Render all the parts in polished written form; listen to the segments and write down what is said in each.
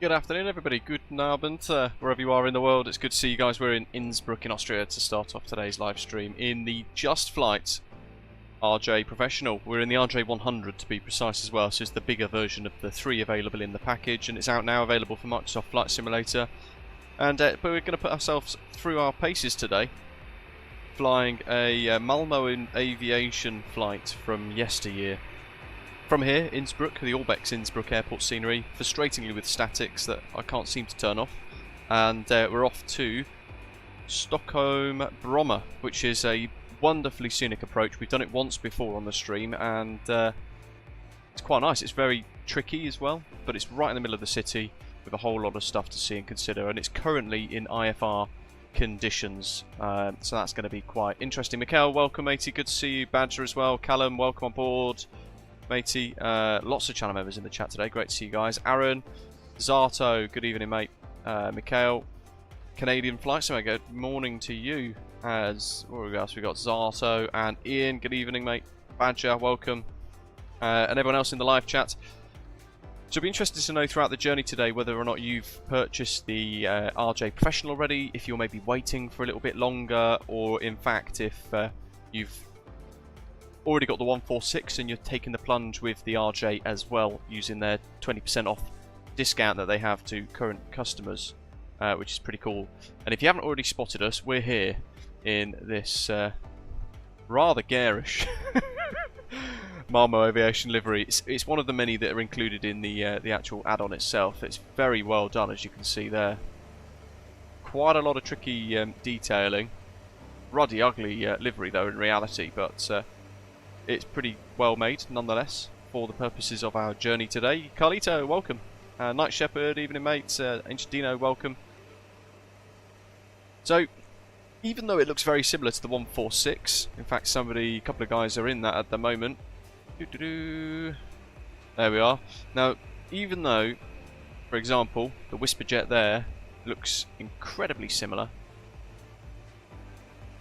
Good afternoon, everybody. Good Abend, wherever you are in the world. It's good to see you guys. We're in Innsbruck in Austria to start off today's live stream in the Just Flight RJ Professional. We're in the RJ100 to be precise as well, so it's the bigger version of the three available in the package, and it's out now, available for Microsoft Flight Simulator. And but we're going to put ourselves through our paces today, flying a Malmo aviation flight from yesteryear. From here, Innsbruck, the Orbex Innsbruck airport scenery, frustratingly with statics that I can't seem to turn off. And we're off to Stockholm Bromma, which is a wonderfully scenic approach. We've done it once before on the stream, and it's quite nice. It's very tricky as well, but it's right in the middle of the city with a whole lot of stuff to see and consider. And it's currently in IFR conditions, so that's going to be quite interesting. Mikhail, welcome, matey. Good to see you. Badger as well. Callum, welcome on board. Matey, lots of channel members in the chat today. Great to see you guys. Aaron, Zato, good evening, mate. Mikhail, Canadian Flight Simulator, good morning to you. What else? We got Zato and Ian, good evening, mate. Badger, welcome. And everyone else in the live chat. So, I'll be interested to know throughout the journey today whether or not you've purchased the RJ Professional already, if you're maybe waiting for a little bit longer, or in fact, if you've already got the 146 and you're taking the plunge with the RJ as well, using their 20% off discount that they have to current customers, which is pretty cool. And if you haven't already spotted us, we're here in this rather garish Malmo aviation livery. It's one of the many that are included in the actual add-on itself. It's very well done, as you can see there. Quite a lot of tricky detailing. Ruddy ugly livery though in reality, but it's pretty well made, nonetheless, for the purposes of our journey today. Carlito, welcome. Night Shepherd, evening mates. Ancient Dino, welcome. So, even though it looks very similar to the 146, in fact, a couple of guys are in that at the moment. There we are. Now, even though, for example, the Whisperjet there looks incredibly similar,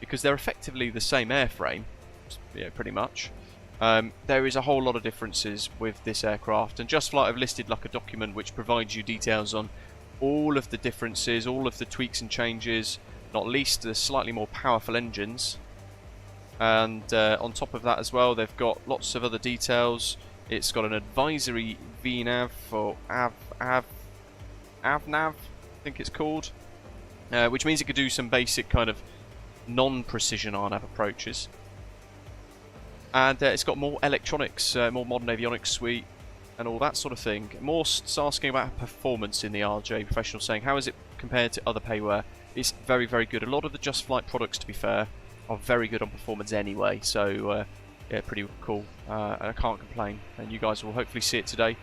because they're effectively the same airframe, yeah, pretty much. There is a whole lot of differences with this aircraft, and Just Flight have listed like a document which provides you details on all of the differences, all of the tweaks and changes, not least the slightly more powerful engines. And on top of that as well, they've got lots of other details. It's got an advisory VNAV for AVNAV, I think it's called, which means it could do some basic kind of non-precision RNAV approaches. And it's got more electronics, more modern avionics suite, and all that sort of thing. Morst's asking about performance in the RJ Professional, saying, how is it compared to other payware? It's very, very good. A lot of the Just Flight products, to be fair, are very good on performance anyway, so yeah, pretty cool. I can't complain, and you guys will hopefully see it today.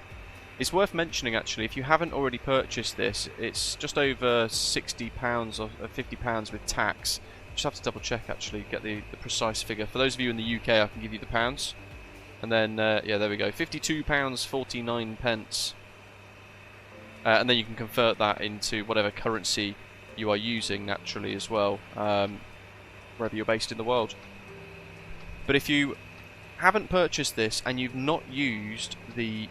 It's worth mentioning, actually, if you haven't already purchased this, it's just over £60 or £50 with tax. Just have to double check, actually, get the precise figure. For those of you in the UK, I can give you the pounds. And then, yeah, there we go, £52.49. And then you can convert that into whatever currency you are using, naturally, as well, wherever you're based in the world. But if you haven't purchased this and you've not used the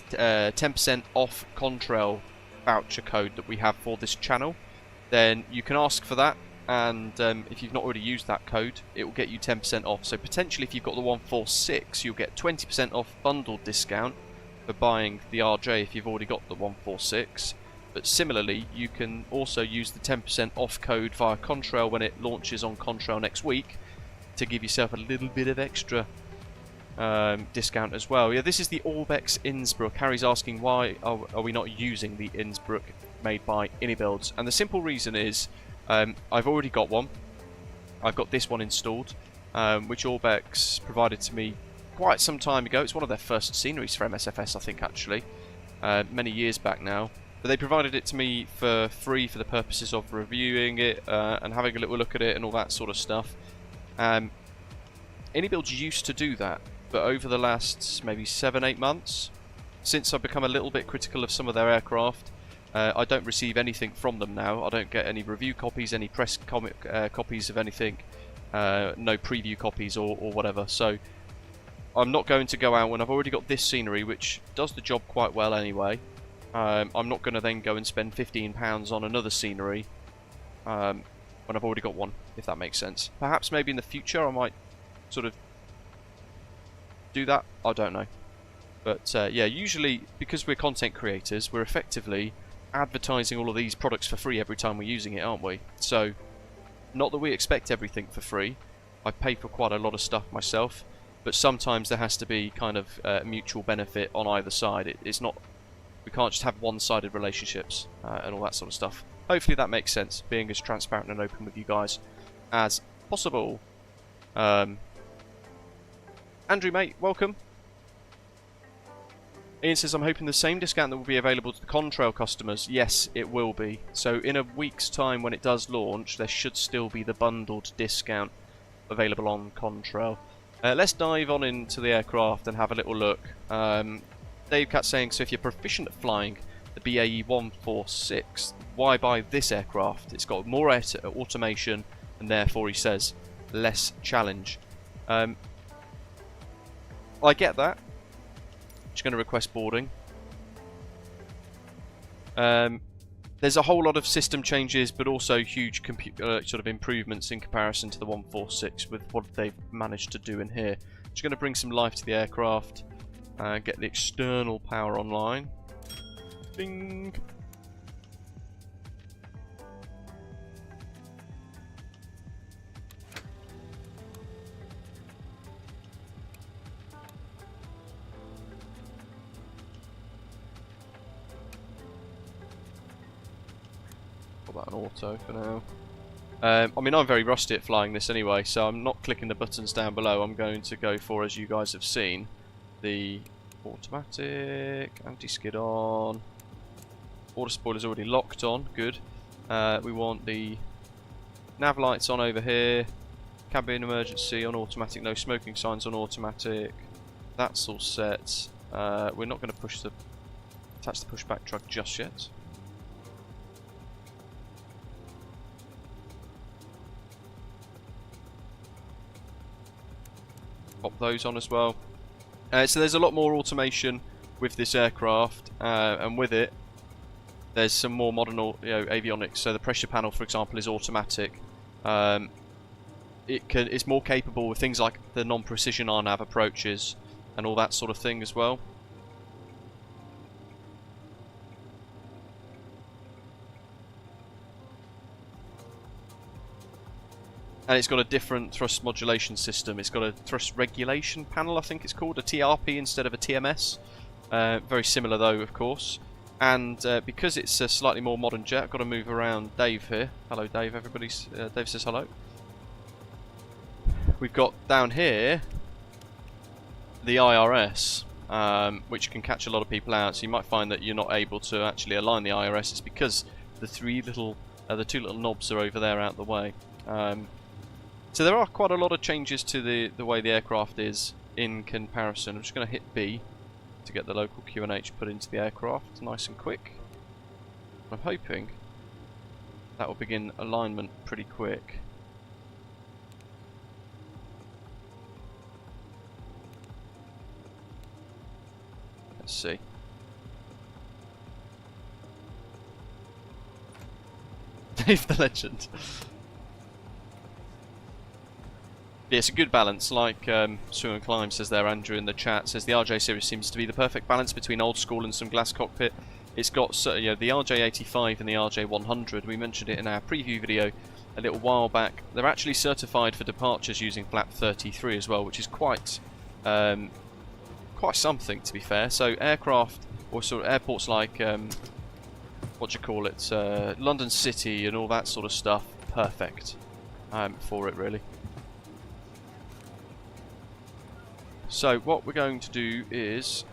10% off Contrail voucher code that we have for this channel, then you can ask for that. And if you've not already used that code, it will get you 10% off. So potentially, if you've got the 146, you'll get 20% off bundled discount for buying the RJ if you've already got the 146. But similarly, you can also use the 10% off code via Contrail when it launches on Contrail next week to give yourself a little bit of extra discount as well. Yeah, this is the Orbex Innsbruck. Harry's asking, why are we not using the Innsbruck made by Innibuilds? And the simple reason is, I've already got one. I've got this one installed, which Orbex provided to me quite some time ago. It's one of their first sceneries for MSFS, I think, actually, many years back now. But they provided it to me for free for the purposes of reviewing it and having a little look at it and all that sort of stuff. Innibuilds used to do that, but over the last maybe 7-8 months, since I've become a little bit critical of some of their aircraft, I don't receive anything from them now. I don't get any review copies, any press copies of anything, no preview copies or whatever. So I'm not going to go out when I've already got this scenery, which does the job quite well anyway. I'm not going to then go and spend £15 on another scenery when I've already got one, if that makes sense. Perhaps maybe in the future I might sort of do that. I don't know. But yeah, usually because we're content creators, we're effectively advertising all of these products for free every time we're using it, aren't we? So, not that we expect everything for free. I pay for quite a lot of stuff myself, but sometimes there has to be kind of mutual benefit on either side. It's not, we can't just have one-sided relationships and all that sort of stuff. Hopefully that makes sense, being as transparent and open with you guys as possible. Andrew, mate, welcome. Ian says, I'm hoping the same discount that will be available to the Contrail customers. Yes, it will be. So in a week's time when it does launch, there should still be the bundled discount available on Contrail. Let's dive on into the aircraft and have a little look. Dave Cat's saying, so if you're proficient at flying the BAE 146, why buy this aircraft? It's got more automation and therefore, he says, less challenge. I get that. Just going to request boarding. There's a whole lot of system changes, but also huge sort of improvements in comparison to the 146 with what they've managed to do in here. Just going to bring some life to the aircraft, get the external power online. Bing. That an auto for now. I mean, I'm very rusty at flying this anyway, so I'm not clicking the buttons down below. I'm going to go for, as you guys have seen, the automatic, anti-skid on. Water spoiler's already locked on, good. We want the nav lights on over here, cabin emergency on automatic, no smoking signs on automatic. That's all set. We're not going to attach the pushback truck just yet. Pop those on as well. So there's a lot more automation with this aircraft, and with it, there's some more modern, avionics. So the pressure panel, for example, is automatic. It's more capable with things like the non-precision RNAV approaches and all that sort of thing as well. And it's got a different thrust modulation system. It's got a thrust regulation panel, I think it's called, a TRP instead of a TMS. Very similar though, of course. And because it's a slightly more modern jet, I've got to move around Dave here. Hello Dave, everybody. Dave says hello. We've got down here the IRS, which can catch a lot of people out. So you might find that you're not able to actually align the IRS. It's because the two little knobs are over there out the way. So there are quite a lot of changes to the way the aircraft is in comparison. I'm just going to hit B to get the local QNH put into the aircraft nice and quick. I'm hoping that will begin alignment pretty quick. Let's see. Dave the Legend. Yeah, it's a good balance, like Sue and Climb says there. Andrew in the chat says the RJ series seems to be the perfect balance between old school and some glass cockpit. It's got the RJ85 and the RJ100. We mentioned it in our preview video a little while back. They're actually certified for departures using flap 33 as well, which is quite something, to be fair. So aircraft, or sort of airports like London City and all that sort of stuff, perfect for it really. So what we're going to do is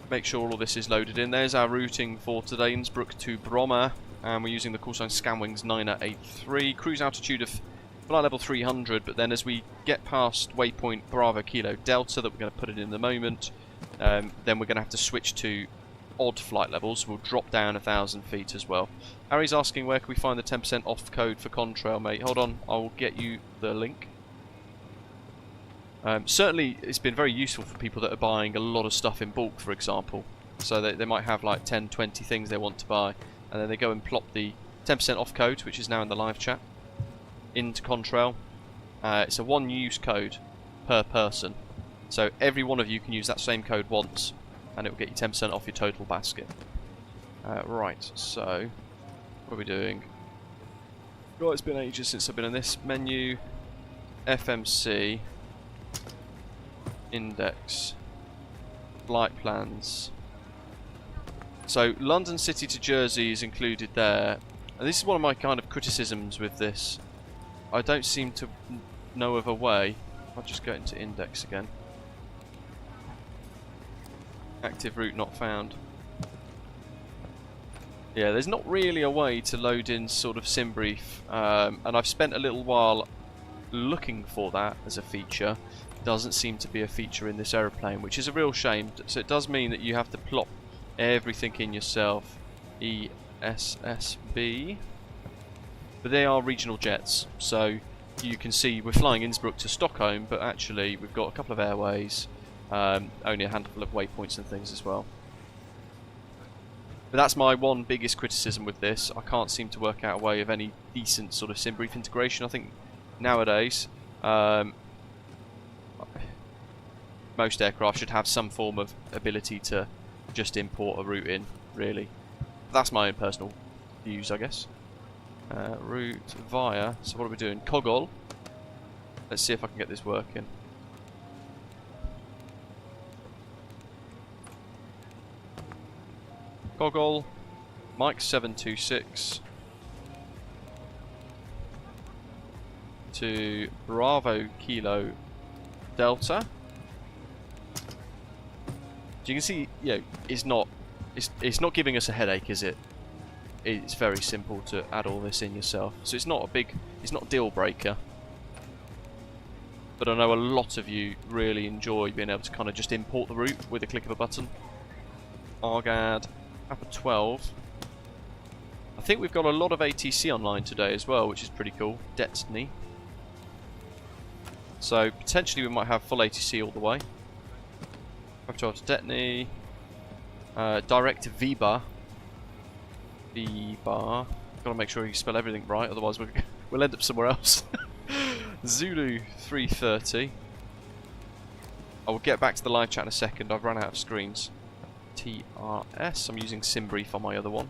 make sure all of this is loaded in. There's our routing for today, Innsbruck to Bromma, and we're using the call sign Scanwings 983. Cruise altitude of flight level 300, but then as we get past waypoint Bravo Kilo Delta, that we're going to put it in the moment, then we're going to have to switch to odd flight levels. We'll drop down 1,000 feet as well. Harry's asking where can we find the 10% off code for Contrail, mate. Hold on, I'll get you the link. Certainly, it's been very useful for people that are buying a lot of stuff in bulk, for example. So they might have like 10, 20 things they want to buy, and then they go and plop the 10% off code, which is now in the live chat, into Contrail. It's a one-use code per person, so every one of you can use that same code once, and it will get you 10% off your total basket. Right, so what are we doing? Right, it's been ages since I've been in this menu. FMC, index, flight plans. So London City to Jersey is included there, and this is one of my kind of criticisms with this. I don't seem to know of a way. I'll just go into index again. Active route not found. Yeah, there's not really a way to load in sort of sim brief, and I've spent a little while looking for that as a feature. Doesn't seem to be a feature in this aeroplane, which is a real shame. So it does mean that you have to plop everything in yourself. ESSB, but they are regional jets, so you can see we're flying Innsbruck to Stockholm, but actually we've got a couple of airways, only a handful of waypoints and things as well. But that's my one biggest criticism with this. I can't seem to work out a way of any decent sort of sim brief integration. I think nowadays most aircraft should have some form of ability to just import a route in, really. That's my own personal views, I guess. Route via, so what are we doing? Kogol. Let's see if I can get this working. Kogol, Mike 726 to Bravo Kilo Delta. You can see, you know, it's not giving us a headache, is it? It's very simple to add all this in yourself, so it's not a deal breaker. But I know a lot of you really enjoy being able to kind of just import the route with a click of a button. Argad, Papa 12. I think we've got a lot of ATC online today as well, which is pretty cool. Destiny. So potentially we might have full ATC all the way. Papa 12 to Destiny. Direct to V-bar. V-bar. Got to make sure you spell everything right, otherwise we'll end up somewhere else. Zulu 330. I will get back to the live chat in a second. I've run out of screens. TRS. I'm using SimBrief on my other one.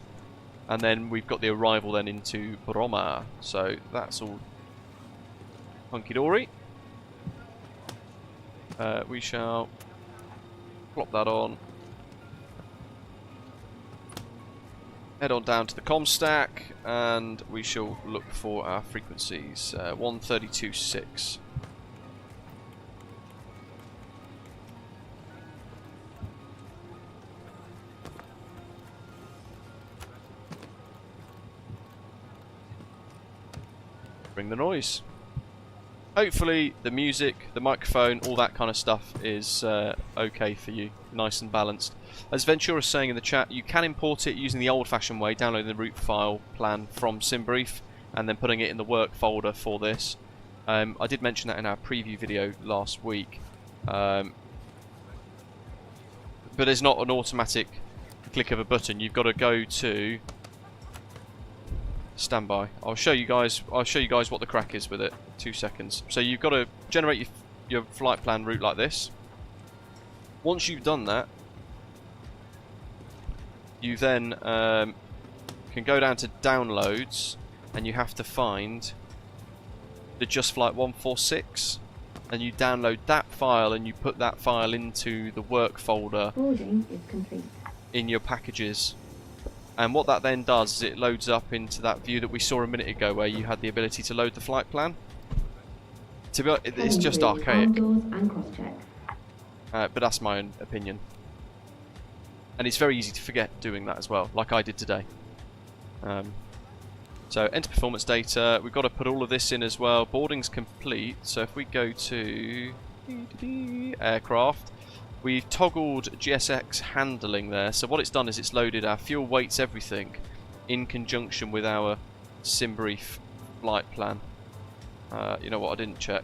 And then we've got the arrival then into Bromma. So that's all hunky-dory. We shall plop that on. Head on down to the comm stack, and we shall look for our frequencies. 132.6. Bring the noise. Hopefully the music, the microphone, all that kind of stuff is okay for you, nice and balanced. As Ventura's saying in the chat, you can import it using the old-fashioned way, downloading the route file plan from SimBrief and then putting it in the work folder for this. I did mention that in our preview video last week, but there's not an automatic click of a button. You've got to go to standby. I'll show you guys what the crack is with it. 2 seconds. So you've got to generate your flight plan route like this. Once you've done that, you then can go down to downloads, and you have to find the Just Flight 146, and you download that file and you put that file into the work folder. Boarding is complete. In your packages. And what that then does is it loads up into that view that we saw a minute ago where you had the ability to load the flight plan. To be honest, it's just archaic. But that's my own opinion. And it's very easy to forget doing that as well, like I did today. So enter performance data. We've got to put all of this in as well. Boarding's complete. So if we go to aircraft, we've toggled GSX handling there. So what it's done is it's loaded our fuel, weights, everything in conjunction with our SimBrief flight plan. You know what, I didn't check.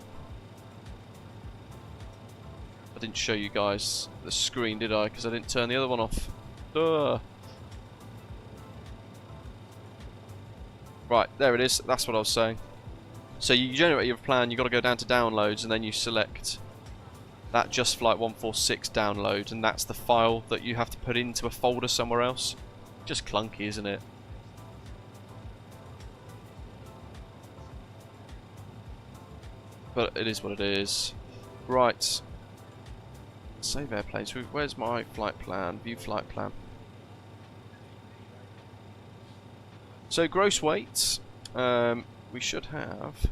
I didn't show you guys the screen, did I? Because I didn't turn the other one off. Duh. Right, there it is. That's what I was saying. So you generate your plan, you've got to go down to downloads, and then you select that Just Flight 146 download, and that's the file that you have to put into a folder somewhere else. Just clunky, isn't it? But it is what it is. Right. Save airplanes. Where's my flight plan? View flight plan. So gross weight, we should have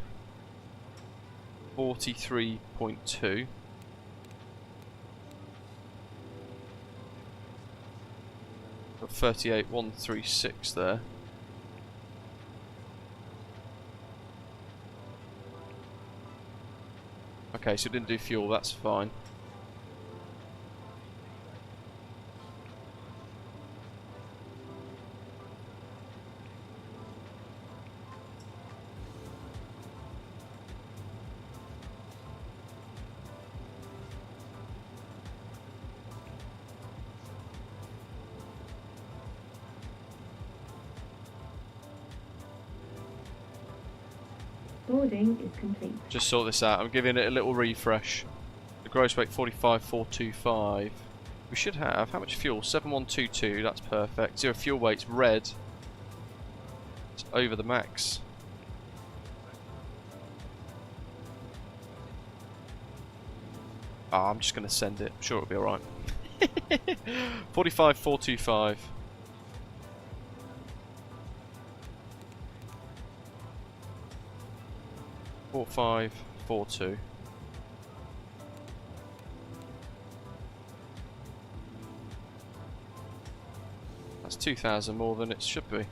43.2. Got 38,136 there. Okay, so it didn't do fuel, that's fine. Boarding is complete. Just sort this out. I'm giving it a little refresh. The gross weight 45,425. We should have how much fuel? 7122. That's perfect. Zero fuel weight's red. It's over the max. Ah, I'm just going to send it. I'm sure it'll be alright. 45,425. 4542. That's 2,000 more than it should be.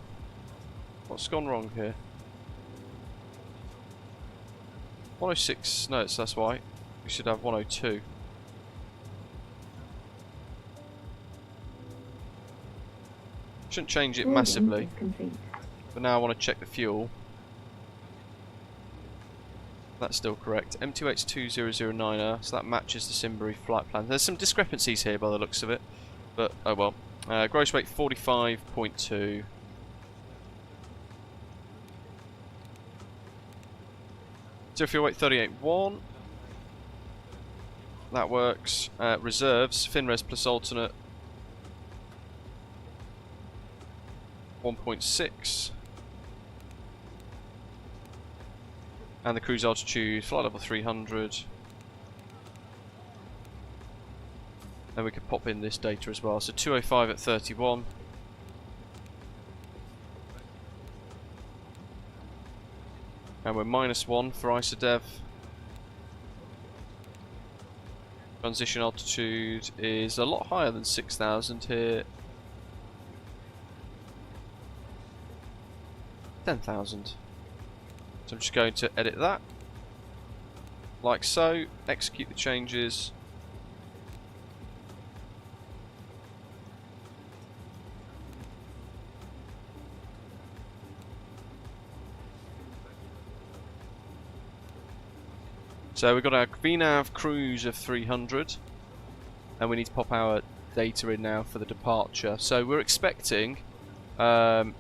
What's gone wrong here? 106. No, that's why. We should have 102. Shouldn't change it massively. But now I want to check the fuel. That's still correct. M2H2009er, so that matches the Simbury flight plan. There's some discrepancies here by the looks of it, but oh well. Gross weight 45.2. Zero fuel weight 38.1. That works. Reserves, FinRes plus alternate 1.6. And the cruise altitude, flight level 300. Then we could pop in this data as well. So 205 at 31. And we're -1 for ISODEV. Transition altitude is a lot higher than 6,000 here. 10,000. So I'm just going to edit that, like so, execute the changes. So we've got our VNAV cruise of 300, and we need to pop our data in now for the departure. So we're expecting the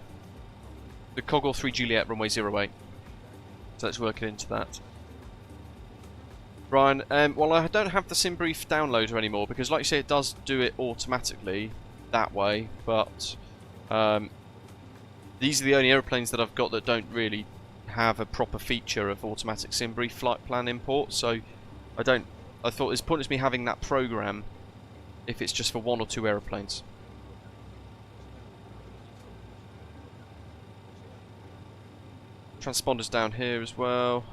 Cogwell 3 Juliet runway 08. So let's work it into that. Brian, well, I don't have the SimBrief downloader anymore because, like you say, it does do it automatically that way. But these are the only aeroplanes that I've got that don't really have a proper feature of automatic SimBrief flight plan import. So I thought it's pointless me having that program if it's just for one or two aeroplanes. Transponders down here as well,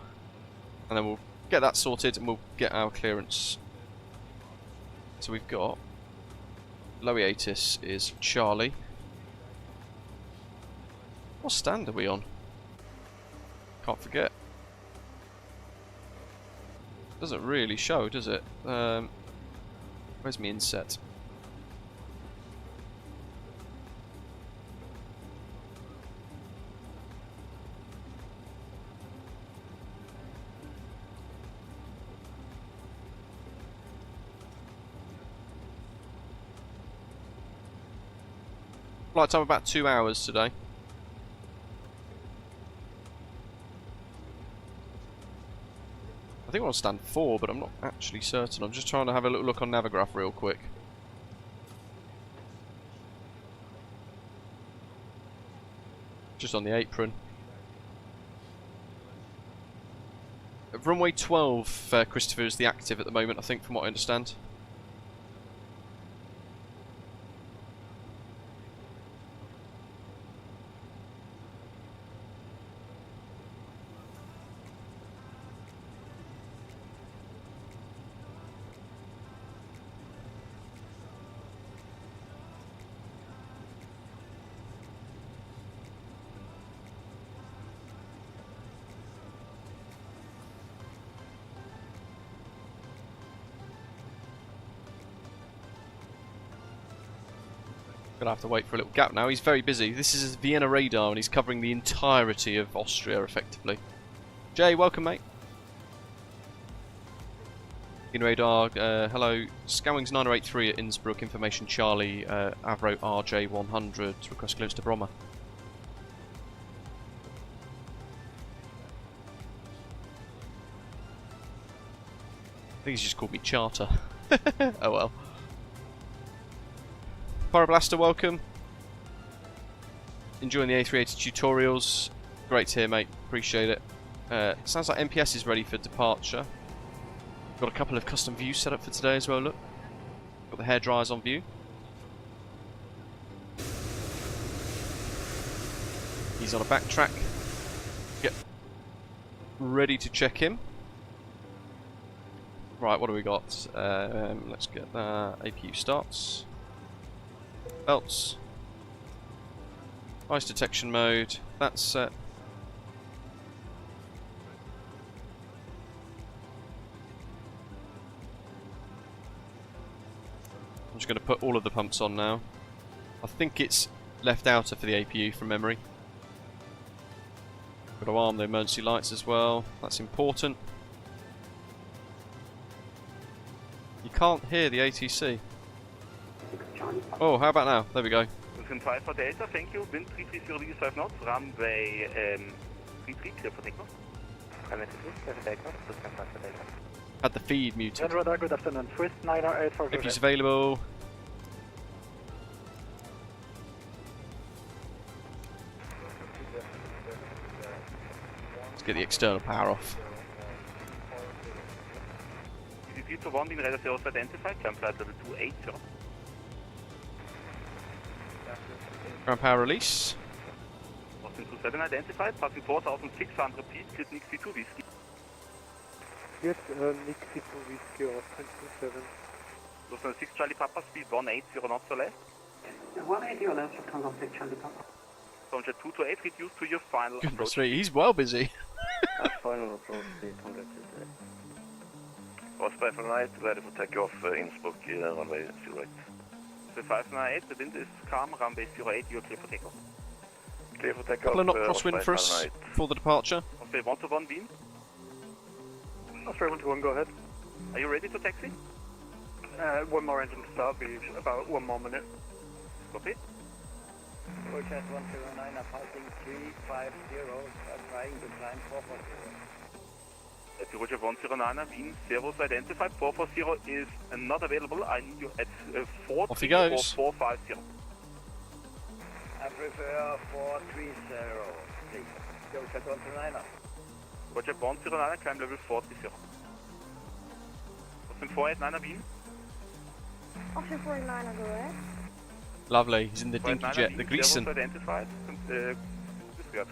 and then we'll get that sorted and we'll get our clearance. So we've got Loiatis is Charlie. What stand are we on? Can't forget. Doesn't really show, does it? Where's my inset? Flight time about 2 hours today. I think we're on stand 4, but I'm not actually certain. I'm just trying to have a little look on Navigraph real quick. Just on the apron. Runway 12, Christopher, is the active at the moment, I think, from what I understand. Gonna have to wait for a little gap now. He's very busy. This is his Vienna radar and he's covering the entirety of Austria effectively. Jay, welcome mate. Vienna radar, hello. Scowings 9083 at Innsbruck, information Charlie, Avro RJ100, request clearance to Bromma. I think he's just called me Charter. Oh well. Pyroblaster, welcome. Enjoying the A380 tutorials. Great to hear, mate. Appreciate it. Sounds like MPS is ready for departure. Got a couple of custom views set up for today as well, look. Got the hair dryers on view. He's on a backtrack. Get ready to check him. Right, what do we got? Let's get that. APU starts. Belts. Ice detection mode. That's set. I'm just going to put all of the pumps on now. I think it's left outer for the APU from memory. Got to arm the emergency lights as well. That's important. You can't hear the ATC. Oh, how about now? There we go. Wilson 5 for Delta, thank you. Wind 330 degrees 5 knots. Runway 33, clear for takeoff. Had the feed muted. Good afternoon. Swiss 908 for If he's available. Let's get the external power off. ECC to 1, radar 0 identified, climb flight level 280. Ground power release. Austin 27 identified, passing 4,600 feet, cleared Nick C2 Whiskey. Yes, Nick C2 Whiskey, Austin 27. Austin 6 Charlie Papa, speed 180 knots or less. 180 or less, Tango 6 Charlie Papa. From jet 2 to 8, reduce to your final Goodness approach. me, he's well busy. Final approach, 800. Osprey for night, ready for takeoff, Innsbruck, runway 08. So 598, the wind is calm, runway 08, you're clear for takeoff. Clear for takeoff. Couple of knot crosswind for us for the departure. Osprey 1 to 1, Wien. Osprey 1 to 1, go ahead. Are you ready to taxi? One more engine to start, be about 1 more minute. Copy. Roger 109, passing 350, trying to climb 440. At Roger 109, Wien, Servos identified, 440 is not available, I need you at 4 Off he goes. or 450. I prefer 430, please. Roger 109. Roger 109, climb level 40. Austin 489, Wien. Option 49, go ahead. Lovely, he's in the dinky 489, jet, Wien, the Greason. Servos identified, disregard.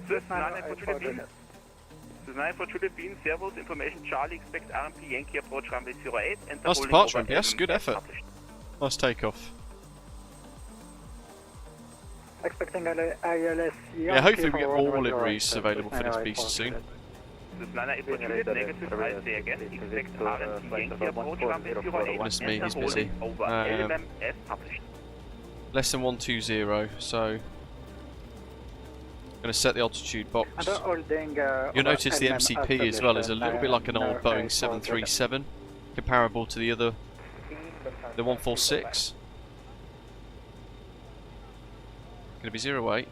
Swiss 9 for Juliet Wien. Swiss 9 for Juliet Wien, Servos, information Charlie, expect RMP Yankee approach runway 08 and the Nice holding departure, over yes, good as effort. published. Nice takeoff. Expecting ILS. Yeah, hopefully we get more liveries available for this beast soon. Swiss 9 for Juliet, negative, I say again, expect RMP Yankee approach runway 08 Goodness me, and he's the busy. holding over LMM as published. Less than 120, so going to set the altitude box. You'll notice the MCP as well is a little bit like an old Boeing 737, comparable to the other, the 146. Going to be 08.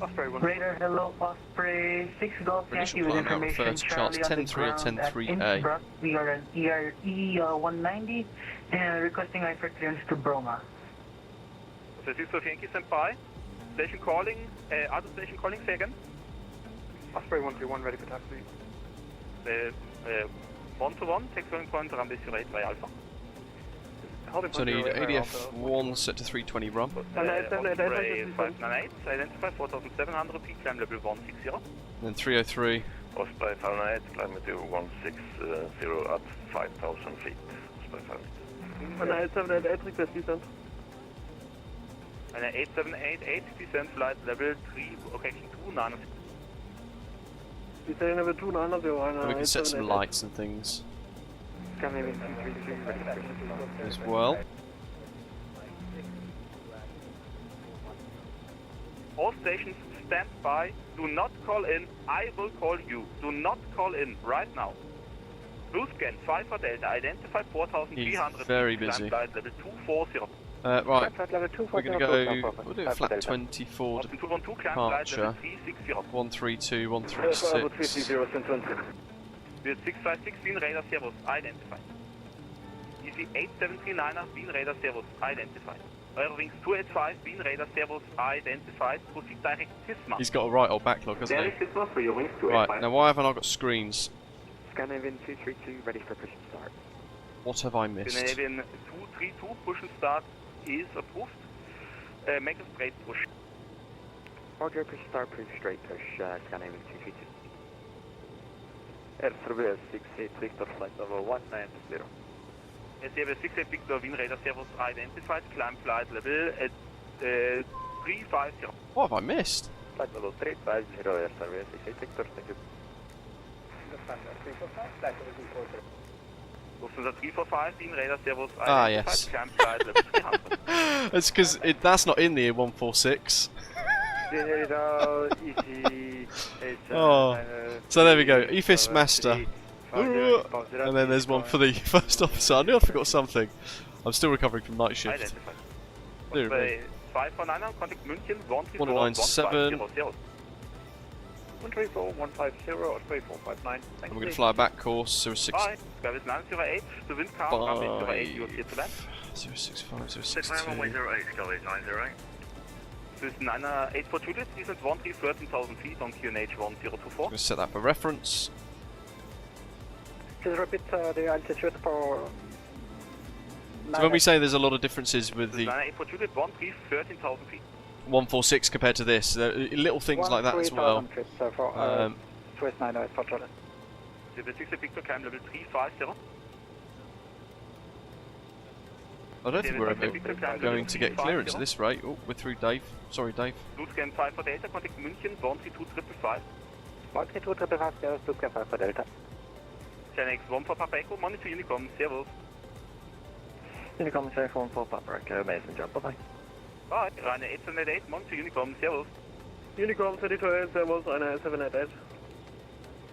Osprey 1. Radar, hello, Osprey 6 Golf Initial Yankee with climb out information. first, charts Charlie on 10-3 the or ground at 10-3A. Innsbruck. We are an ERE 190 and requesting IFR clearance to Bromma. So 6 Golf Yankee stand by. Station calling, other station calling, say again. Osprey 131 ready for taxi. 1-1, taxi calling point, runway 08 3 Alpha. Holding So I point need 08 ADF 1 set to 320 run. Osprey 598, identify 4700 feet, climb level 160. And then 303. Osprey 598, climb to 160 at 5,000 feet. Osprey 598. 788 request descent. And 8788, descent flight level 3, location 29. Descent level 290 And we can set some lights and things Scandinavian 233 ready for push. as well. All stations stand by. Do not call in. I will call you. Do not call in right now. Blue scan 5 for Delta. Identify 4,300. He's very busy. Flight level 240. Right, Flight level 240. we're going to go, we'll do a flat 24 Austin 212, climb flight level departure. 360. 132, 136. With 656, Wien radar servos, identified. Easy 8739er, Wien radar servos, identified. Eurowings 285, Wien radar servos, identified. Proceed direct Tisma. He's got a right old backlog, hasn't he? Tisma for Eurowings 285. Right, now why haven't I got screens? Scandinavian 232 ready for push and start. What have I missed? Scandinavian 232, push and start is approved. Make a straight push. Roger, push start, push straight push, Scandinavian 232. RCB 68 Victor flight level 190. SCB 68 Victor, Wien radar servos, identified. Climb flight level 350. What have I missed? Flight level 350, RCB 68 Victor, thank you. Lufthansa 345, Wien radar servos, Ah, identified. yes. Climb flight level 300. It's because that's not in the 146. Oh, so there we go. EFIS Master. And then there's one for the first officer. I knew I forgot something. I'm still recovering from night shift. Identified. Dear me. 549, contact München, 134, 197. 150. 134, 150, Osprey 459. And we're going to fly a back course 06. Bye. Service 908, the wind calm, runway 08, you are clear to land. 065, 062. 69108, Scully 908. Service 908 for Judith, descent 13,000 feet on QNH 1024. I'm going to set that for reference. Just repeat the altitude for... So when we say there's a lot of differences with the 908 for Judith, 13,000 feet. 146 compared to this, there are little things like that as well. Swiss 908 for Judith. Service 6 Victor, climb level 350. I don't think we're ever going to get clearance at this rate. Oh, we're through Dave. Sorry, Dave. Blue scan 5 for Delta, contact München, 13255. 13255, Blue scan 5 for Delta. Channel X1 for Papa Echo, monitor Unicom, servus. Unicom 7 for Papa Echo, messenger, bye-bye. Bye, Ryanair 878, monitor Unicom, servus. Unicom 32, servus, Ryanair 788.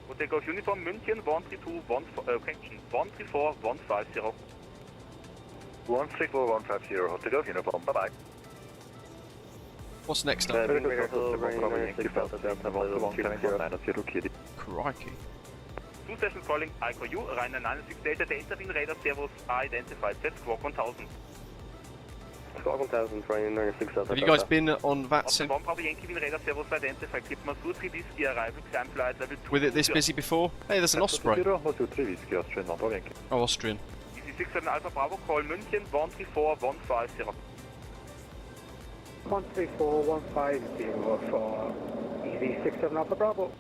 We'll take off uniform München, 132, correction, 134, 150. 134, 150, hold to go, uniform, bye-bye. What's next up? Crikey. Two sessions calling, I call you, Ryanair 96 Delta, Delta, Wien radar servos, identified, set squawk 1000. Squawk 1000, Ryanair 96 Delta. Have you guys been on Austin VATSIM? Bromma, Bravo Yankee, Wien radar servos, identified, clip Masur 3 whiskey, arrival, climb flight level 2. With it this busy before? Hey, there's an Osprey. Oh, Austrian. Easy 67 Alpha Bravo, call München, 134, 150. 134, 150 for Easy 67 Alpha Bravo.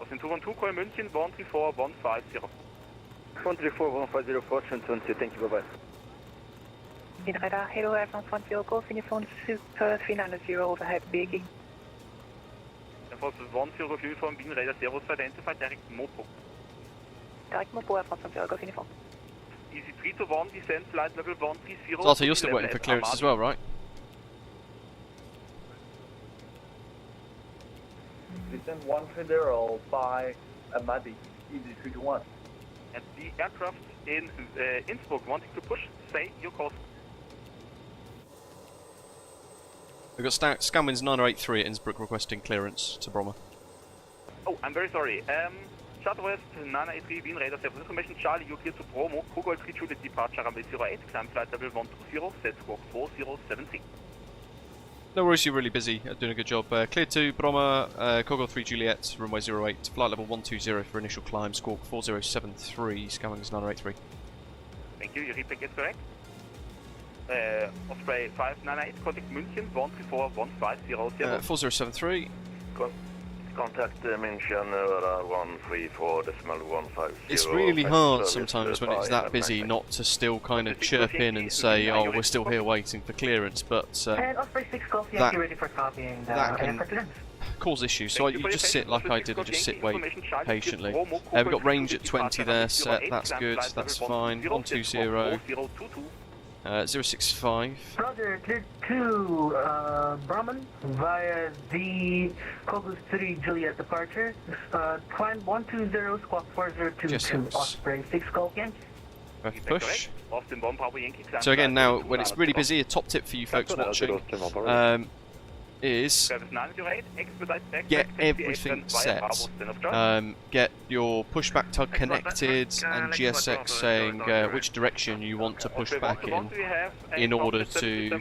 Austin 212, call München, 134, 150. 134, 150 for Shenzhen, thank you, bye-bye. Wien radar, hello, Airphone 20 Golf, uniform Super 390 overhead begging. Air Force 10 uniform, Wien radar servos, identified, direct Mopo. Direct Mopo, Airphone 20 Golf, uniform. Easy 3 to 1, descent flight level 130. Zlata, you're still waiting for clearance as well, right? Descent 130 by Amadi, Easy 3 to 1. And the aircraft in Innsbruck wanting to push, say your course. We've got Scanwinds 9083 at Innsbruck requesting clearance to Bromma. Oh, I'm very sorry. Southwest 983 Wien Radar Service Information Charlie, you're clear to Bromo. Kugol 3 Juliet departure runway 08, climb flight level 120, set squawk 4073. No worries, you're really busy, doing a good job. Clear to Bromma, Kogol 3 Juliet, runway 08, flight level 120 for initial climb, squawk 4073, Scanwings 983. Thank you, your replay is correct. Osprey 598, contact München 1341500. 4073. Contact München 134.150. It's really hard sometimes when it's that busy not to still kind of chirp in and say, oh, we're still here waiting for clearance, but And Osprey 6 Golf, that- ready for copying that can cause issues. So you just sit like I did, and just sit, wait patiently. We've got range at 20 there set, that's good, that's fine. 120, 065. Roger, clear to Bromman via the Kogos 3 Juliet departure. Climb 120, squawk 4022, Osprey 6 Golf Yankee. Push. So again, now when it's really busy, a top tip for you folks watching is get everything set. Get your pushback tug connected and GSX saying which direction you want to push back in order to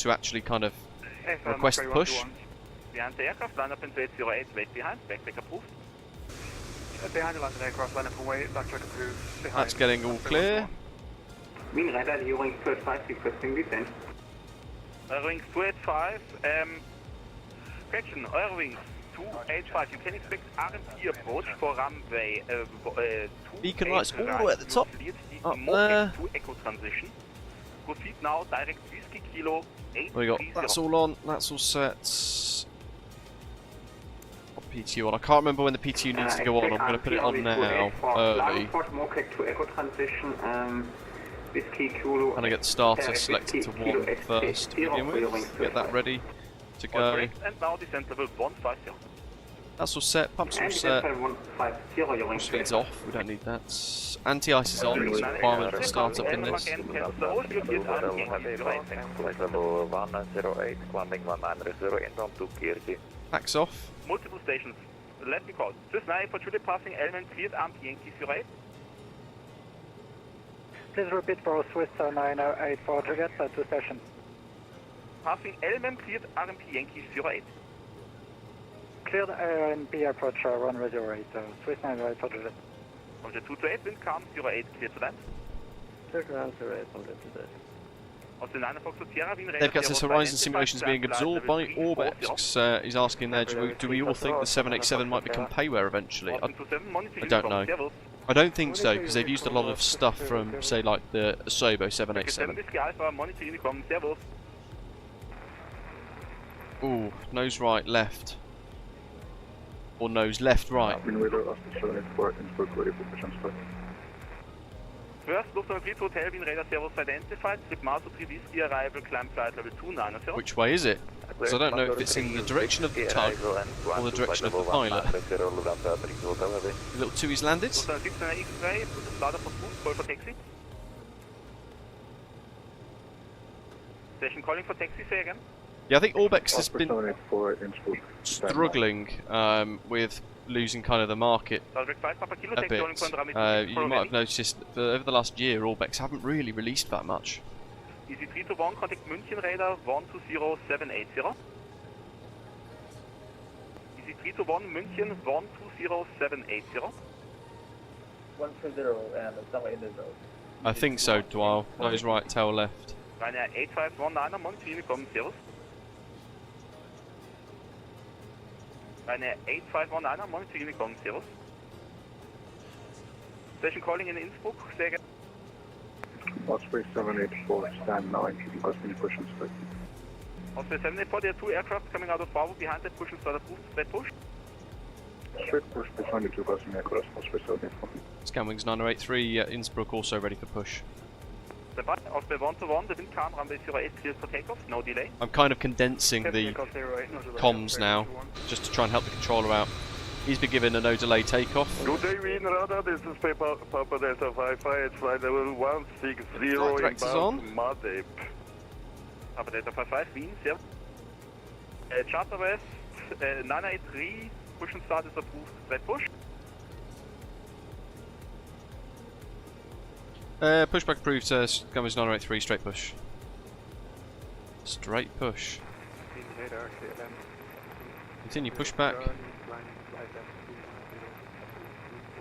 actually kind of request push. Behind the aircraft, line up in 08, wait behind, backpack approved. Behind the landing aircraft, line up and wait, backtrack approved. That's getting all clear. Wien Radar, Eurowings 285, requesting descent. Eurowings 285, correction, Eurowings 285, you can expect RMP approach for runway 2. Beacon lights all the way at the top. Up there. To echo transition. Proceed now, direct Whiskey Kilo 830. We got, that's all on, that's all set. PTU on. I can't remember when the PTU needs to go on. I'm going to put it on now, early. And I get the starter selected to 1 first to begin with. Get that ready to go. And now descent level 150. That's all set. Pumps all set. Push feeds off. We don't need that. Anti-ice is on. It's a requirement for startup in this. Flight level 108, climbing 190, inbound to Kirti. Packs off. Multiple stations. Let me call. Swiss 9 for Juliet passing element cleared, armed Yankee 08. Please repeat for Swiss 908 for Juliet, 2 stations. Passing element cleared, RMP Yankee 08. Cleared ANP approach runway 08, Swiss 908 for Juliet. Roger 228, wind calm 08, clear to land. Clear to land 08, from today. They've got this Horizon simulations being absorbed by Orbex. He's asking there, do we all think the 787 might become payware eventually? I don't know. I don't think so, because they've used a lot of stuff from, say, like the Asobo 787. Ooh, nose right, left. Or nose left, right. First, Lufthansa 3 Hotel, Wien Radar Service identified, Slip Maso 3 Whiskey arrival, climb flight level 290. Which way is it? Because I don't know if it's in the direction of the tug or the direction of the pilot. Little Tui's landed. Lufthansa 6 X-ray, starter for boost, call for taxi. Station calling for taxi, say again. Yeah, I think Orbex has been struggling with losing kind of the market a bit. You might have noticed that over the last year, Orbex haven't really released that much. Easy 3 to 1, contact München radar 120780. Easy 3 to 1, München 120780. 130 and somewhere in the zone. I think so, Dwal. Nose right, tail left. Ryanair 8519, München, kommen Servus. Ryanair 8519, München, kommen Servus. Station calling in Innsbruck, say again. Osprey 784, stand 9, requesting push and straight. Osprey 784, there are 2 aircraft coming out of Bravo, behind that push and start approved, straight push. Straight push behind the 2 passing aircraft, Osprey 784. Scanwings 9083, Innsbruck also ready for push. Stand by, Osprey 121, the wind calm, runway 08, cleared for takeoff, no delay. I'm kind of condensing the comms now, just to try and help the controller out. He's been given a no delay takeoff. Good day, Wien Radar. This is Papa Delta 55. It's flight level 160 Flight director's on. Madep. Papa Delta 55, Wien, Servus. Charter West, 983, push and start is approved, straight push. Pushback approved, Cummins 983, straight push. Straight push. Continue pushback.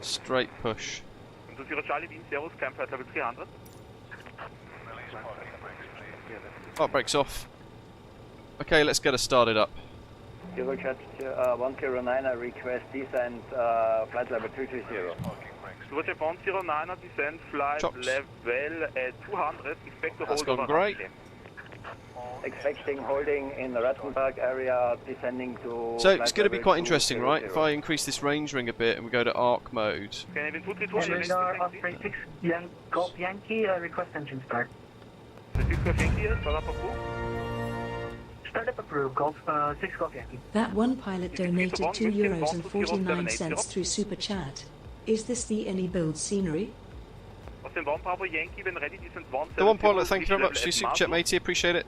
Straight push. 20 Charlie, Wien, Servus, climb flight level 300. Heart brakes off. Okay, let's get us started up. Eurochat 109, I request descent flight level 220. Eurochat 109, descent flight Chops. level 200, expect to That's hold gone over great. runway. Expecting holding in the Rattenberg area, descending to... So it's going to be quite interesting, right? If I increase this range ring a bit and we go to arc mode. Canadian 232, Radar Osprey 6, Golf Yankee, request engine start. The 6 Golf Yankee, start up approved. Startup approved, Golf 6 Golf Yankee. That one pilot donated €2.49 through Super Chat. Is this the Any Build scenery? Austin 1 Bravo Yankee, when ready, descent 170. The one pilot, thank you very much for your super chat, matey. Appreciate it.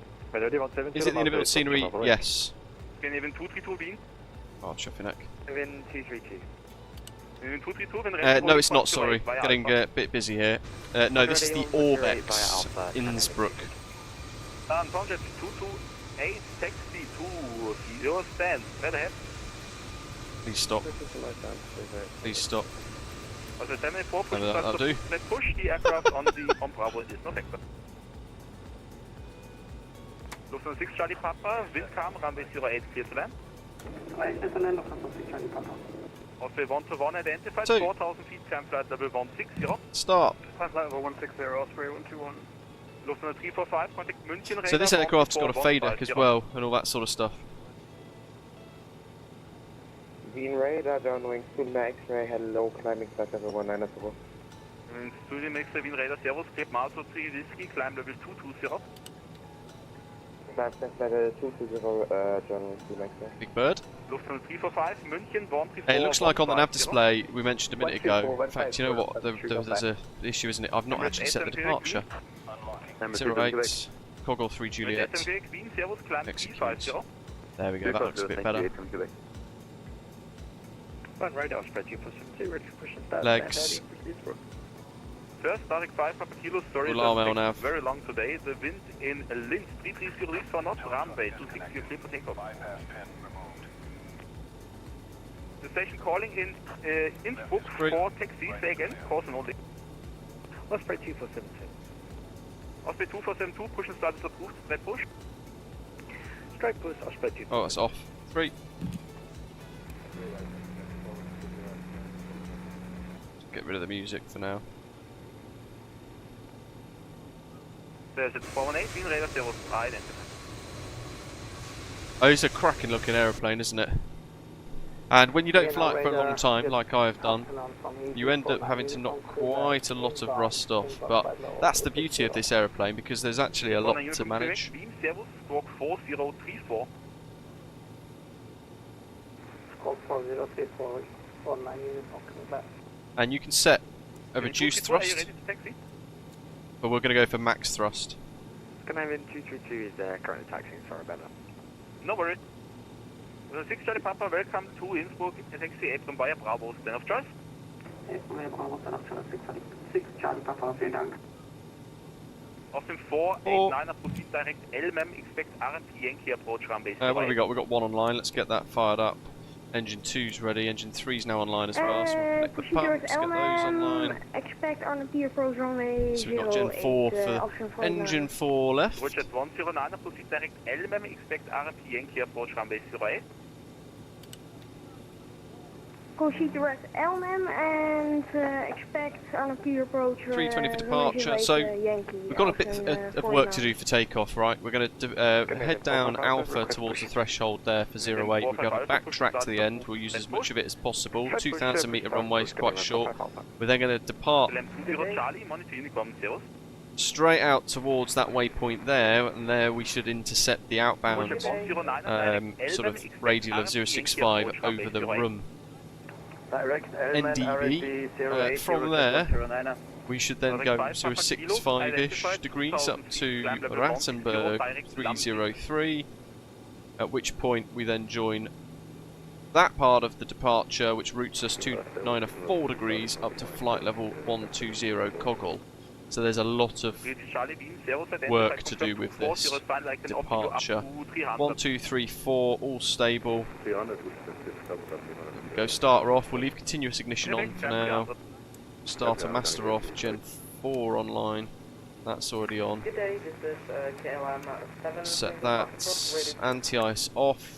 Is it the Any Build scenery? Yes. Canadian 232, Wien. Oh, Schoffinek. Canadian 232. Canadian 232, when ready. No, it's not, sorry. Getting a bit busy here. No, this is the Orbex, Innsbruck. Contact 228, taxi 2, 0 stand, straight ahead. Please stop. Please stop. Also 10-4, push, That'll do. let's push the aircraft on Bravo, it is not active. Lufthansa 6 Charlie Papa, wind calm, runway 08, clear to land. Osprey 121 identified, 4,000 feet, climb flight level 160. Stop. Flight level 160, Osprey 121. Lufthansa 345, contact München. So this aircraft's got a FADEC as well, and all that sort of stuff. Wien radar, downwind Student X-ray, hello, climbing flight level 190. Student X-ray, Wien radar, Servus, Cape Marso 3 Whiskey, climb level 220. Climb flight level 220, downwind Student X-ray. Big Bird. Lufthansa 345, München 134. Hey, it looks like on the nav display we mentioned a minute ago. In fact, you know what? There's a issue, isn't it? I've not actually set the departure. 08, Coggle 3 Juliet. Execute. There we go, that looks a bit better. Radar spread you for 72, ready for push and start. Legs. First, Static 5, Papa Kilo, sorry, Nav. very long today. The wind in Linz, 330 leaves for knots, runway 260, clear for takeoff. The station calling in Innsbruck for taxi, say again, course and only. Osprey 2472. Osprey 2472, push and start is approved, straight push. Straight push, Osprey 2472. Oh, that's off. 3. Get rid of the music for now. There's a 418, Wien radar, Servus, identified. Oh, it's a cracking looking aeroplane, isn't it? And when you don't fly it for a long time, like I have done, you end up having to knock quite a lot of rust off. But that's the beauty of this aeroplane, because there's actually a lot to manage. Wien, Servus, stroke 4034. Stroke 4034, 19 units, back. And you can set a reduced thrust, but we're going to go for max thrust. Canadian 232 is currently taxiing, sorry about that. No worries. The 6 Charlie Papa, welcome to Innsbruck, taxi Abram Bayer Bravo, stand of choice. Bayer Bravo, stand of choice, 6 Charlie Papa, vielen Dank. Austin 489, proceed direct LMM, expect RMP Yankee approach runway. What have we got? We've got one online, let's get that fired up. Engine 2's ready, engine 3's now online as well, so we'll connect the pumps, get those online. Expect RMP approach runway So we've got Gen 4 for engine 4 left. Roger 109, proceed direct LMM, expect RMP Yankee approach runway 08. Proceed direct LMM and expect RMP approach 320 for departure, so we've got a bit of work to do for takeoff, right? We're going to head down Alpha towards the threshold there for 08. We're going to backtrack to the end, we'll use as much of it as possible. 2,000 metre runway is quite short. We're then going to depart straight out towards that waypoint there, and there we should intercept the outbound sort of radial of 065 over the room. NDB. From there, we should then go 065-ish degrees up to Rattenberg 303, at which point we then join that part of the departure which routes us to 904 degrees up to flight level 120 Kogel. So there's a lot of work to do with this departure. 1, 2, 3, 4, all stable. Go starter off, we'll leave continuous ignition on for now. Starter master off, Gen 4 online. That's already on. Set that. Anti-ice off.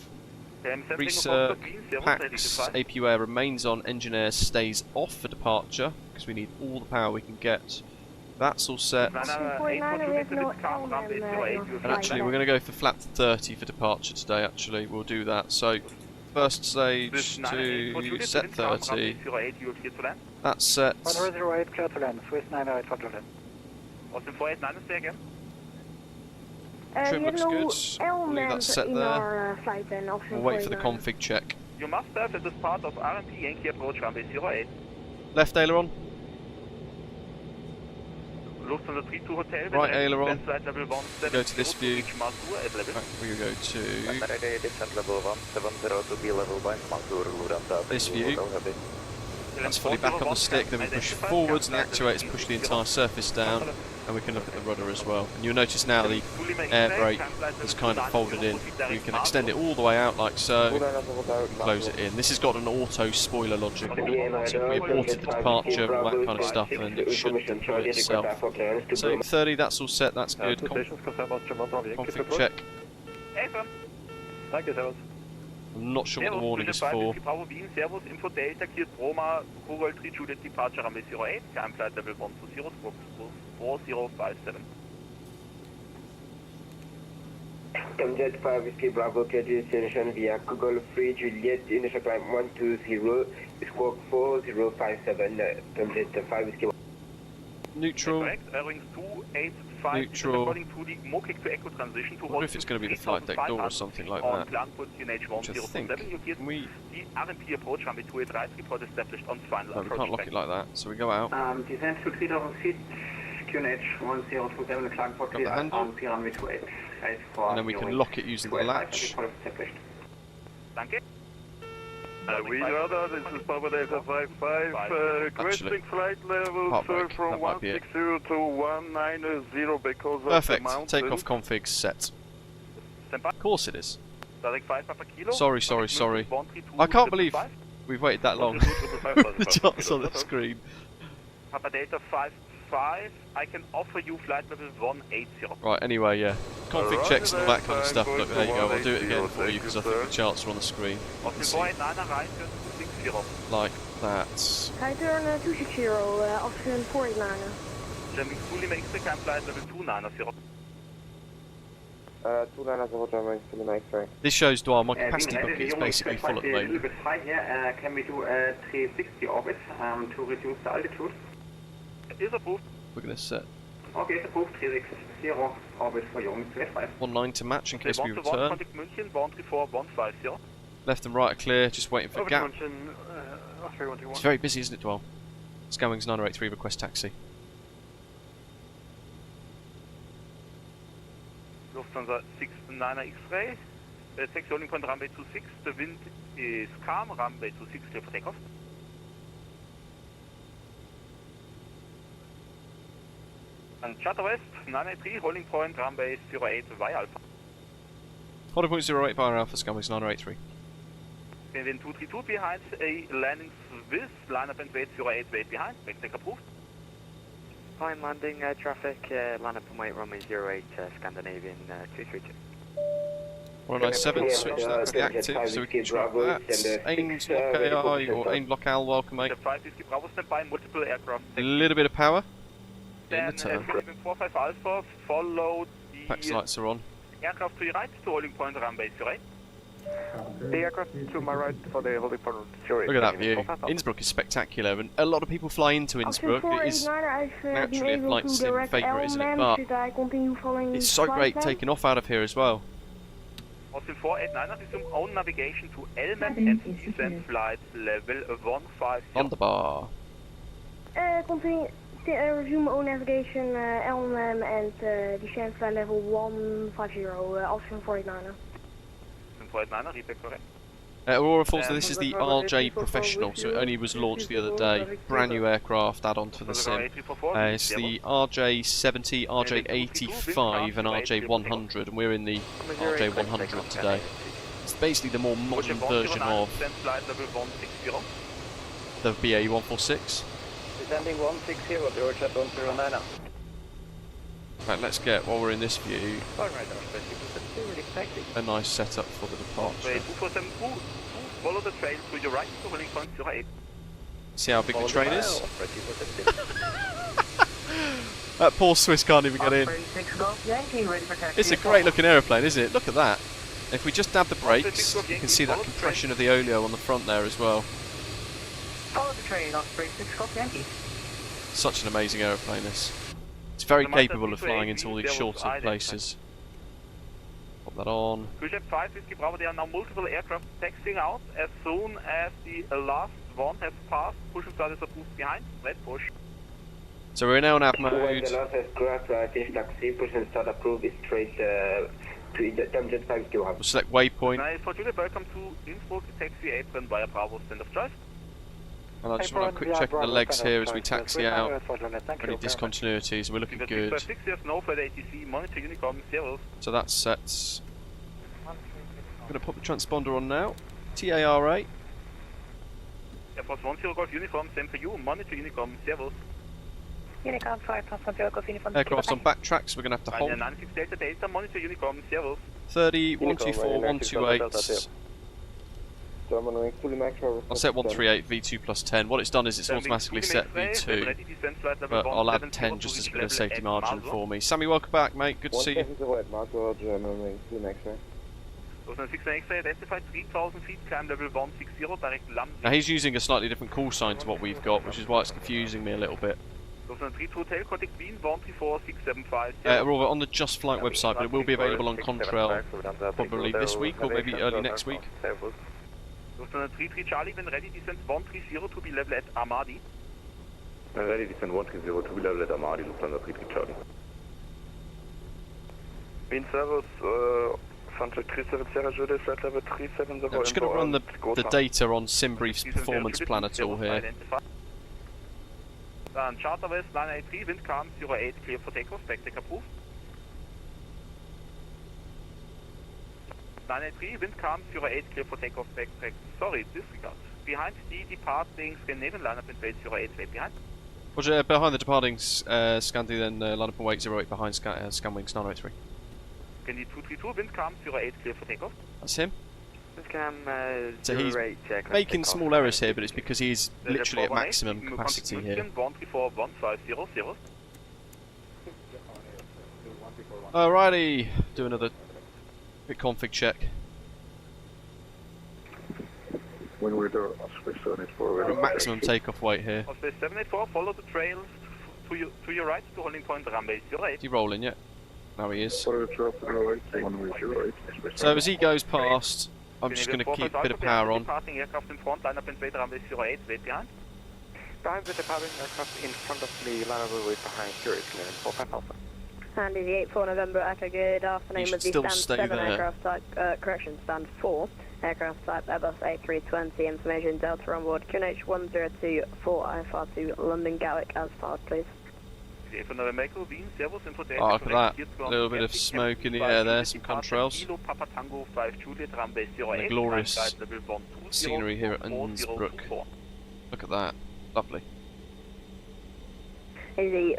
Recirc, PAX, APU air remains on, engine air stays off for departure, because we need all the power we can get. That's all set. And actually, we're going to go for flat 30 for departure today, actually. We'll do that. So, first stage to set 30. That's set. 108, clear to land. Swiss 908, for land. Trim looks good. We'll leave that set there. We'll wait for the config check. You must have it as part of RMP Yankee approach runway 08. Left aileron. Lufthansa 32 Hotel. Right aileron. Go to this view. Right, we go to this view. That's fully back on the stick, then we push forwards and the actuators push the entire surface down, and we can look at the rudder as well. And you'll notice now the air brake is kind of folded in. We can extend it all the way out like so, and close it in. This has got an auto spoiler logic, so we aborted the departure, all that kind of stuff, and it shouldn't control it itself. So 30, that's all set, that's good. Config check. I'm not sure what the warning is for. Bravo Wien, Servus, Info Delta, cleared Bromma, Kogol 3 Juliet, departure runway 08, climb flight level 120, squawk 4057. Jet 5 Whiskey Bravo, clear destination via Kogol 3 Juliet, initial climb 120, squawk 4057, Jet 5 Whiskey. Neutral. Correct, Airwings 285, neutral. according to the MOCIC to Echo transition to I wonder if it's going to be the flight deck door or something like that. Which I think we... The RMP approach runway 28 right report established on final no, we can't lock it like that, so we go out. Descent to 3000 feet, QNH 1027, climb for clear on runway 28. And then we can lock it using the latch. Danke. We radar, this is Papa Delta 55, requesting flight level from 160 to 190 because perfect. of the mountain. Takeoff config set. Of course it is. Sorry. I can't believe we've waited that long. The charts on the screen. Papa Delta 55, I can offer you flight level 180. Right, anyway, yeah. Config checks and all that kind of stuff. Look, there you go. I'll do it again for you because I think the charts are on the screen. Like that. Hi, turn 260, option 489. Jamming fully makes the climb flight level 290. 290 German, fully make right. This shows while my capacity bucket is basically full at the moment. Can we do a 360 orbit to reduce the altitude? Is approved. We're going to set. Okay, it's approved. 360 orbit for Young 19 to match in case we return. Contact München, boundary 4150. Left and right are clear, just waiting for gap. It's very busy, isn't it, Dwell? Scanwings 9083, request taxi. Lufthansa 69er X-ray. Taxi holding point runway 26. The wind is calm. Runway 26 clear for takeoff. And Charter West 983 holding point runway 08 via Alpha. Holding point 08 via Alpha, Scanwings 9083. Wind 232 behind a landing Swiss. Line up and wait 08 wait behind. Backstack approved. Fine landing traffic, line up and wait runway 08 Scandinavian 232. 197, switch that to the active so we can track that. Aimed lock AI or aimed lock AL, welcome mate. A little bit of power in the turn. 45 Alpha, follow the PAX lights are on. aircraft to your right to holding point runway 08. The aircraft to my right for the holding point 08. Look at that view. Innsbruck is spectacular, and a lot of people fly into Innsbruck. It is naturally a flight sim favourite, isn't it? But it's so great taking off out of here as well. Austin 489er, resume own navigation to Elmen and descend flight level 150. Wunderbar. Continue, resume own navigation, Elmen and descend flight level 150, Austin 489er. 489er, repeat correct. Aurora Falls, this is the RJ Professional, so it only was launched the other day. Brand new aircraft add-on to the sim. It's the RJ70, RJ85 and RJ100, and we're in the RJ100 today. It's basically the more modern version of the BA146. Descending 160, George at 109. Right, let's get, while we're in this view, a nice setup for the departure. Follow the trail to your right to holding point 08. See how big the train is? That poor Swiss can't even get in. It's a great looking aeroplane, isn't it? Look at that. If we just dab the brakes, you can see that compression of the oleo on the front there as well. Follow the train, Osprey 6 Golf Yankee. Such an amazing aeroplane, this. It's very capable of flying into all these shorter places. Pop that on. Cruise 5 Whiskey Bravo, there are now multiple aircraft taxiing out. As soon as the last one has passed, push and start is approved behind. Red push. So we're now in nav mode. When the last aircraft finished taxi, push and start approved is straight to the Jet 5 Whiskey Bravo. We'll select waypoint. For Juliet, welcome to Innsbruck, taxi apron via Bravo, stand of choice. And I just want a quick check of the legs here as we taxi out. Any discontinuities, we're looking good. So that's set. I'm going to put the transponder on now. TAR8. Air Force 10 Golf Uniform, same for you. Monitor Unicom, servus. Unicom 5, Transponder Golf Uniform. Aircraft's on backtracks, we're going to have to hold. 96 Delta Delta, monitor Unicom, servus. 30, 124, 128. I'll set 138 V2 plus 10. What it's done is it's automatically set V2, but I'll add 10 just as a bit of safety margin for me. Sammy, welcome back, mate. Good to see you. Now he's using a slightly different call sign to what we've got, which is why it's confusing me a little bit. Aurora, on the Just Flight website, but it will be available on Contrail probably this week or maybe early next week. Lufthansa 33 Charlie, when ready, descend 130 to be level at Armadi. Ready, descend 130 to be level at Armadi, Lufthansa 33 Charlie. Wind servos, Sunset 37 Sierra Juliet, flight level 370. I'm just going to run the data on SimBrief's performance planner tool here. Then Charter West 983, wind calm, 08, clear for takeoff, backdeck approved. 983, wind calm, 08, clear for takeoff, backtrack, sorry, disregard. Behind the departing Scandinavian lineup and wait 08, wait behind. Roger, behind the departing Scandi, then lineup and wait 08 behind Scanwings 903. Scandi 232, wind calm, 08, clear for takeoff. That's him. So he's making small errors here, but it's because he's literally at maximum capacity here. Alrighty, do another quick config check. When we're there, Osprey 784. We're at maximum takeoff weight here. Osprey 784, follow the trails to your right to holding point runway 08. Is he rolling yet? No, he is. Follow the trail to the right, runway 08. So as he goes past, I'm just going to keep a bit of power on. Departing aircraft in front, line up and wait runway 08, wait behind. Behind the departing aircraft in front of the line of wait behind, curious clearance, 45 Alpha. And is the 84 November Echo, good afternoon with the stand 7 there. aircraft type, correction, stand 4 aircraft type Airbus A320, information Delta on board QNH 1024 IFR to London Gatwick as far please. Oh, look at that, a little bit of smoke in the air there, some contrails. And the glorious scenery here at Innsbruck. Look at that, lovely. Is the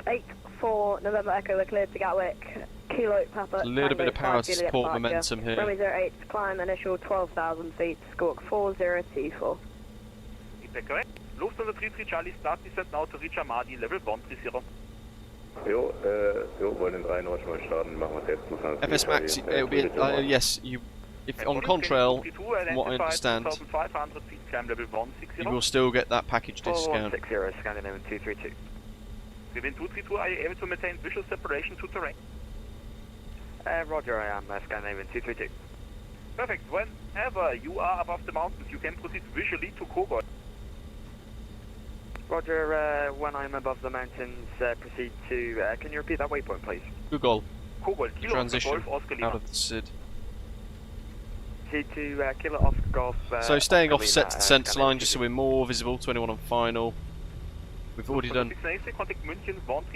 84 November Echo, we're cleared to Gatwick, Kilo Papa. A little bit of power to support momentum here. Runway 08 climb, initial 12,000 feet, squawk 4024. Correct. Lufthansa 33 Charlie, start descent now to reach Armadi, level 130. Jo, wollen den 3 schon mal starten, machen wir selbst. FS Max, it will be, yes, if on Contrail, from what I understand, you will still get that package discount. 160, Scandinavian 232. Within 232, are you able to maintain visual separation to terrain? Roger, I am Scandinavian 232. Perfect. Whenever you are above the mountains, you can proceed visually to Kogol. Roger, when I'm above the mountains, proceed to, can you repeat that waypoint, please? Google. Kogol, Kilo Transition Oscar Golf, Oscar out Lima. of the SID. Proceed to Kilo Oscar Golf. So staying Oscar offset Lima, to the centre Scanner line just so we're more visible to anyone on final. We've already done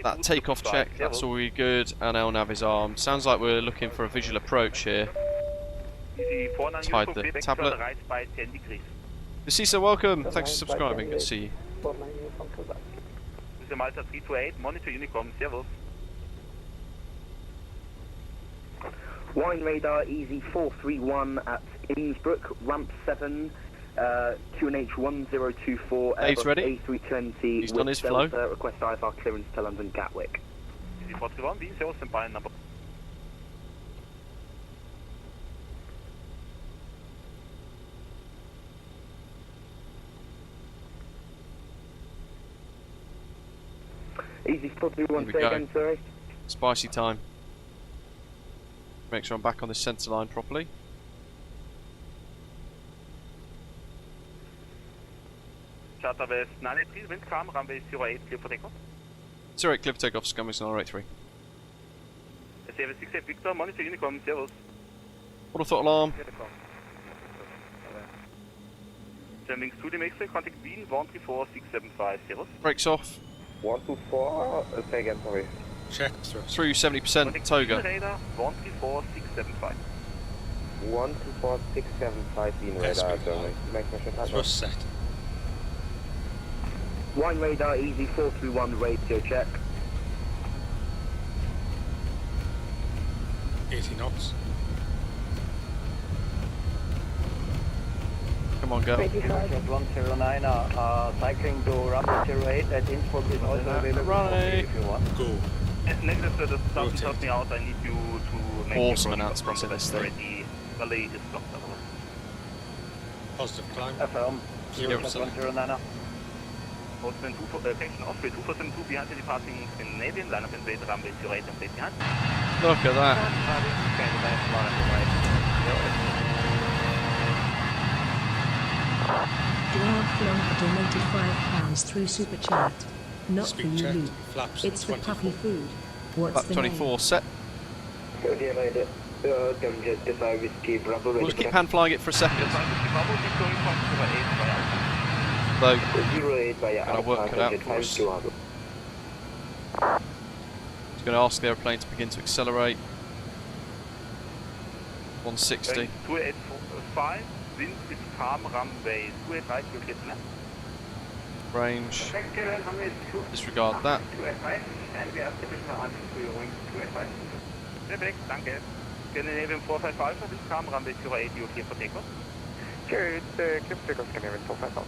that takeoff check, that's all really good, and our nav is armed. Sounds like we're looking for a visual approach here. Hide the tablet. Cecil, welcome. Thanks for subscribing. Good to see you. This is Malta 328, monitor Unicom, servus. Wine radar easy 431 at Innsbruck, ramp 7, QNH 1024, Dave's ready. A320. He's done his flow. Request IFR clearance to London Gatwick. Easy 431, Wien, servus, and by number. Easy 431, say again, sorry. Spicy time. Make sure I'm back on the centre line properly. Charter West 983, wind calm, runway 08, clear for takeoff. 08, clear for takeoff, Scummers 983. Service 68 Victor, monitor Unicom, servus. Auto throttle alarm. Sending to the Mexico, contact Wien 134675, servus. Brakes off. 124, say again, sorry. Check through 70% Toga. Radar 134675. 124675 Wien radar, Germany. Thrust set. Wine radar easy 431 radio check. 80 knots. Come on, go. 109 cycling to runway 08 at Innsbruck is also available if you want. Go. Negative, that doesn't help me out. I need you to make awesome announcements in this thing. The relay is blocked. Positive climb. Affirm. 0%. 109. Postman 2, section off, 2472 behind the departing Canadian, line up in wait, runway 08 and wait behind. Look at that. Dwarf Flonk donated £5 through Super Chat. Not for you, Luke. It's for puppy food. What's the 24 name? set. Okay, right. Whiskey, Bravo, We'll just keep hand flying it for a second. So, and I'll work it out for us. Just going to ask the aeroplane to begin to accelerate. 160. 2845, wind is calm, runway 285, you'll get left. Range. Disregard that. Perfect, danke. Scandinavian 455, wind calm, runway 08, you're clear for takeoff. Good, clear for takeoff, Scandinavian 455.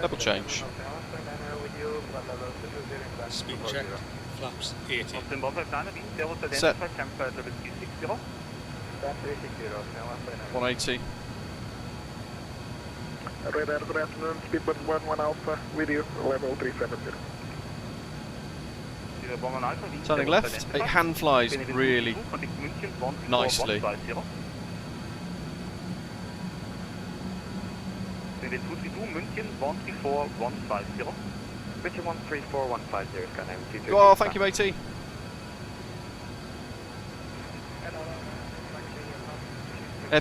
Double change. Speed check. Flaps 80. Austin Bromma 9, Wien, servus, Set. identify, campfire level 360. 180. Radar, good afternoon, Speedbird 11 Alpha, with you, level 370. Turning left, it hand flies really nicely. München 134150. München 134150, Skyline 23. Oh, thank you, matey.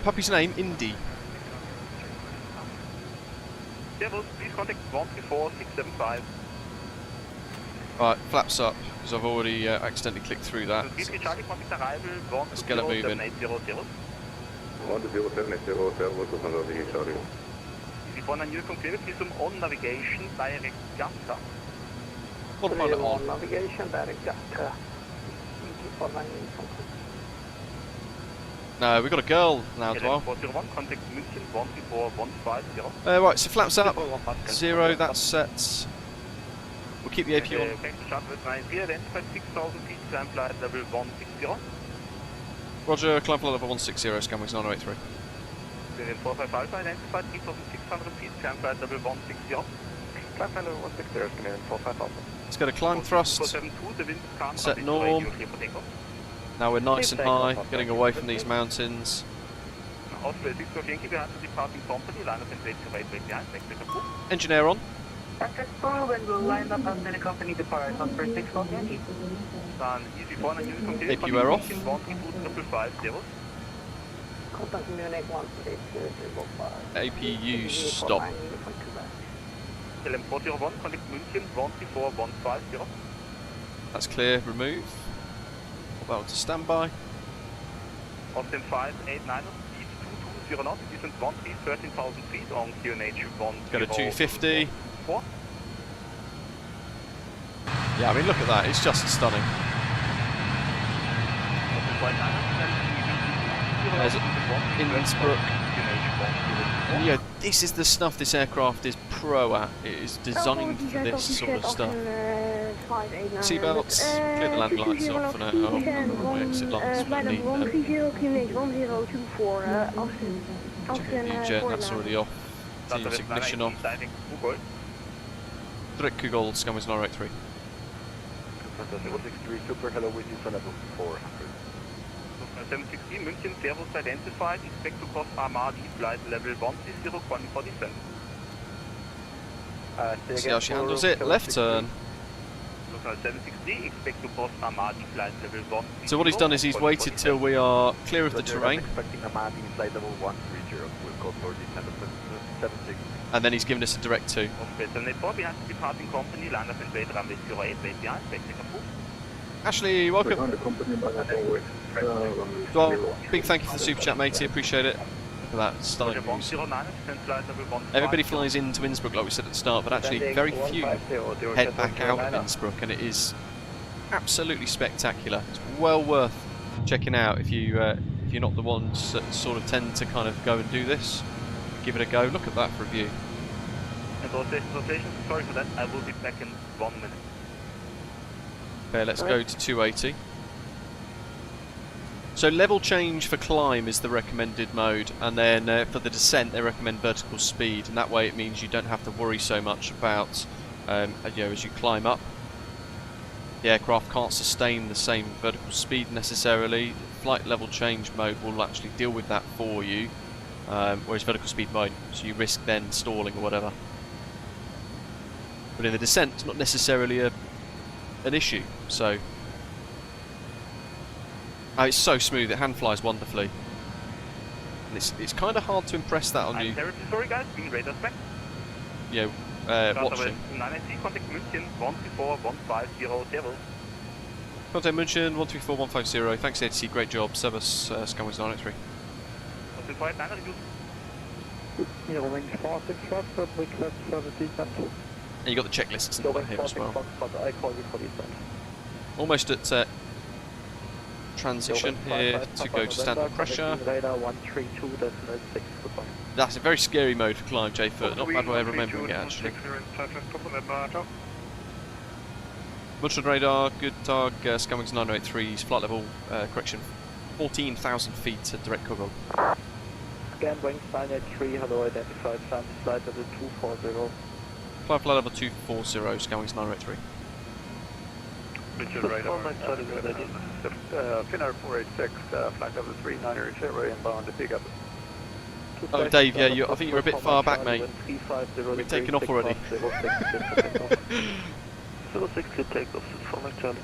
Puppy's name, Indy. Servus, please contact 134675. Right, flaps up, because I've already accidentally clicked through that. So let's get it moving. 1078, sorry. On a new computer, please on navigation, direct Gatta. What about it on? Navigation, direct Gatta. No, we've got a girl now as well. 401, contact München 13415. Right, so flaps up, 0, that's set. We'll keep the AP on. Identified 6,000 feet, climb flight level 160. Roger, climb flight level 160, Scanwings 983. 455 identified 3,600 feet, climb flight level 160. Climb flight level 160, Canadian 455. Let's get a climb thrust. 472, the wind is calm, set norm. Now we're nice and high, getting away from these mountains. Osprey 6 Yankee behind the departing company, line up and wait to right behind, expect approval. Engineer on. When we'll line up after the company departs, Osprey 6 Yankee. Dann easy 4 and use complete. APU off. 12550. Contact Munich 132.5. APU stop. LM 401, contact München 134.150. That's clear, remove. Pop that to standby. Austin 589, speed 220 knots, distance 13,000 feet on QNH 1. Go to 250. Yeah, I mean, look at that, it's just stunning. There's Innsbruck. And yeah, this is the stuff this aircraft is pro at. It is designed for this sort of stuff. Seatbelts, clear the landing lights off for now. Oh, exit lights, we need them. Check the jet, that's already off. Team's ignition off. Direct Kugel, Scammers 983. 063 Super, hello, with you for level 400. 760 München, Servus identified, expect to cross Armadi, flight level 130, calling for descent. See how she handles it, left turn. 760, expect to cross Armadi, flight level 130. So what he's done is he's waited till we are clear of the terrain. Expecting Armadi, flight level 130, we'll go for descent of 760. And then he's given us a direct 2. Behind the departing company, line up and wait runway 08, wait behind, expecting approval. Ashley, welcome. Well, big thank you for the super chat, matey. Appreciate it. Look at that stunning views. Everybody flies into Innsbruck, like we said at the start, but actually very few head back out of Innsbruck, and it is absolutely spectacular. It's well worth checking out if you're not the ones that sort of tend to kind of go and do this. Give it a go. Look at that for a view. Rotation, sorry for that. I will be back in 1 minute. Okay, let's go to 280. So level change for climb is the recommended mode, and then for the descent they recommend vertical speed, and that way it means you don't have to worry so much about as you climb up. The aircraft can't sustain the same vertical speed necessarily. Flight level change mode will actually deal with that for you, whereas vertical speed mode, so you risk then stalling or whatever. But in the descent, it's not necessarily an issue, so it's so smooth, it hand flies wonderfully, and it's kind of hard to impress that on you. Sorry guys, being radar spec. Yeah, watching. 980, contact München 134.150 Servus. Contact München 134.150. Thanks ATC, great job. Service Scumwings 983. Austin 5 reduce. Yeah, wings 46 Fox, request service descent. And you got the checklists and all that here as well. I call you for descent. Almost at transition here to go to standard pressure. Radar 132.6, goodbye. That's a very scary mode for climb, J-Foot. Not a bad way of remembering it, actually. Mudshot radar, good tag, Scumwings 983's flight level, correction, 14,000 feet at direct Kugel. Scan wings 983, hello, identified, flight level 240. Flight level 240, Scumwings 983. Richard radar, Finnair 486, flight level 39er, airway inbound to pick up. Oh Dave, yeah, I think you're a bit far back, mate. We've taken off already. 060 takeoff, from Charlie.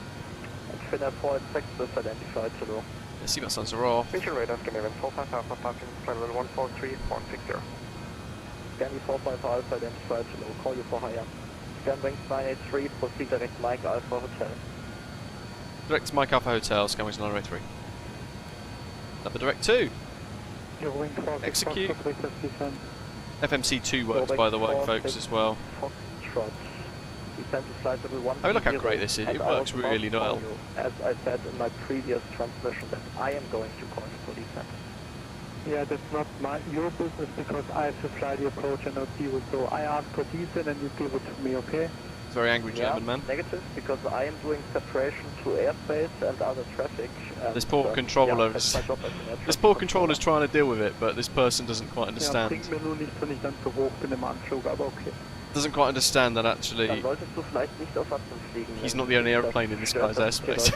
Finnair 486 is identified, hello. The seatbelt signs are off. Richard radar, Scandinavian 45 Alpha, parking, flight level 143.60. Scan 45 Alpha, identified, hello, call you for higher. Scan wings 983, proceed direct Mike Alpha Hotel. Direct Mike Alpha Hotel, Scumwings 983. Number direct 2. Execute. FMC2 works, by the way, folks, as well. Oh, look how great this is. It works really well. As I said in my previous transmission, that I am going to call you for descent. Yeah, that's not your business, because I have to fly the approach and not you. So I ask for descent and you give it to me, okay? Very angry German man. Negative, because I am doing separation to airspace and other traffic. This poor controller this poor controller's trying to deal with it, but this person doesn't quite understand. doesn't quite understand that actually he's not the only aeroplane in this guy's airspace.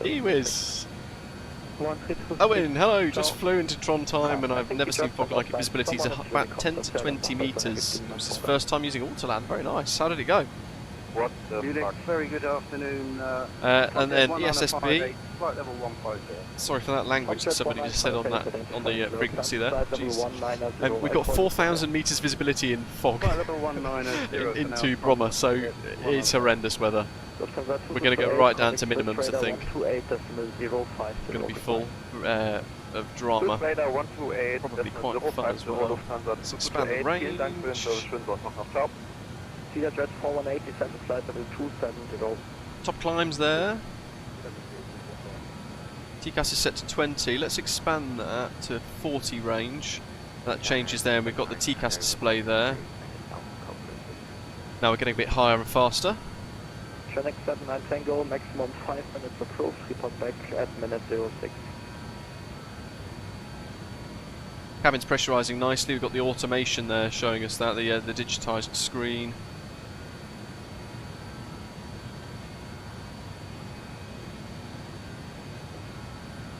Gee-whiz! Owen, hello, just flew into Trondheim and I've never seen fog like it. Visibility is about 10 to 20 metres. It was his first time using Autoland, very nice. How did it go? What the very good afternoon. And then ESSB. Flight level 150. Sorry for that language that somebody just said on the frequency there. Jeez. We've got 4,000 metres visibility in fog into Bromma, so it's horrendous weather. We're going to go right down to minimums, I think. It's going to be full of drama. Probably quite fun as well. Let's expand the range. Top climbs there. TCAS is set to 20. Let's expand that to 40 range. That changes there, and we've got the TCAS display there. Now we're getting a bit higher and faster. Scenic 79 Tango, maximum 5 minutes approved. Report back at minute 06. Cabin's pressurising nicely. We've got the automation there showing us that, the digitised screen.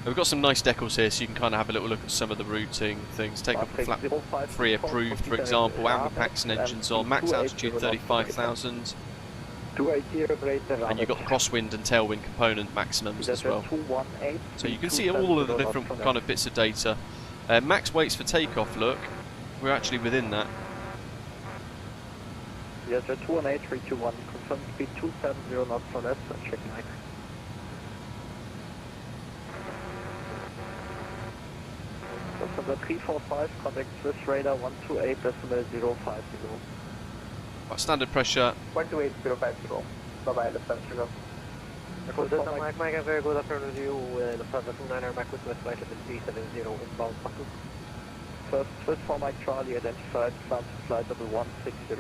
We've got some nice decals here, so you can kind of have a little look at some of the routing things. Take off the flap 3 approved, for example. Amber packs and engines on. Max altitude 35,000. And you've got the crosswind and tailwind component maximums as well. So you can see all of the different kind of bits of data. Max weights for takeoff, look. We're actually within that. Yes, 218321. Confirm speed 270 knots or less and check Max. From the 345, contact Swiss radar 128.050. Right, standard pressure. 128.050. Bye-bye, Lufthansa Sugar. Mike, very good afternoon to you. Lufthansa 29er Mike with West flight level 370 inbound. First Swiss for Mike Charlie identified, climb to flight level 160.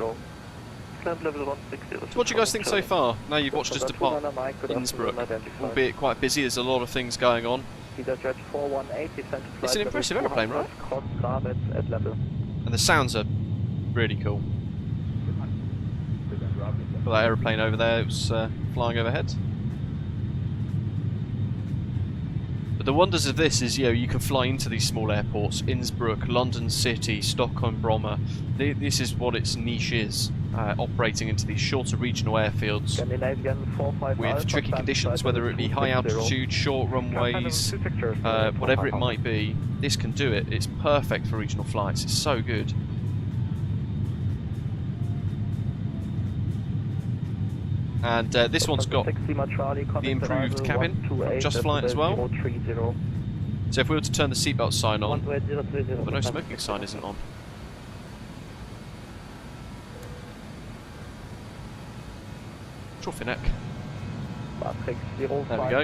Climb level 160. So what do you guys think so far? Now you've watched us depart Innsbruck, albeit quite busy, there's a lot of things going on. It's an impressive aeroplane, right? And the sounds are really cool. Got that aeroplane over there, it was flying overhead. But the wonders of this is, you can fly into these small airports, Innsbruck, London City, Stockholm Bromma. This is what its niche is, operating into these shorter regional airfields with tricky conditions, whether it be high altitude, short runways, whatever it might be. This can do it. It's perfect for regional flights. It's so good. And this one's got the improved cabin from Just Flight as well. So if we were to turn the seatbelt sign on, the no smoking sign isn't on. Trophy neck. There we go.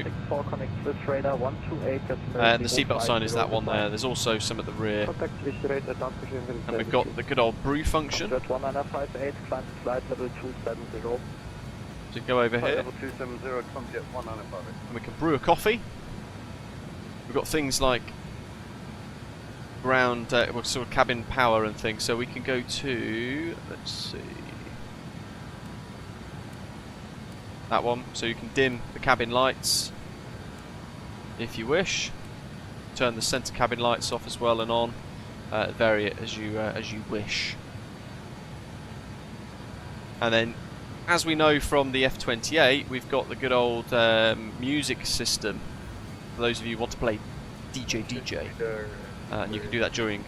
And the seatbelt sign is that one there. There's also some at the rear. And we've got the good old brew function. So go over here. And we can brew a coffee. We've got things like ground, sort of cabin power and things. So we can go to, let's see, that one. So you can dim the cabin lights if you wish. Turn the centre cabin lights off as well and on. Vary it as you wish. And then, as we know from the F-28, we've got the good old music system. For those of you who want to play DJ, and you can do that during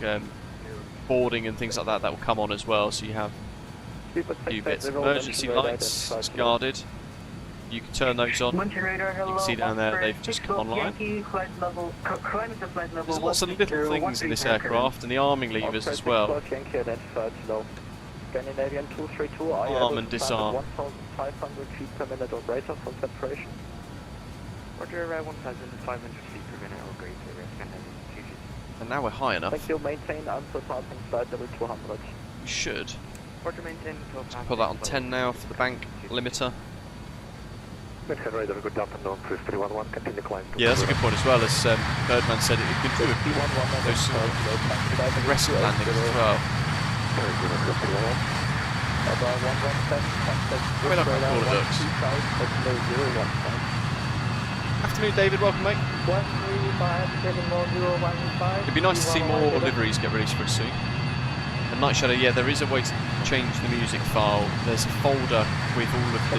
boarding and things like that. That will come on as well. So you have a few bits. Emergency lights, it's guarded. You can turn those on. You can see down there they've just come online. There's lots of little things in this aircraft, and the arming levers as well. Arm and disarm. 1,500 feet per minute or greater from separation. Roger, 1,500 feet per minute or greater. And now we're high enough. Thank you, maintain unsurpassing flight level 200. We should. Roger, maintain. Put that on 10 now for the bank limiter. Radar, good afternoon, 311, continue climb. Yeah, that's a good point as well. As Birdman said, it can do those sort of aggressive landings as well. I mean, I can call it looks. Afternoon, David. Welcome, mate. It'd be nice to see more liveries get released for us soon. And Night Shadow, yeah, there is a way to change the music file. There's a folder with all of the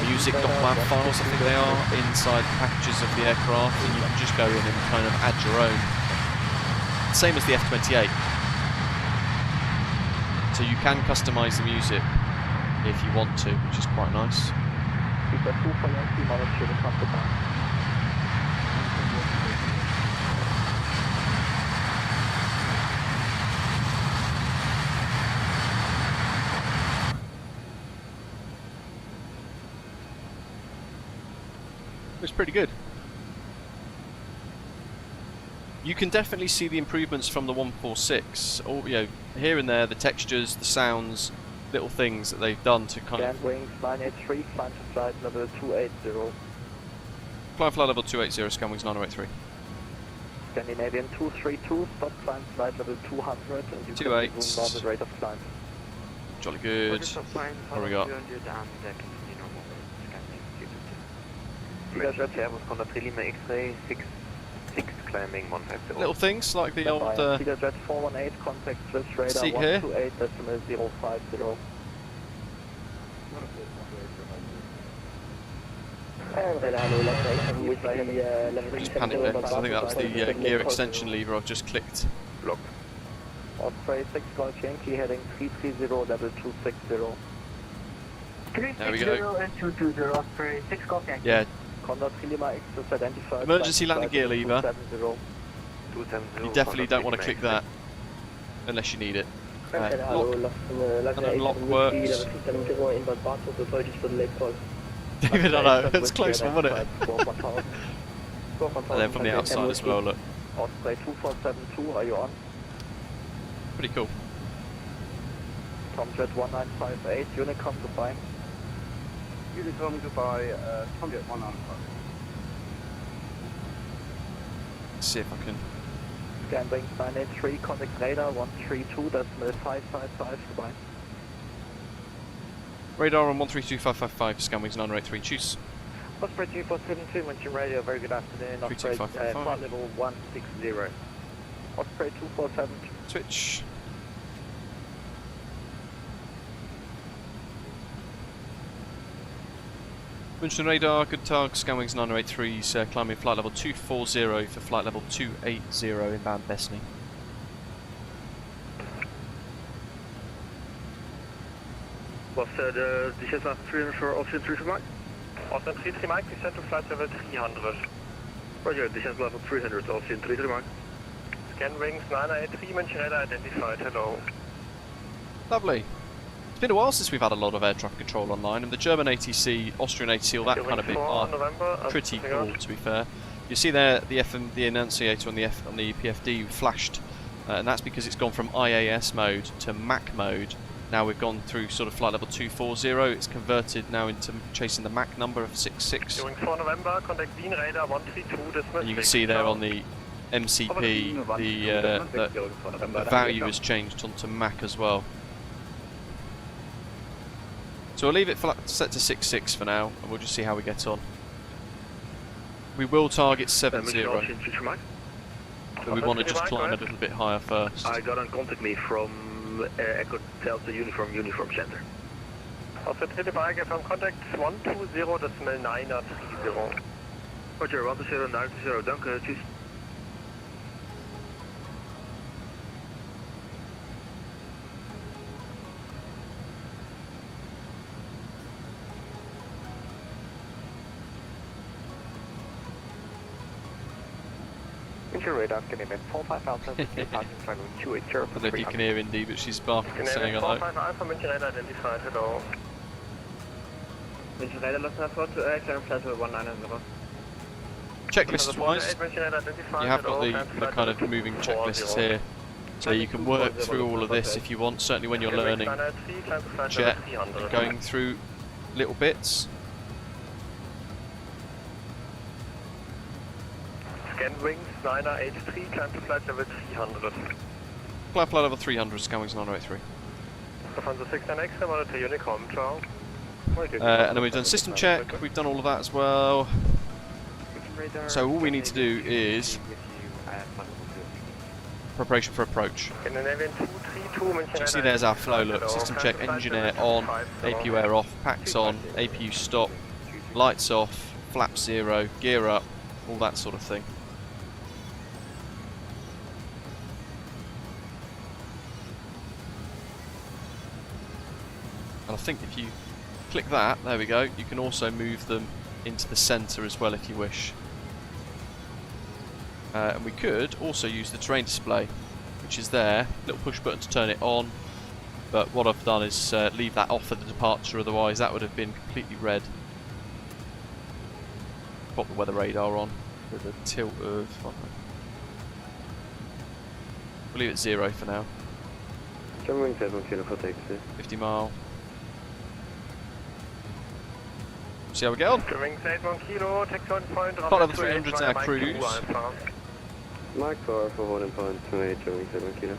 music document files, I think they are, inside the packages of the aircraft, and you can just go in and kind of add your own. Same as the F-28. So you can customise the music if you want to, which is quite nice. It's pretty good. You can definitely see the improvements from the 146. All, you know, here and there, the textures, the sounds, little things that they've done to kind of. Wings 983, climb to flight level 280. Climb flight level 280, scan wings 9083. Scandinavian 232, stop climb flight level 200, and you 28. can resume normal rate of climb. Jolly good. What do we got? Little things like the old Jet 418, contact Swiss radar seat here. 128.050. Just panic there, because I think that was the gear extension lever I've just clicked. Lock. Osprey 6 Golf Yankee heading 330 level 260. There we go. 360 and 220 Osprey 6 Golf Yankee. Yeah. Condor Lima X is identified. Emergency landing gear lever. 270. You definitely don't want to click that unless you need it. Lock. And unlock works. David, I know, it's close one, wasn't it? And then from the outside as well, look. Osprey 2472, are you on? Pretty cool. Tomjet 1958, Unicom, goodbye. Unicom, goodbye, Tomjet 195. Let's see if I can. Scan wings 983, contact radar 132.555, goodbye. Radar on 132555, scan wings 983, choose. Osprey 2472, mention radio, very good afternoon. Osprey flight level 160. Osprey 2472. Switch. Mention radar, good target, scan wings 983, climbing flight level 240 for flight level 280 inbound Destiny. Was the descent after 300 for Austin 3 Mike? Austin 3 Mike, descent to flight level 300. Roger, descent level 300, Austin 3 Mike. Scan wings 983, mention radar identified, hello. Lovely. It's been a while since we've had a lot of air traffic control online, and the German ATC, Austrian ATC, all that kind of bit are pretty cool, to be fair. You see there the enunciator on the PFD flashed, and that's because it's gone from IAS mode to MAC mode. Now we've gone through sort of flight level 240, it's converted now into chasing the MAC number of 66. Going 4 November, contact Wien radar 132, and you can see there on the MCP, the value has changed onto MAC as well. So we'll leave it set to 66 for now, and we'll just see how we get on. We will target 70, but we want to just climb a little bit higher first. I got on contact me from Echo Delta Uniform Center. Also, dritte Waage from contact 120.930. Roger, 120.930, dank u, tjus. Radar, Scandinavian 45000, departing flight 280. I don't know if you can hear Indy, but she's barking and saying hello. 45 Alpha, mention radar identified, hello. Mention radar lost now for clearing flight level 190. Checklist wise, you have got the kind of moving checklists here, so you can work through all of this if you want, certainly when you're learning jet and going through little bits. Scan wings 983, climb to flight level 300. Flight level 300, scan wings 983. From the 69X, monitor Unicom, ciao. And then we've done system check, we've done all of that as well. So all we need to do is preparation for approach. So you see there's our flow look, system check, engine air on, APU air off, packs on, APU stop, lights off, flap 0, gear up, all that sort of thing. And I think if you click that, there we go, you can also move them into the centre as well if you wish. And we could also use the terrain display, which is there, little push button to turn it on, but what I've done is leave that off at the departure, otherwise that would have been completely red. Pop the weather radar on with a tilt of, we'll leave it 0 for now. 50 mile. See how we get on. Part level 300's our cruise. Mark 4 for 1.28, German 7 kilo.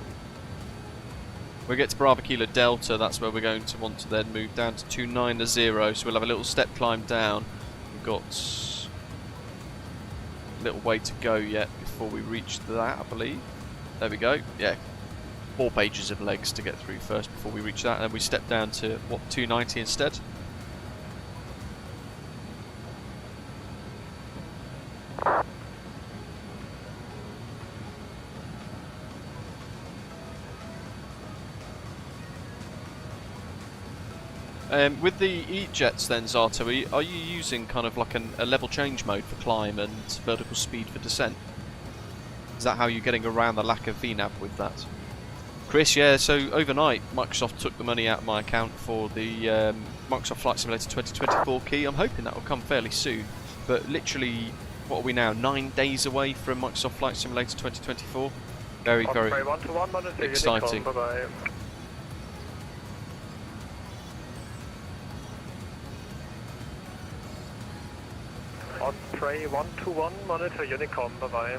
We get to Bravo Kilo Delta, that's where we're going to want to then move down to 290, so we'll have a little step climb down. We've got a little way to go yet before we reach that, I believe. There we go, yeah. 4 pages of legs to get through first before we reach that, and then we step down to, what, 290 instead? With the E-jets then, Zato, are you using kind of like a level change mode for climb and vertical speed for descent? Is that how you're getting around the lack of VNAV with that? Chris, yeah, so overnight Microsoft took the money out of my account for the Microsoft Flight Simulator 2024 key. I'm hoping that will come fairly soon, but literally, what are we now, 9 days away from Microsoft Flight Simulator 2024? Very, very exciting. Bye-bye. Osprey 121, monitor Unicom, bye-bye.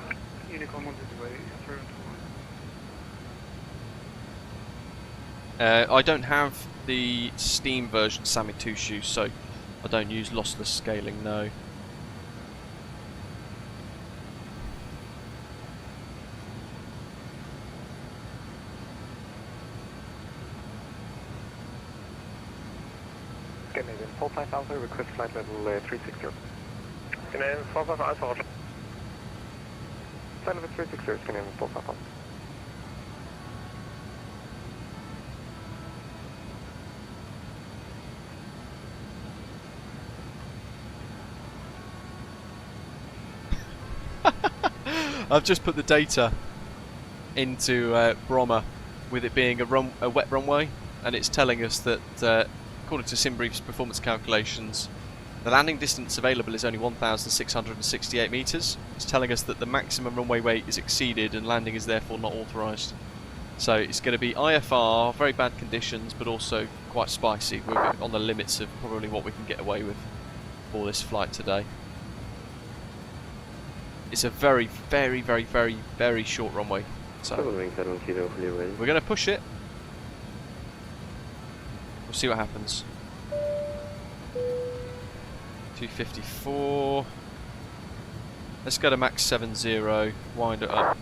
Unicom on the way, 321. I don't have the Steam version Sammy Two Shoes, so I don't use lossless scaling, no. Scandinavian 45 Alpha, request flight level 360. Scandinavian 45 Alpha, roger. Flight level 360, Scandinavian 45 Alpha. I've just put the data into Bromma with it being a wet runway, and it's telling us that according to SimBrief's performance calculations, the landing distance available is only 1,668 metres. It's telling us that the maximum runway weight is exceeded and landing is therefore not authorised. So it's going to be IFR, very bad conditions, but also quite spicy. We're on the limits of probably what we can get away with for this flight today. It's a very, very, very, very, very short runway. So we're going to push it. We'll see what happens. 254. Let's go to max 70. Wind it up.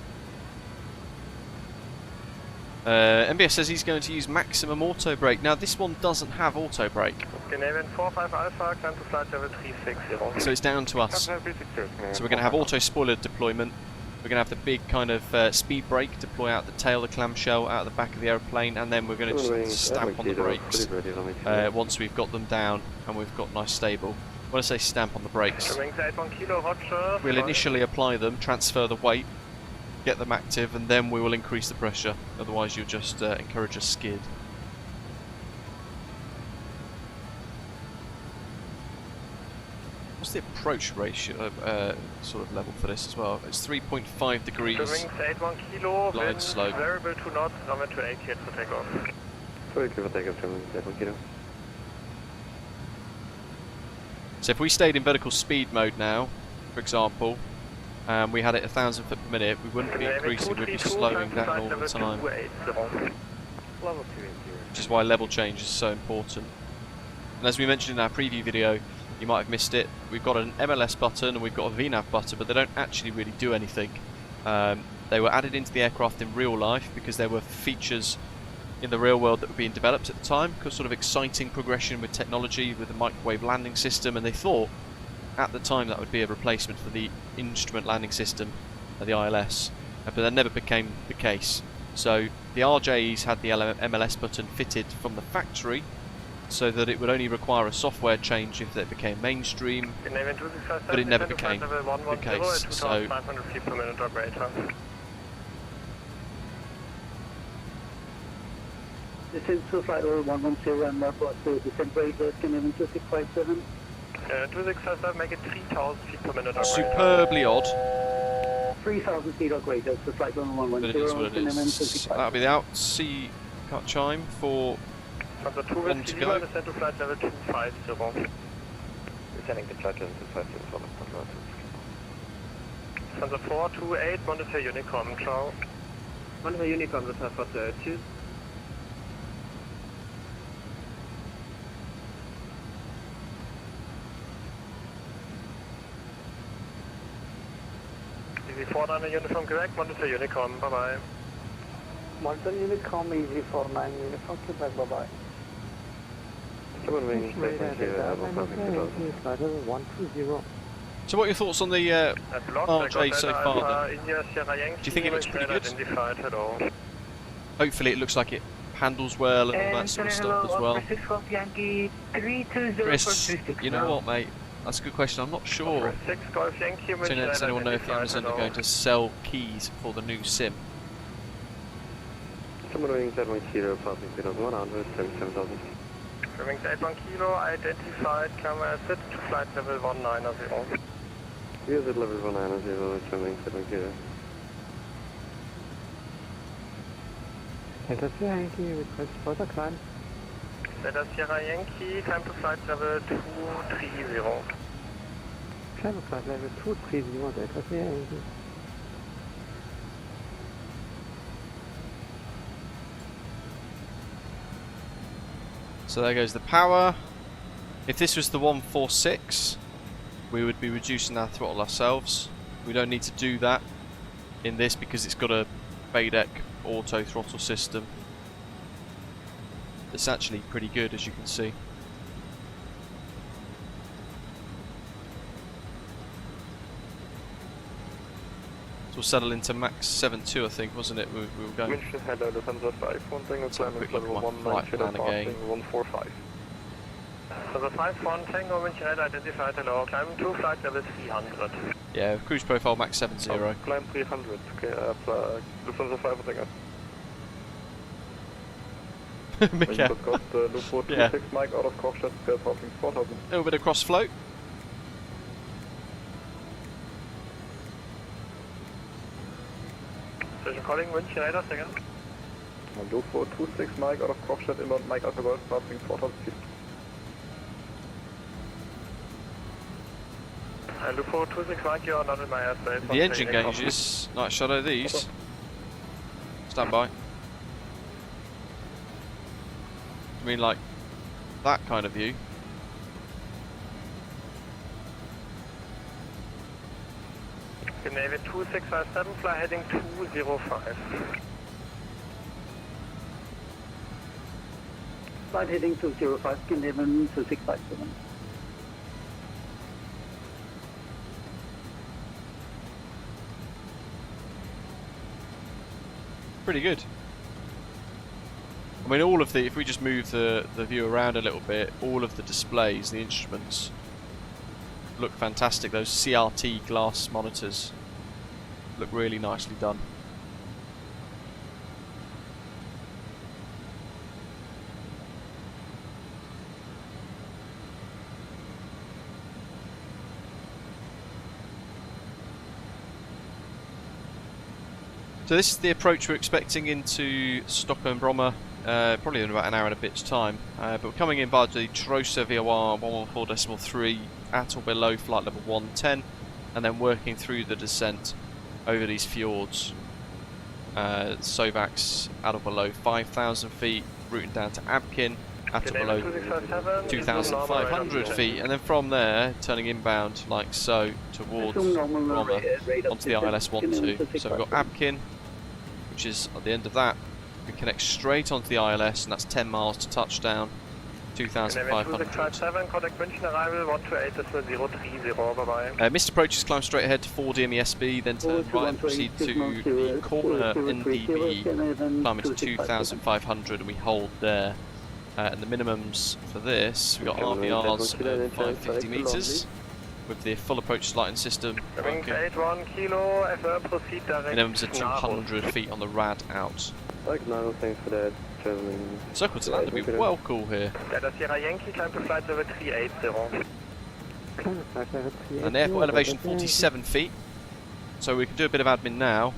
MBS says he's going to use maximum auto brake. Now this one doesn't have auto brake. Scandinavian 45 Alpha, climb to flight level 360. So it's down to us. So we're going to have auto spoiler deployment. We're going to have the big kind of speed brake deploy out the tail, the clamshell, out the back of the aeroplane, and then we're going to just stamp on the brakes once we've got them down and we've got nice stable. When I say stamp on the brakes, we'll initially apply them, transfer the weight, get them active, and then we will increase the pressure. Otherwise you'll just encourage a skid. What's the approach ratio sort of level for this as well? It's 3.5 degrees. Glide slope. Variable 2 knots, runway 28 cleared for takeoff. So if we stayed in vertical speed mode now, for example, and we had it 1,000 foot per minute, we wouldn't be increasing, we'd be slowing down all the time. Which is why level change is so important. And as we mentioned in our preview video, you might have missed it, we've got an MLS button and we've got a VNAV button, but they don't actually really do anything. They were added into the aircraft in real life because there were features in the real world that were being developed at the time, because sort of exciting progression with technology, with the microwave landing system, and they thought at the time that would be a replacement for the instrument landing system, the ILS, but that never became the case. So the RJs had the MLS button fitted from the factory, so that it would only require a software change if it became mainstream, but it never became the case. So this is flight level 110 and Northwest to descent rate Scandinavian 2657. 2657, make it 3,000 feet per minute. Superbly odd. 3,000 feet or greater, so flight level 110. But it is what it is. That'll be the out sea cut chime for one to go. Descent to flight level 250. Descending to flight level 250, Panzer 428, monitor Unicom, ciao. Monitor Unicom, das hat 2. EZ49 uniform correct, monitor Unicom, bye bye. Monitor Unicom, EZ49 uniform Quebec, bye bye. So what are your thoughts on the RJ so far then? Do you think it looks pretty good? Hopefully it looks like it handles well and all that sort of stuff as well. Chris, you know what mate? That's a good question. I'm not sure. Does anyone know if Amazon are going to sell keys for the new SIM? Someone wing 71 kilo, passing 100, 77,000. Wing 81 kilo, identified, camera set to flight level 190. Here's at level 190, trimming 7 kilo. Delta Sierra Yankee, request for the climb. Delta Sierra Yankee, time to flight level 230. Time to flight level 230, Delta Sierra Yankee. So there goes the power. If this was the 146, we would be reducing our throttle ourselves. We don't need to do that in this because it's got a Baydek auto throttle system. It's actually pretty good, as you can see. So we'll settle into max 7.2, I think, wasn't it? We were going. Winch hello, Lufthansa 5, one Tango, climbing level 190, passing 145. So the 5-1 Tango, winch head identified, hello, climb to flight level 300. Yeah, cruise profile max 7.0. Oh, climb 300, okay, Lufthansa 5 Tango. Yeah. Got loop 426 Mike out of Cockpit, passing 4,000. A little bit of cross float. Station calling, winch radar, second. Loop 426 Mike out of Cockpit, inbound Mike Alpha Golf, passing 4,000 feet. Loop 426 Mike, you are not in my airspace. The engine gauges, night shadow these. Stand by. I mean like that kind of view. Navy 2657, fly heading 205. Flight heading 205, Scandinavian 2657. Pretty good. I mean, all of the, if we just move the view around a little bit, all of the displays, the instruments, look fantastic. Those CRT glass monitors look really nicely done. So this is the approach we're expecting into Stockholm Bromma, probably in about an hour and a bit's time. But we're coming in by the Trosa VOR 114.3 at or below flight level 110. and then working through the descent over these fjords. Sovaks out of below 5,000 feet, routing down to Abkin out of below 2,500 feet, and then from there turning inbound like so towards Bromma onto the ILS-12. So we've got Abkin, which is at the end of that. We connect straight onto the ILS, and that's 10 miles to touchdown. 2,500. Missed approaches, climb straight ahead to 4D MESB, then turn right and proceed to the corner NDB, climb into 2,500, and we hold there. And the minimums for this, we've got RVRs at 550 metres with the full approach lighting system. Minimums are 200 feet on the rad out. Like, no, thanks for that. Circle to land will be well cool here. And airport elevation 47 feet, so we can do a bit of admin now.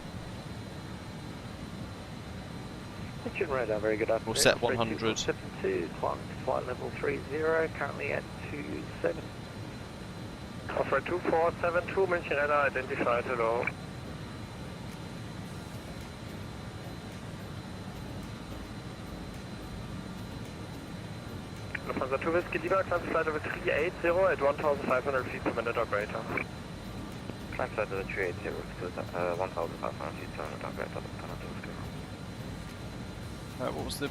Very good. We'll set 100. Flight level 30, currently at 27. Offer 2472, München radar identified, hello. Lufthansa 2 Whiskey Lima, climb to flight level 380 at 1,500 feet per minute or greater. Climb flight level 380 to 1,500 feet per minute or greater. What was the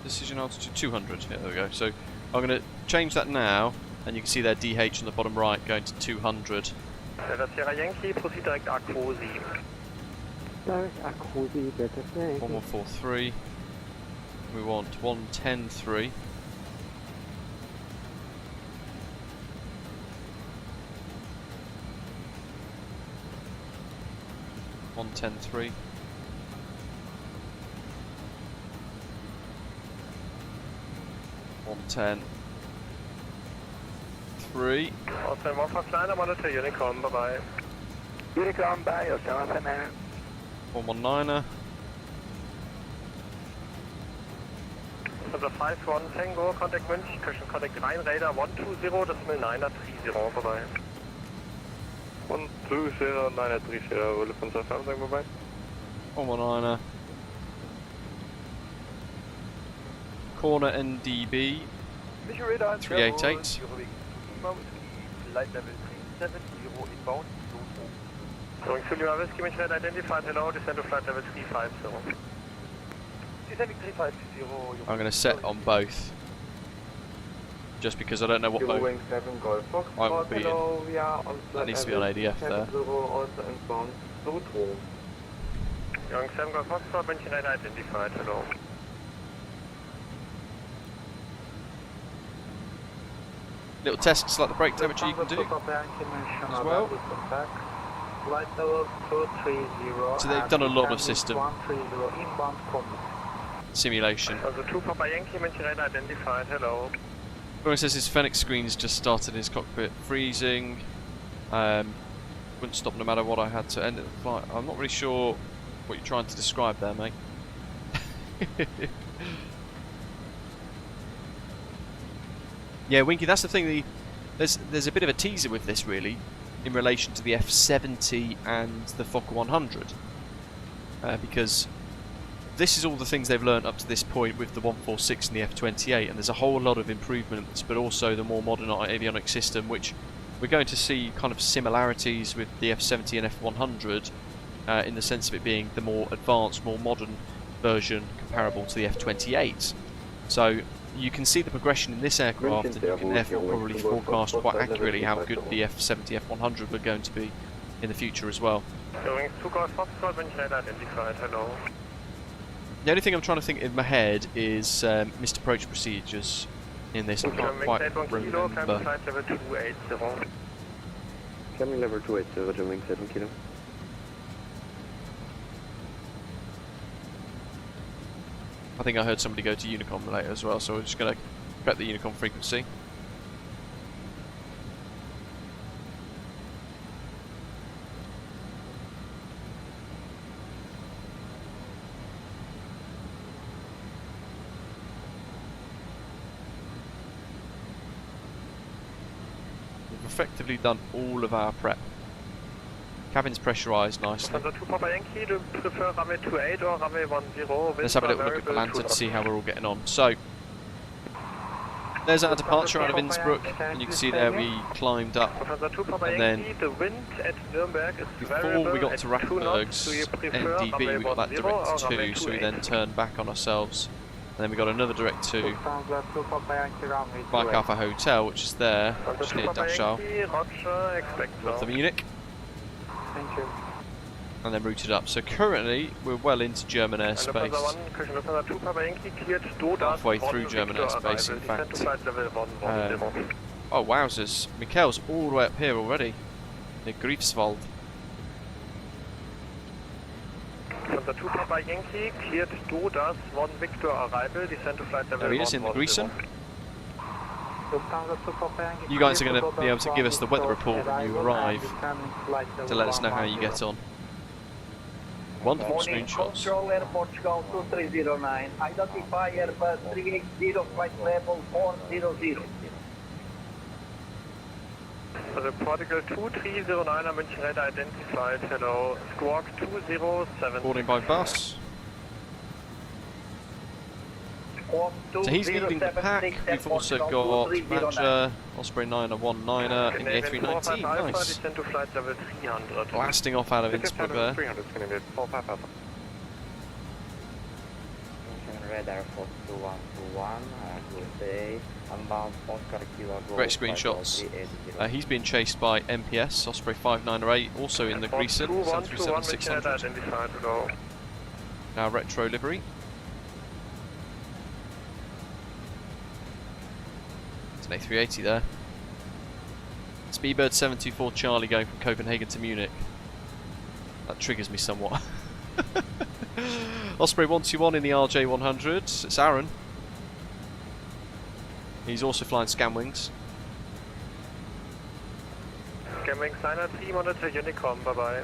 decision altitude? 200. Yeah, there we go. So I'm going to change that now, and you can see there DH on the bottom right going to 200. Sierra Yankee, proceed direct Akrosi. Direct Akrosi, better say. 1143. We want 110.3. .110.3. 110.3. Awesome, one for flight, monitor Unicom, bye bye. Unicom, bye, yourself, 119er. So the 5-1 Tango, contact München, Christian contact Rhein Radar 120.930, bye bye. 120.930, Lufthansa Samsung, bye bye. 119er. Corner NDB 388. Flight level 370 inbound. Going to Lima Whiskey, München radar identified, hello, descend to flight level 350. Descending 350. I'm going to set on both, just because I don't know what boat I will be in. That needs to be on ADF there. Young 7 Golf Foxtrot, München radar identified, hello. Little tests like the brake temperature you can do as well. So they've done a lot of system simulation. It says his Fenix screen's just started his cockpit freezing. Wouldn't stop no matter what I had to end the flight. I'm not really sure what you're trying to describe there, mate. Yeah, Winky, that's the thing. There's a bit of a teaser with this, really, in relation to the F70 and the Fokker 100. Because this is all the things they've learnt up to this point with the 146 and the F28, and there's a whole lot of improvements, but also the more modern avionics system, which we're going to see kind of similarities with the F70 and F100 in the sense of it being the more advanced, more modern version comparable to the F28. So you can see the progression in this aircraft, and you can therefore probably forecast quite accurately how good the F70, F100 are going to be in the future as well. Going to Golf Foxtrot, München identified, hello. The only thing I'm trying to think in my head is missed approach procedures in this. I can't quite remember. Cabin level 280, wing 7 kilo. I think I heard somebody go to Unicom later as well, so we're just going to prep the Unicom frequency. We've effectively done all of our prep Cabin's pressurised nicely. Lufthansa 2 Papa Yankee, do you prefer runway 28 or runway 10? Let's have a little look at the lantern to see how we're all getting on. So, there's our departure out of Innsbruck, and you can see there we climbed up, and then before we got to Rappenberg's NDB we got that direct 2, so we then turned back on ourselves, and then we got another direct 2 Mike Alpha Hotel, which is there, just near Dachau, north of Munich, and then routed up. So currently we're well into German airspace, halfway through German airspace in fact. Oh wowzers, Mikkel's all the way up here already, near Greifswald. There he is in the Greason. You guys are going to be able to give us the weather report when you arrive to let us know how you get on. Wonderful screenshots. Control Air Portugal 2309. Identify Airbus 380 flight level 400. Portugal 2309 München Red identified. Hello. Squawk 207. Boarding by bus. So he's leading the pack. We've also got Manager, Osprey 919er in the A319. Nice. Blasting off out of Innsbruck there. Radar 42121, great screenshots. He's being chased by MPS, Osprey 598, also in the Greason, 737-600. Now retro livery. It's an A380 there. Speedbird 724 Charlie going from Copenhagen to Munich. That triggers me somewhat. Osprey 121 in the RJ100. It's Aaron. He's also flying Scamwings. Scamwings 903, monitor Unicom, bye bye.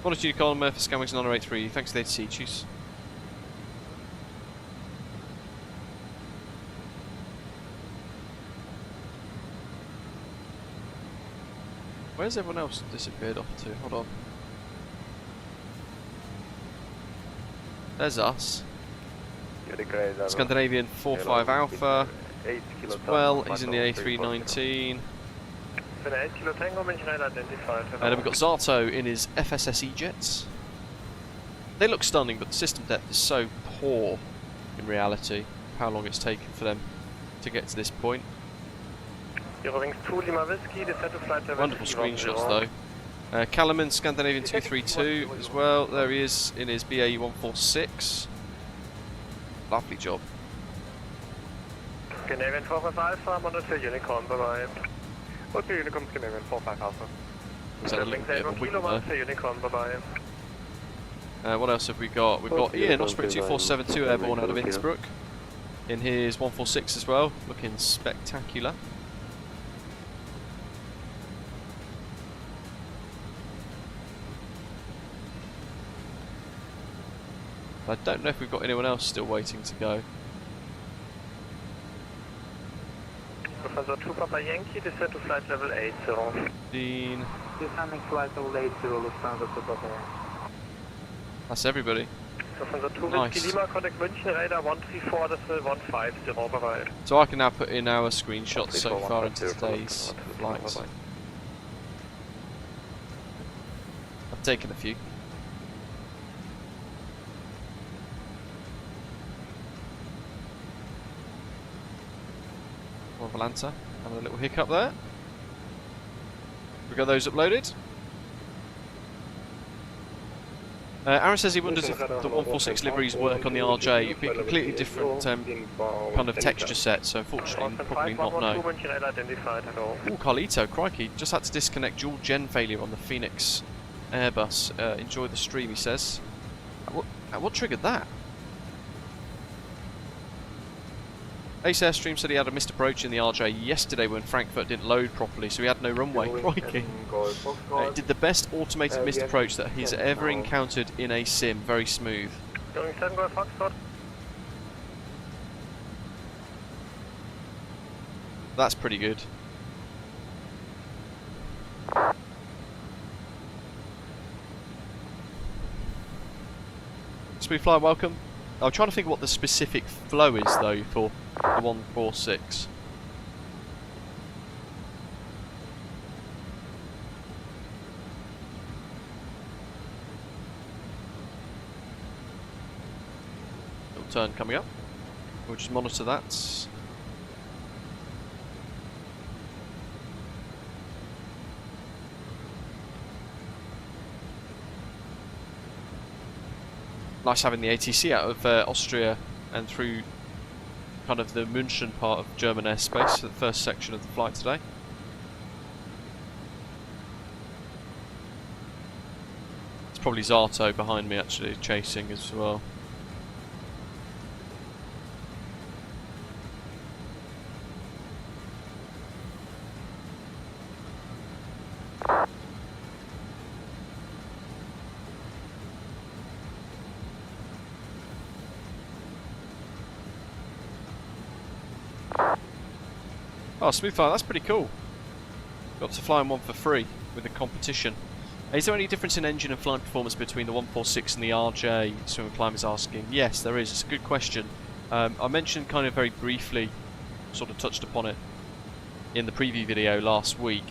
Monitor Unicom for Scamwings 983. Thanks to the ATC, choose. Where's everyone else disappeared off to? Hold on. There's us. Scandinavian 45 Alpha. As well, he's in the A319. And then we've got Zato in his FSSE jets. They look stunning, but the system depth is so poor in reality. How long it's taken for them to get to this point. Wonderful screenshots though. Calaman, Scandinavian 232 as well. There he is in his BAE 146. Lovely job. Scandinavian 45 Alpha, monitor Unicom, bye bye. Okay, Unicom, Scandinavian 45 Alpha. Was that a little bit of a wiggle there? Unicom, bye bye. What else have we got? We've got Ian, Osprey 2472 airborne out of Innsbruck. In his 146 as well, looking spectacular. I don't know if we've got anyone else still waiting to go. Lufthansa 2 Papa Yankee, descend to flight level 80. Dean. Descending flight level 80, Lufthansa 2 Papa Yankee. That's everybody. Lufthansa 2 Nice. Whiskey Lima, contact München, radar 134, decimal 150, bye bye. So I can now put in our screenshots so far into today's flights. I've taken a few. Valanta, having a little hiccup there. We got those uploaded. Aaron says he wonders if the 146 liveries work on the RJ. It'd be a completely different kind of texture set, so unfortunately probably not, no. Oh, Carlito, crikey, just had to disconnect dual gen failure on the Phoenix Airbus. Enjoy the stream, he says. What triggered that? Ace Airstream said he had a missed approach in the RJ yesterday when Frankfurt didn't load properly, so he had no runway. Crikey. He did the best automated missed approach that he's ever encountered in a sim. Very smooth. That's pretty good. Smooth flight, welcome. I'm trying to think what the specific flow is though for the 146. Little turn coming up. We'll just monitor that. Nice having the ATC out of Austria and through kind of the München part of German airspace, the first section of the flight today. It's probably Zato behind me actually chasing as well. Oh, smooth flight, that's pretty cool. Got to fly in one for free with the competition. Is there any difference in engine and flight performance between the 146 and the RJ? Swim Climb is asking. Yes, there is. It's a good question. I mentioned kind of very briefly, sort of touched upon it in the preview video last week.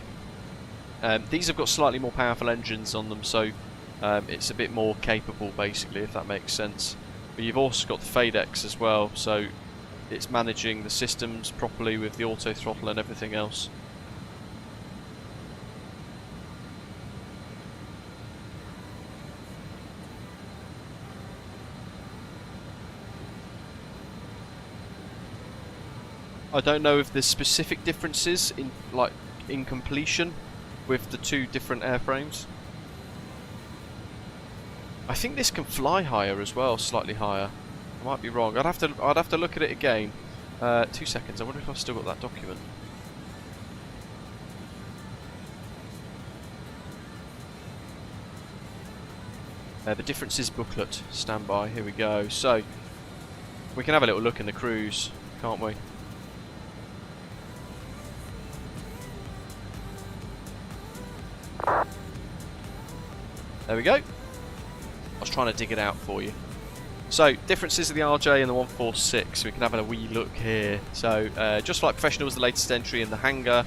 These have got slightly more powerful engines on them, so it's a bit more capable, basically, if that makes sense. But you've also got the FADEX as well, so it's managing the systems properly with the auto throttle and everything else. I don't know if there's specific differences in completion with the two different airframes. I think this can fly higher as well, slightly higher. I might be wrong. I'd have to look at it again. 2 seconds. I wonder if I've still got that document. The differences booklet. Stand by. Here we go. So we can have a little look in the cruise, can't we? There we go. I was trying to dig it out for you. So, differences of the RJ and the 146, we can have a wee look here. So, Just Flight Professional was the latest entry in the hangar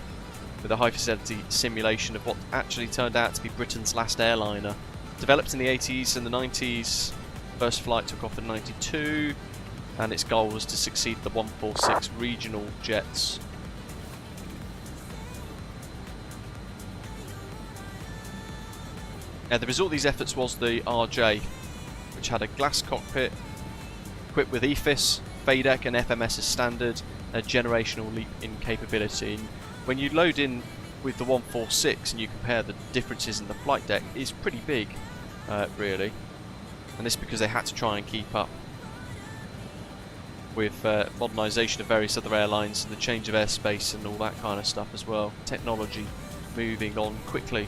with a high fidelity simulation of what actually turned out to be Britain's last airliner. Developed in the 80s and the 90s, first flight took off in 92, and its goal was to succeed the 146 regional jets. The result of these efforts was the RJ, which had a glass cockpit, equipped with EFIS, FADEC and FMS as standard, a generational leap in capability. And when you load in with the 146 and you compare the differences in the flight deck, it's pretty big, really. And this because they had to try and keep up with modernisation of various other airlines and the change of airspace and all that kind of stuff as well. Technology moving on quickly.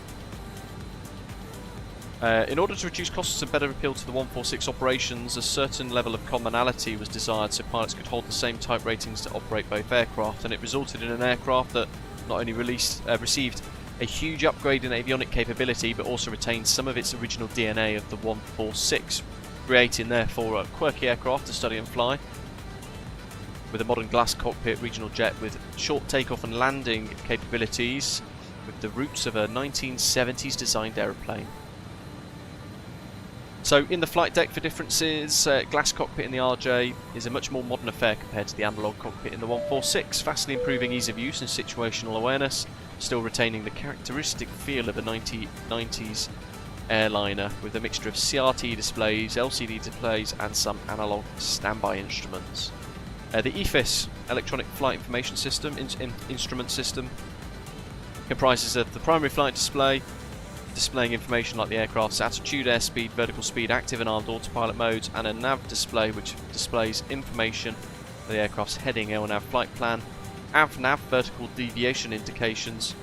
In order to reduce costs and better appeal to the 146 operations, a certain level of commonality was desired so pilots could hold the same type ratings to operate both aircraft, and it resulted in an aircraft that not only received a huge upgrade in avionic capability but also retained some of its original DNA of the 146, creating therefore a quirky aircraft to study and fly with a modern glass cockpit regional jet with short takeoff and landing capabilities with the roots of a 1970s designed aeroplane. So in the flight deck for differences, glass cockpit in the RJ is a much more modern affair compared to the analogue cockpit in the 146, vastly improving ease of use and situational awareness, still retaining the characteristic feel of a 1990s airliner with a mixture of CRT displays, LCD displays and some analogue standby instruments. The EFIS, Electronic Flight Information System, instrument system, comprises of the primary flight display, displaying information like the aircraft's attitude, airspeed, vertical speed, active and armed autopilot modes, and a nav display which displays information for the aircraft's heading, LNAV flight plan, AVNAV vertical deviation indications,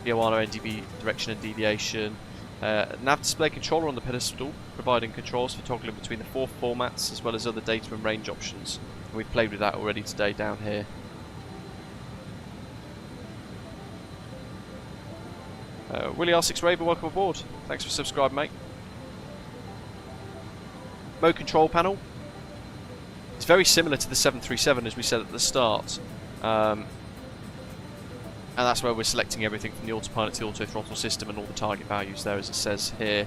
VOR NDB direction and deviation, nav display controller on the pedestal, providing controls for toggling between the 4 formats as well as other data and range options. And we've played with that already today down here. Willie R6 Raver, welcome aboard. Thanks for subscribing, mate. remote control panel. It's very similar to the 737 as we said at the start. And that's where we're selecting everything from the autopilot to the auto throttle system and all the target values there, as it says here.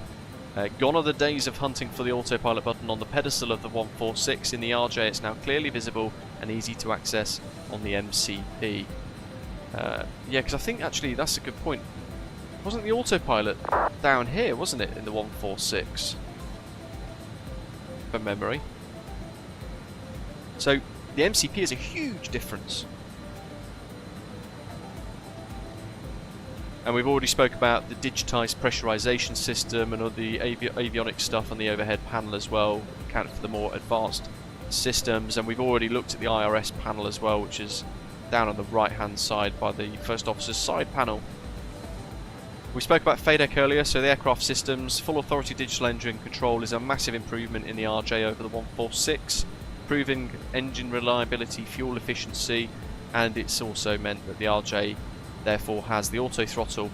Gone are the days of hunting for the autopilot button on the pedestal of the 146. In the RJ it's now clearly visible and easy to access on the MCP. Yeah, because I think actually that's a good point. Wasn't the autopilot down here, wasn't it, in the 146? From memory. So the MCP is a huge difference. And we've already spoke about the digitised pressurisation system and all the avionics stuff on the overhead panel as well, accounted for the more advanced systems. And we've already looked at the IRS panel as well, which is down on the right hand side by the first officer's side panel. We spoke about FADEC earlier, so the aircraft systems, full authority digital engine control is a massive improvement in the RJ over the 146, improving engine reliability, fuel efficiency, and it's also meant that the RJ therefore has the auto throttle.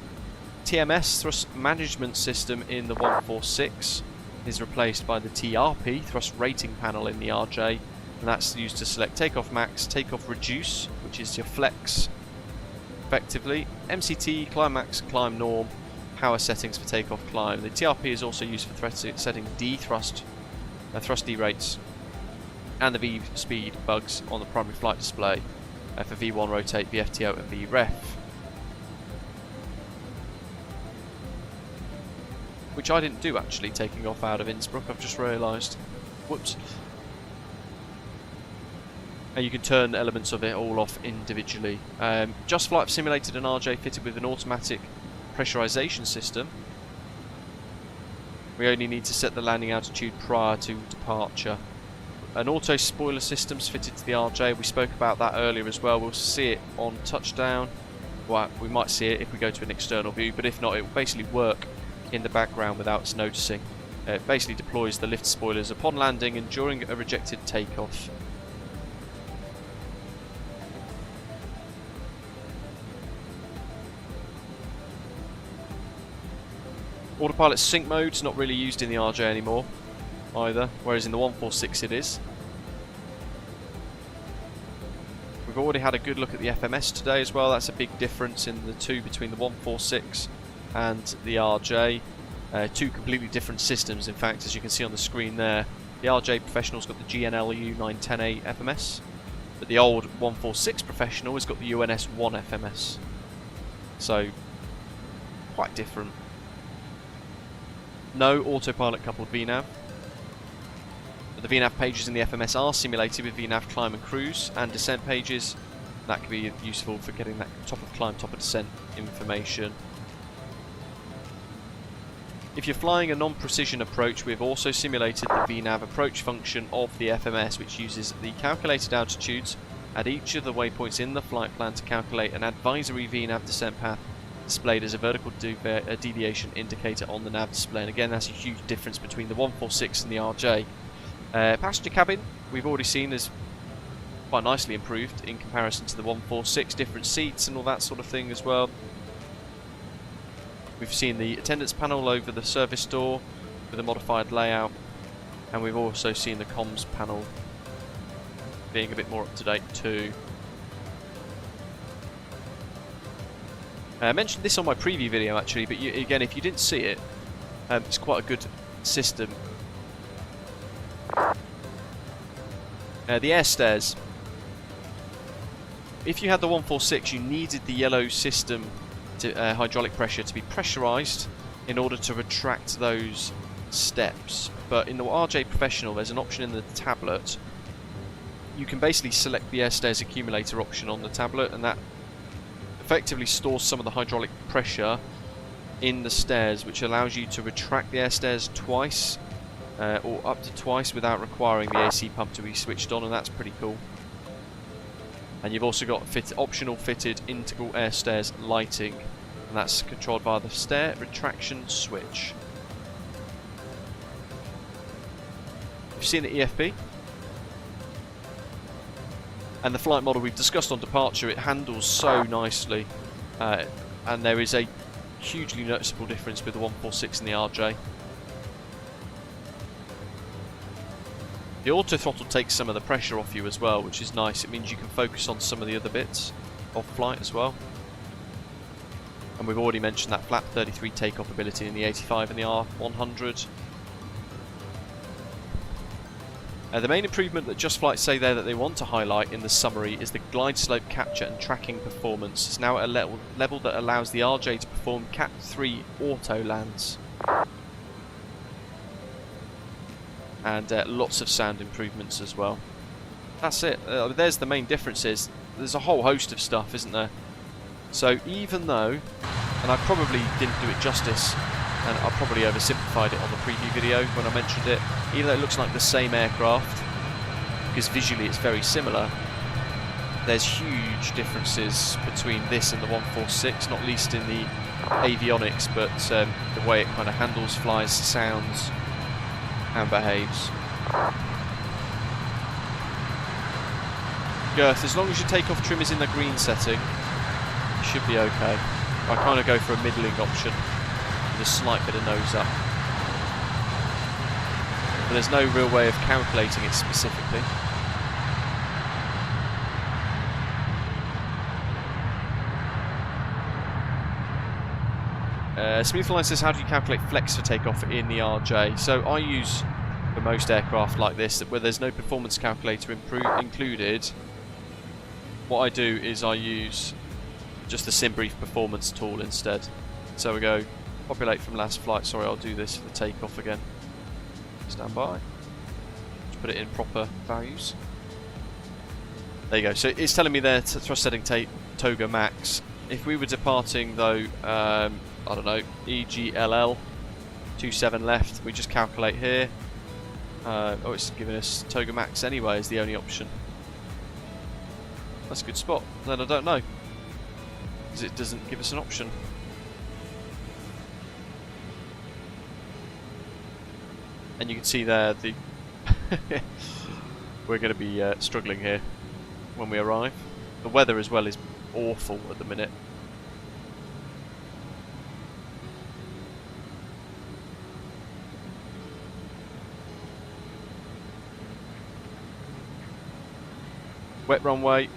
TMS, thrust management system, in the 146 is replaced by the TRP, thrust rating panel, in the RJ, and that's used to select takeoff max, takeoff reduce, which is your flex effectively, MCT, climb max, climb norm, power settings for takeoff climb. The TRP is also used for setting D thrust, thrust D rates, and the V speed bugs on the primary flight display for V1 rotate, VFTO and VREF. Which I didn't do actually, taking off out of Innsbruck, I've just realised. Whoops. And you can turn elements of it all off individually. Just Flight simulated an RJ fitted with an automatic pressurisation system. We only need to set the landing altitude prior to departure. An auto spoiler system's fitted to the RJ. We spoke about that earlier as well. We'll see it on touchdown. Well, we might see it if we go to an external view, but if not, it will basically work in the background without us noticing. It basically deploys the lift spoilers upon landing and during a rejected takeoff. Autopilot sync mode's not really used in the RJ anymore either, whereas in the 146 it is. We've already had a good look at the FMS today as well. That's a big difference in the two between the 146 and the RJ. Two completely different systems, in fact, as you can see on the screen there. The RJ Professional's got the GNLU 910A FMS, but the old 146 Professional has got the UNS-1 FMS. So, quite different. No autopilot coupled VNAV. But the VNAV pages in the FMS are simulated with VNAV climb and cruise and descent pages. That could be useful for getting that top of climb, top of descent information. If you're flying a non-precision approach, we've also simulated the VNAV approach function of the FMS, which uses the calculated altitudes at each of the waypoints in the flight plan to calculate an advisory VNAV descent path displayed as a vertical deviation indicator on the nav display. And again, that's a huge difference between the 146 and the RJ. Passenger cabin, we've already seen, is quite nicely improved in comparison to the 146, different seats and all that sort of thing as well. We've seen the attendance panel over the service door with a modified layout, and we've also seen the comms panel being a bit more up to date too. I mentioned this on my preview video actually, but again, if you didn't see it, it's quite a good system. The air stairs. If you had the 146, you needed the yellow system to, hydraulic pressure to be pressurised in order to retract those steps. But in the RJ Professional, there's an option in the tablet. You can basically select the air stairs accumulator option on the tablet, and that effectively stores some of the hydraulic pressure in the stairs, which allows you to retract the air stairs twice or up to twice without requiring the AC pump to be switched on, and that's pretty cool. And you've also got optional fitted integral air stairs lighting, and that's controlled via the stair retraction switch. You've seen the EFB and the flight model we've discussed on departure. It handles so nicely, and there is a hugely noticeable difference with the 146 and the RJ. The auto throttle takes some of the pressure off you as well, which is nice. It means you can focus on some of the other bits of flight as well. And we've already mentioned that flap 33 takeoff ability in the 85 and the R100. The main improvement that Just Flight say there that they want to highlight in the summary is the glide slope capture and tracking performance. It's now at a level that allows the RJ to perform Cat 3 auto lands. And lots of sound improvements as well. That's it. There's the main differences. There's a whole host of stuff, isn't there? So even though, and I probably didn't do it justice, and I probably oversimplified it on the preview video when I mentioned it, even though it looks like the same aircraft, because visually it's very similar, there's huge differences between this and the 146, not least in the avionics, but the way it kind of handles, flies, sounds, and behaves. Girth, as long as your takeoff trim is in the green setting, you should be okay. I kind of go for a middling option with a slight bit of nose up. But there's no real way of calculating it specifically. Smoothline says, how do you calculate flex for takeoff in the RJ? So I use, for most aircraft like this, where there's no performance calculator included, what I do is I use just the SimBrief performance tool instead. So we go, populate from last flight. Sorry, I'll do this for the takeoff again. Stand by. Just put it in proper values. There you go. So it's telling me there, thrust setting Toga max. If we were departing though, I don't know, EGLL 27 left, we just calculate here. Oh, it's giving us Toga max anyway is the only option. That's a good spot. Then I don't know, because it doesn't give us an option. And you can see there the we're going to be struggling here when we arrive. The weather as well is awful at the minute. Wet runway,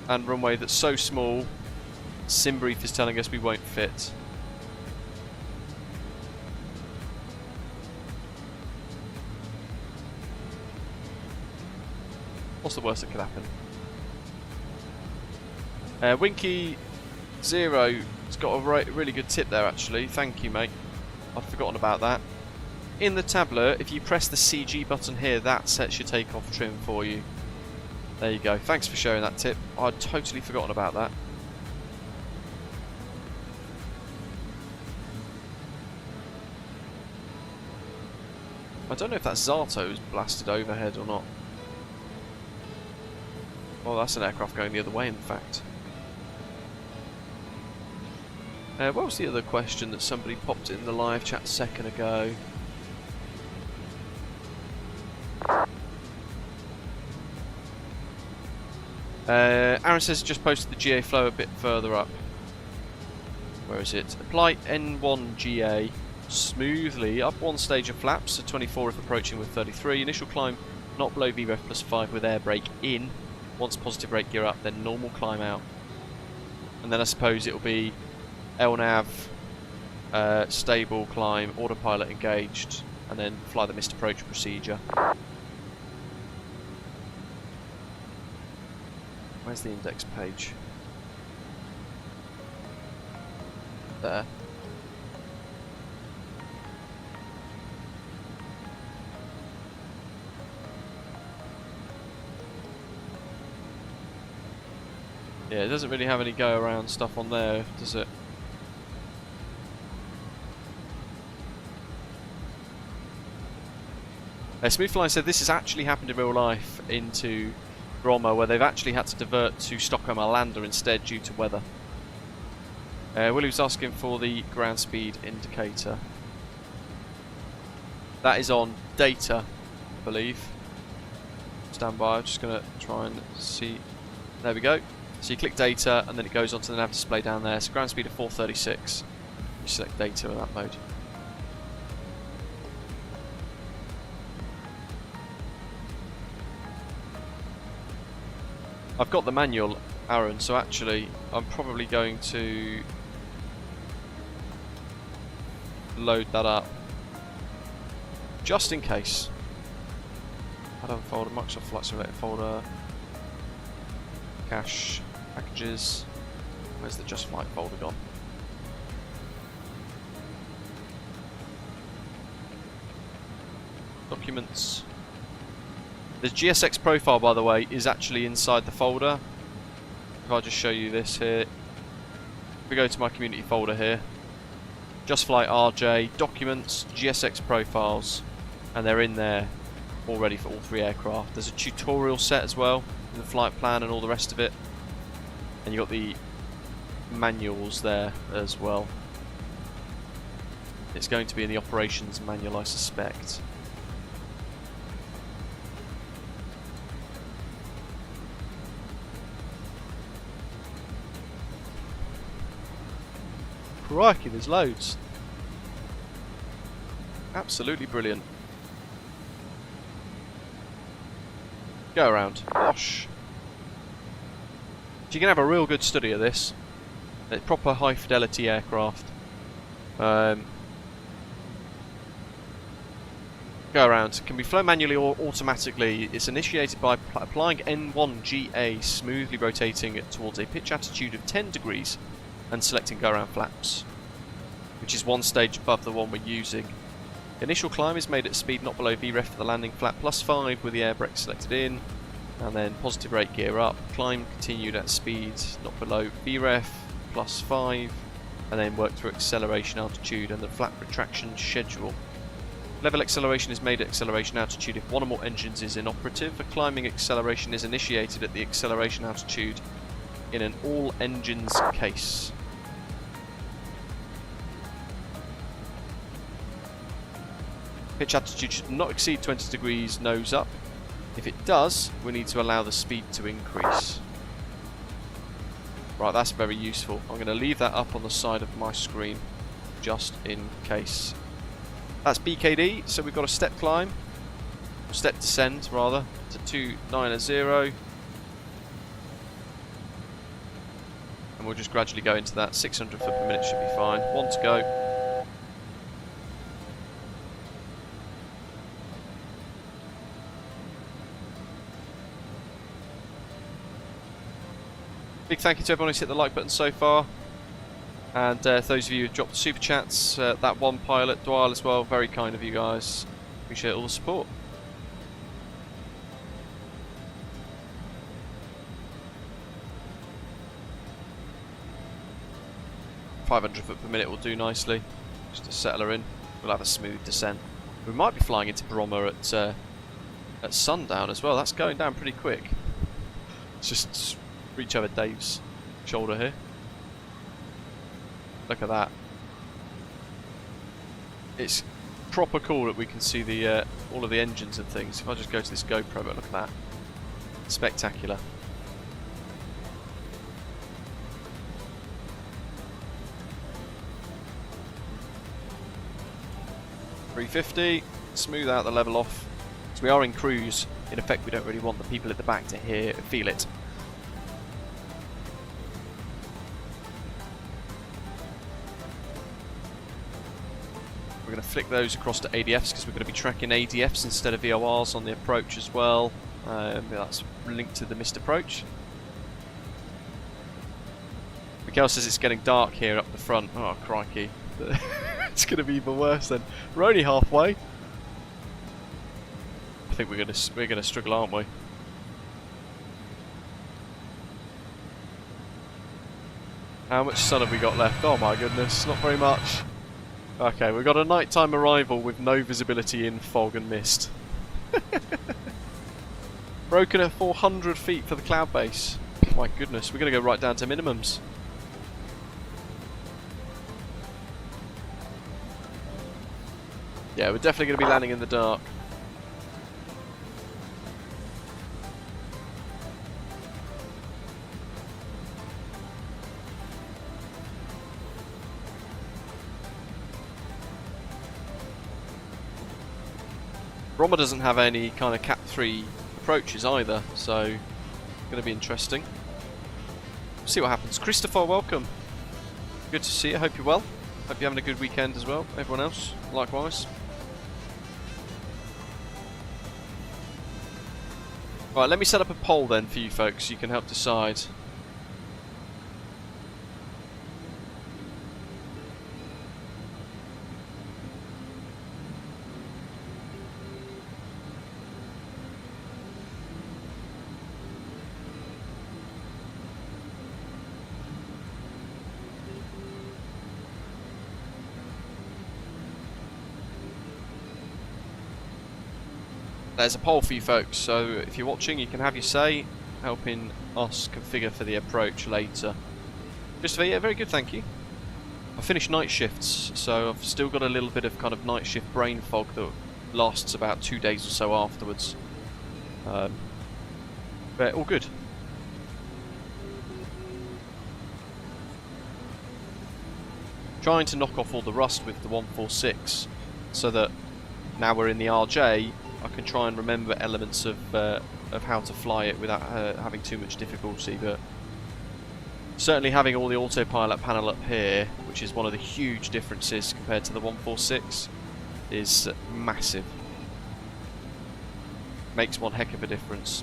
and runway that's so small, SimBrief is telling us we won't fit. What's the worst that could happen? Winky Zero has got a really good tip there actually. Thank you, mate. I'd forgotten about that. In the tablet, if you press the CG button here, that sets your takeoff trim for you. There you go. Thanks for sharing that tip. I'd totally forgotten about that. I don't know if that Zato's blasted overhead or not. Oh, that's an aircraft going the other way, in fact. What was the other question that somebody popped in the live chat a second ago? Aaron says just posted the GA flow a bit further up. Where is it? Apply N1 GA smoothly up one stage of flaps, so 24 if approaching with 33. Initial climb not below VREF plus 5 with air brake in. Once positive brake gear up, then normal climb out. And then I suppose it'll be LNAV, stable climb, autopilot engaged, and then fly the missed approach procedure. Where's the index page? There. Yeah, it doesn't really have any go around stuff on there, does it? Smoothfly said this has actually happened in real life into Bromma, where they've actually had to divert to Stockholm Arlanda instead due to weather. Willie was asking for the ground speed indicator. That is on data, I believe. Stand by, I'm just going to try and see. There we go. So you click data and then it goes onto the nav display down there. So ground speed of 436. You select data in that mode. I've got the manual, Aaron, so actually I'm probably going to load that up just in case. Add-on folder, Microsoft Flight Simulator folder, cache, packages. Where's the Just Flight folder gone? Documents. The GSX profile, by the way, is actually inside the folder. If I just show you this here, if we go to my community folder here, Just Flight RJ, Documents, GSX profiles, and they're in there already for all 3 aircraft. There's a tutorial set as well, with the flight plan and all the rest of it, and you've got the manuals there as well. It's going to be in the operations manual, I suspect. Crikey, there's loads. Absolutely brilliant. Go around. Gosh. You can have a real good study of this. It's proper high fidelity aircraft. Go around. Can be flown manually or automatically. It's initiated by applying N1GA, smoothly rotating it towards a pitch attitude of 10 degrees and selecting go around flaps, which is 1 stage above the one we're using. Initial climb is made at speed not below VREF for the landing, flap +5 with the air brake selected in, and then positive rate gear up. Climb continued at speed not below VREF +5, and then work through acceleration altitude and the flap retraction schedule. Level acceleration is made at acceleration altitude if one or more engines is inoperative. A climbing acceleration is initiated at the acceleration altitude in an all engines case. Pitch attitude should not exceed 20 degrees nose up. If it does, we need to allow the speed to increase. Right, that's very useful. I'm going to leave that up on the side of my screen just in case. That's BKD, so we've got a step climb, step descend rather, to 290, and we'll just gradually go into that. 600 foot per minute should be fine. 1 to go. Big thank you to everyone who's hit the like button so far, and those of you who've dropped the super chats, that one pilot, Dwyle as well, very kind of you guys. Appreciate all the support. .500 foot per minute will do nicely, just to settle her in. We'll have a smooth descent. We might be flying into Bromma at sundown as well. That's going down pretty quick. Let's just reach over Dave's shoulder here. Look at that. It's proper cool that we can see the all of the engines and things. If I just go to this GoPro, but look at that. Spectacular. .350, smooth out the level off. So we are in cruise. In effect, we don't really want the people at the back to feel it. We're going to flick those across to ADFs because we're going to be tracking ADFs instead of VORs on the approach as well. That's linked to the missed approach. Miguel says it's getting dark here up the front. Oh crikey. It's going to be even worse then. We're only halfway. I think we're going to struggle, aren't we? How much sun have we got left? Oh my goodness, not very much. Okay, we've got a nighttime arrival with no visibility in fog and mist. Broken at 400 feet for the cloud base. My goodness, we're going to go right down to minimums. Yeah, we're definitely going to be landing in the dark. Bromma doesn't have any kind of Cat 3 approaches either, so Going to be interesting. See what happens. Christopher, welcome. Good to see you. Hope you're well. Hope you're having a good weekend as well. Everyone else, likewise. Right, let me set up a poll then for you folks so you can help decide. There's a poll for you folks, so if you're watching you can have your say, helping us configure for the approach later. Christopher, yeah, very good, thank you. I finished night shifts, so I've still got a little bit of kind of night shift brain fog that lasts about 2 days or so afterwards. But all good. Trying to knock off all the rust with the 146, so that now we're in the RJ, I can try and remember elements of how to fly it without having too much difficulty. But certainly having all the autopilot panel up here, which is one of the huge differences compared to the 146, is massive. Makes one heck of a difference.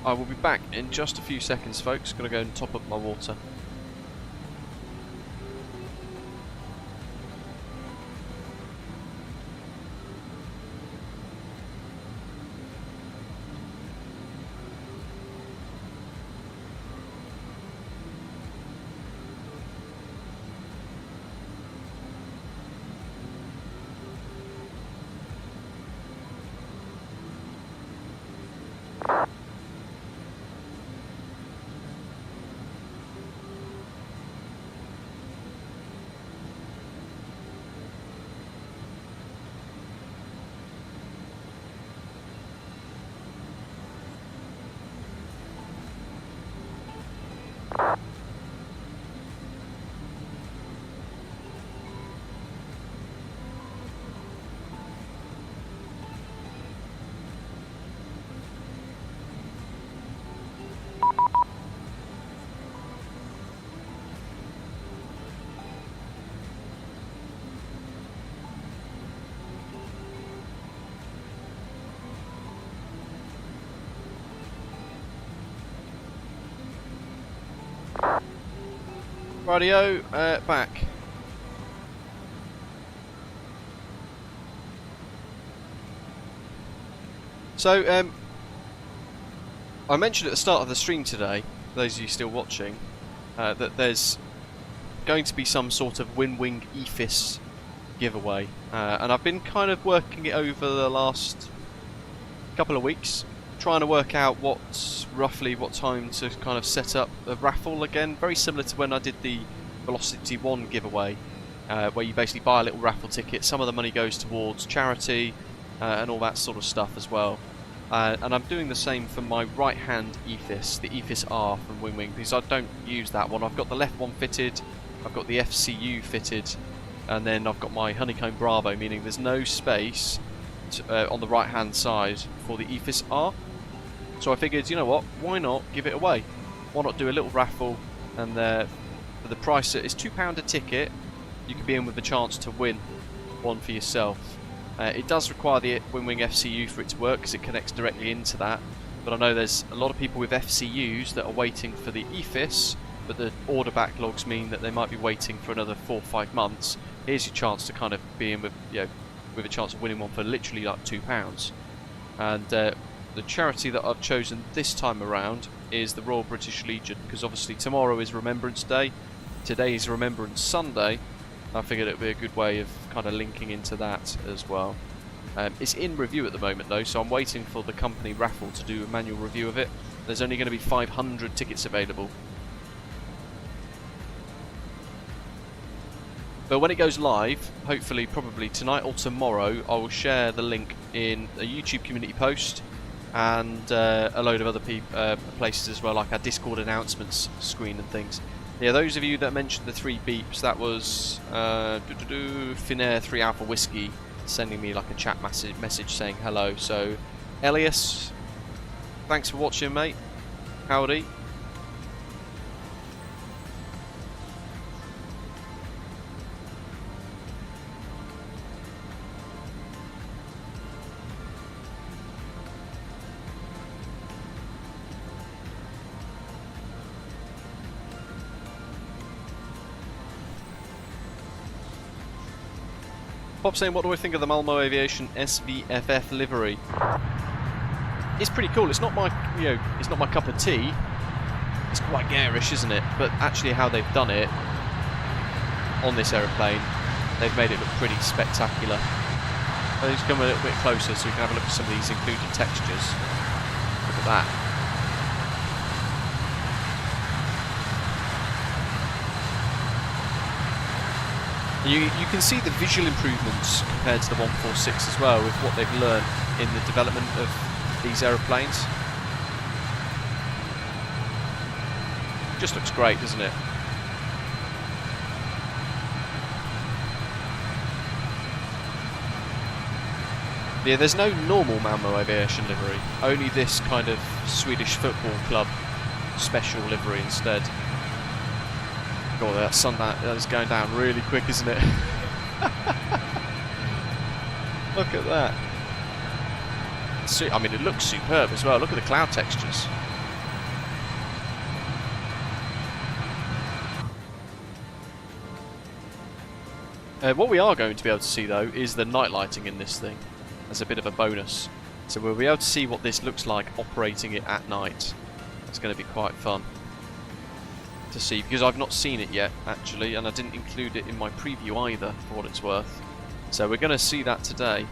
I will be back in just a few seconds, folks. Gonna go and top up my water. Rightio, back. So, I mentioned at the start of the stream today, for those of you still watching, that there's going to be some sort of Winwing EFIS giveaway, and I've been kind of working it over the last couple of weeks, trying to work out roughly what time to kind of set up a raffle again, very similar to when I did the Velocity 1 giveaway, where you basically buy a little raffle ticket. Some of the money goes towards charity and all that sort of stuff as well. And I'm doing the same for my right hand EFIS, the EFIS R from Winwing, because I don't use that one. I've got the left one fitted, I've got the FCU fitted, and then I've got my Honeycomb Bravo, meaning there's no space on the right hand side for the EFIS R. So I figured, you know what, why not give it away? Why not do a little raffle, and for the price it's £2 a ticket, you can be in with the chance to win one for yourself. It does require the Winwing FCU for it to work, because it connects directly into that, but I know there's a lot of people with FCUs that are waiting for the EFIS, but the order backlogs mean that they might be waiting for another 4 or 5 months. Here's your chance to kind of be in with, with a chance of winning one for literally like £2. And the charity that I've chosen this time around is the Royal British Legion, because obviously tomorrow is Remembrance Day, today is Remembrance Sunday. I figured it would be a good way of kind of linking into that as well. It's in review at the moment though, so I'm waiting for the company raffle to do a manual review of it. There's only going to be 500 tickets available. But when it goes live, hopefully probably tonight or tomorrow, I will share the link in a YouTube community post and a load of other places as well, like our Discord announcements screen and things. Yeah, those of you that mentioned the 3 beeps, that was Finnair 3 Alpha Whiskey sending me like a chat message saying hello. So Elias, thanks for watching, mate. Howdy. Bob saying, what do I think of the Malmo Aviation SVFF livery? It's pretty cool. It's not my, it's not my cup of tea. It's quite garish, isn't it? But actually, how they've done it on this aeroplane, they've made it look pretty spectacular. Let's come a little bit closer so we can have a look at some of these included textures. Look at that. You can see the visual improvements compared to the 146 as well, with what they've learned in the development of these aeroplanes. Just looks great, doesn't it? Yeah, there's no normal Malmo Aviation livery, only this kind of Swedish football club special livery instead. God, that sun that is going down really quick, isn't it? Look at that. I mean, it looks superb as well. Look at the cloud textures. What we are going to be able to see, though, is the night lighting in this thing as a bit of a bonus. So we'll be able to see what this looks like operating it at night. It's going to be quite fun to see, because I've not seen it yet actually, and I didn't include it in my preview either, for what it's worth. So we're going to see that today.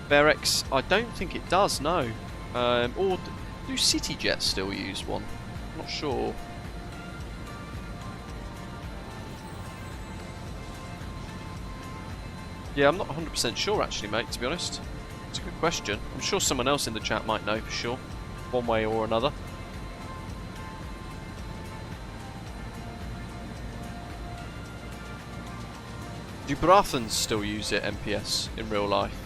Berex, I don't think it does, no. Or do CityJet still use one? I'm not sure. Yeah, I'm not 100% sure actually, mate, to be honest. It's a good question. I'm sure someone else in the chat might know for sure, one way or another. Do Brathens still use it, MPS, in real life?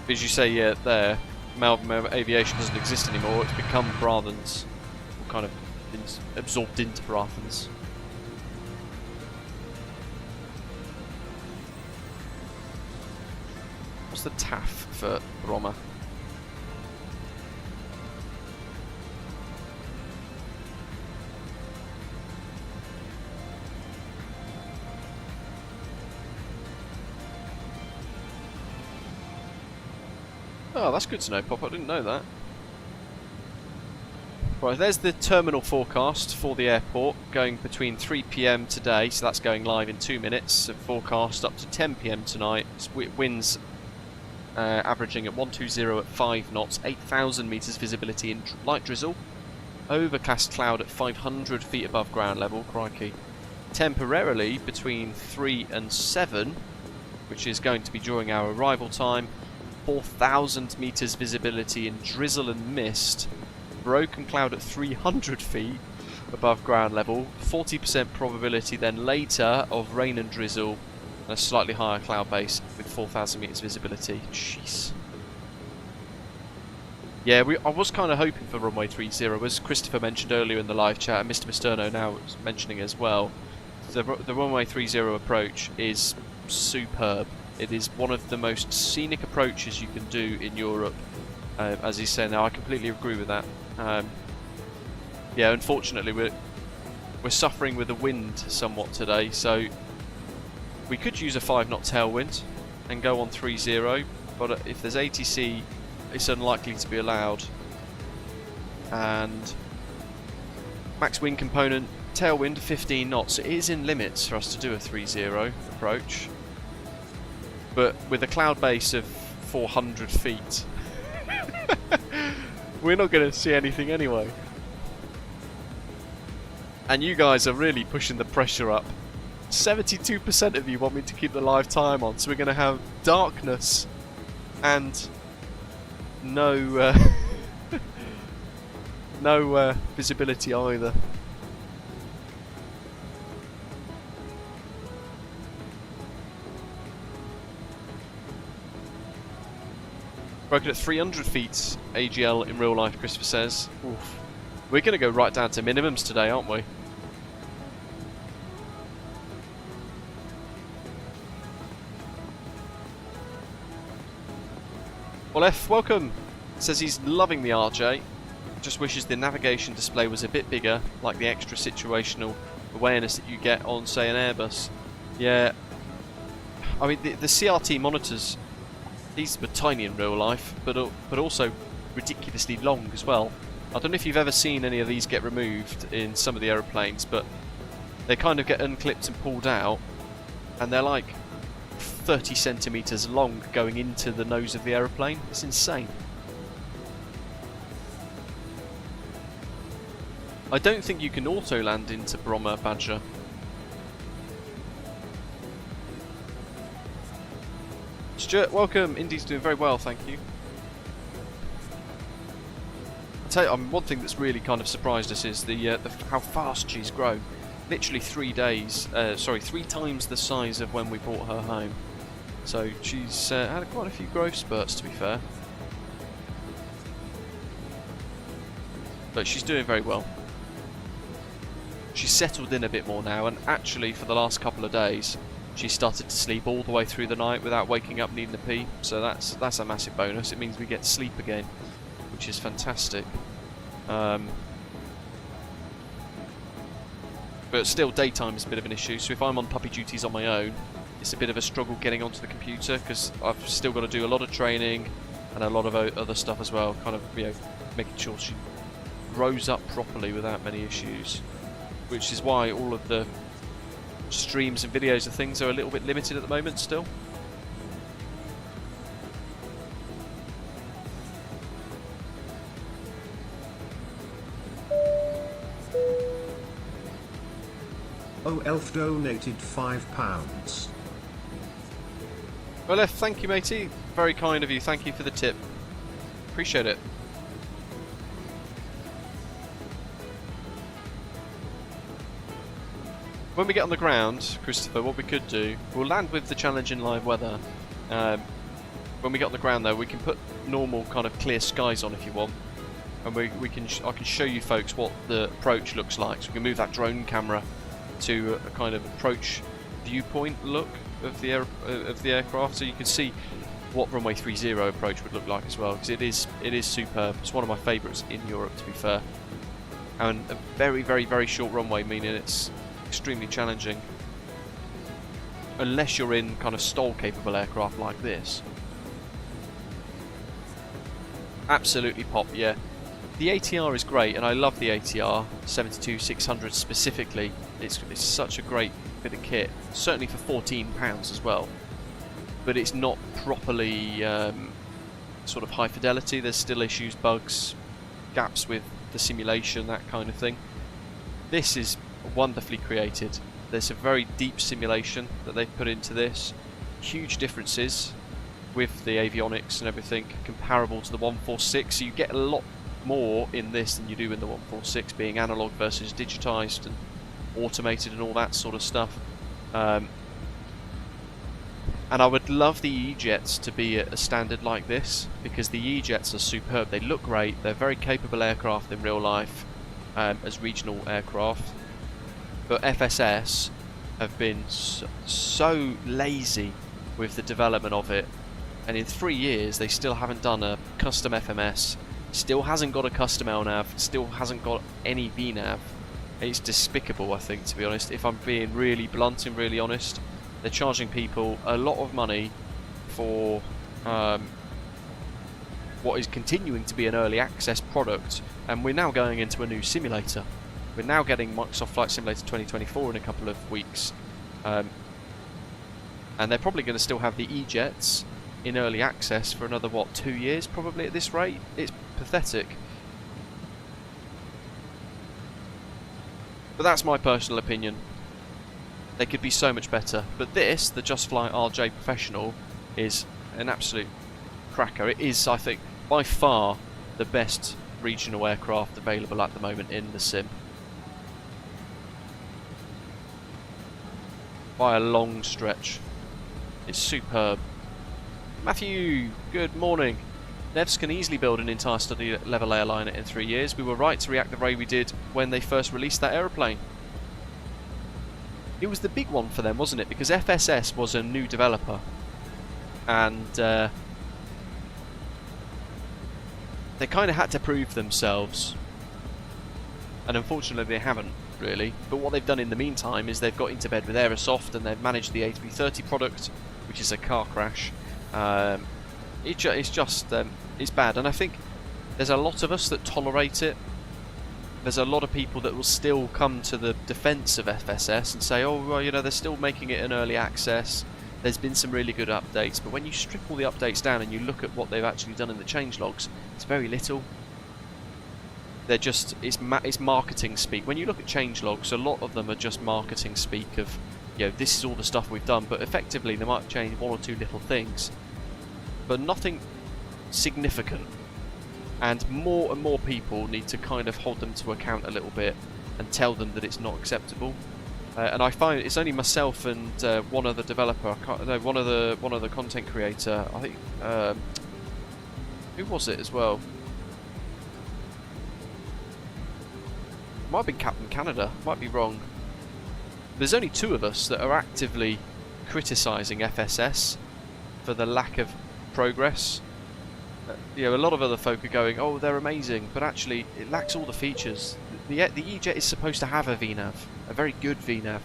As you say, yeah, there, Malmo Aviation doesn't exist anymore, it's become Brathens. Kind of absorbed into Brathens. What's the TAF for Bromma? Oh, that's good to know, Pop. I didn't know that. Right, there's the terminal forecast for the airport, going between 3 PM today, so that's going live in 2 minutes. Forecast up to 10 PM tonight. Winds averaging at 120 at 5 knots, 8,000 meters visibility in light drizzle. Overcast cloud at 500 feet above ground level, crikey. Temporarily between 3 and 7, which is going to be during our arrival time. 4,000 meters visibility in drizzle and mist. Broken cloud at 300 feet above ground level. 40% probability then later of rain and drizzle. And a slightly higher cloud base with 4,000 meters visibility. Jeez. Yeah, I was kind of hoping for runway 30, as Christopher mentioned earlier in the live chat, and Mr. Misterno now was mentioning as well. The runway 30 approach is superb. It is one of the most scenic approaches you can do in Europe, as he's saying. Now, I completely agree with that. Yeah, unfortunately, we're suffering with the wind somewhat today, so we could use a 5-knot tailwind and go on 30, but if there's ATC, it's unlikely to be allowed. And max wind component, tailwind 15 knots. It is in limits for us to do a 30 approach. But with a cloud base of 400 feet, we're not going to see anything anyway. And you guys are really pushing the pressure up. 72% of you want me to keep the live time on, so we're going to have darkness and no no visibility either. Broken at 300 feet AGL in real life, Christopher says. Oof. We're going to go right down to minimums today, aren't we? Well, F, welcome. Says he's loving the RJ. Just wishes the navigation display was a bit bigger, like the extra situational awareness that you get on, say, an Airbus. Yeah. I mean, the CRT monitors, these were tiny in real life, but also ridiculously long as well. I don't know if you've ever seen any of these get removed in some of the aeroplanes, but they kind of get unclipped and pulled out, and they're like 30 centimeters long going into the nose of the aeroplane. It's insane. I don't think you can auto land into Bromma, Badger. Stuart, welcome. Indy's doing very well, thank you. I'll tell you, one thing that's really kind of surprised us is how fast she's grown. Literally 3 days, 3 times the size of when we brought her home. So she's had quite a few growth spurts, to be fair. But she's doing very well. She's settled in a bit more now, and actually for the last couple of days she started to sleep all the way through the night without waking up needing a pee, so that's a massive bonus. It means we get sleep again, which is fantastic. But still, daytime is a bit of an issue, so if I'm on puppy duties on my own, it's a bit of a struggle getting onto the computer, because I've still got to do a lot of training and a lot of other stuff as well, kind of, you know, making sure she grows up properly without many issues. Which is why all of the streams and videos and things are a little bit limited at the moment still. Oh, Elf donated £5. Well, Elf, thank you, matey. Very kind of you. Thank you for the tip. Appreciate it. When we get on the ground, Christopher, what we could do, we'll land with the challenge in live weather. When we get on the ground though, we can put normal kind of clear skies on if you want, and I can show you folks what the approach looks like. So we can move that drone camera to a kind of approach viewpoint look of the aircraft, so you can see what runway 30 approach would look like as well, because it is superb. It's one of my favourites in Europe, to be fair, and a very, very, very short runway, meaning it's extremely challenging unless you're in kind of stall capable aircraft like this. Absolutely pop, yeah. The ATR is great, and I love the ATR 72-600 specifically. It's such a great bit of kit, certainly for £14 as well, but it's not properly sort of high fidelity. There's still issues, bugs, gaps with the simulation, that kind of thing. This is wonderfully created. There's a very deep simulation that they've put into this. Huge differences with the avionics and everything comparable to the 146, so you get a lot more in this than you do in the 146, being analog versus digitized and automated and all that sort of stuff. And I would love the E-Jets to be a standard like this, because the E-Jets are superb. They look great, they're very capable aircraft in real life as regional aircraft. But FSS have been so lazy with the development of it, and in 3 years they still haven't done a custom FMS, still hasn't got a custom LNAV, still hasn't got any VNAV. It's despicable, I think, to be honest. If I'm being really blunt and really honest, they're charging people a lot of money for what is continuing to be an early access product, and we're now going into a new simulator. We're now getting Microsoft Flight Simulator 2024 in a couple of weeks, and they're probably going to still have the E-Jets in early access for another, what, 2 years probably at this rate? It's pathetic. But that's my personal opinion. They could be so much better. But this, the Just Fly RJ Professional, is an absolute cracker. It is, I think, by far the best regional aircraft available at the moment in the sim. By a long stretch. It's superb. Matthew, good morning. Devs can easily build an entire study level airliner in 3 years. We were right to react the way we did when they first released that aeroplane. It was the big one for them, wasn't it? Because FSS was a new developer. And they kind of had to prove themselves. And unfortunately they haven't, really. But what they've done in the meantime is they've got into bed with Aerosoft and they've managed the A330 product, which is a car crash. It's bad. And I think there's a lot of us that tolerate it. There's a lot of people that will still come to the defence of FSS and say, oh, well, you know, they're still making it an early access. There's been some really good updates. But when you strip all the updates down and you look at what they've actually done in the changelogs, it's very little. They're just, it's marketing speak. When you look at changelogs, a lot of them are just marketing speak of, you know, this is all the stuff we've done. But effectively, they might change one or two little things. But nothing significant. And more people need to kind of hold them to account a little bit and tell them that it's not acceptable. And I find it's only myself and one other developer. One other content creator. I think who was it as well? Might have been Captain Canada. Might be wrong. There's only 2 of us that are actively criticising FSS for the lack of progress. You know, a lot of other folk are going, oh, they're amazing, but actually it lacks all the features. The E-Jet is supposed to have a VNAV, a very good VNAV.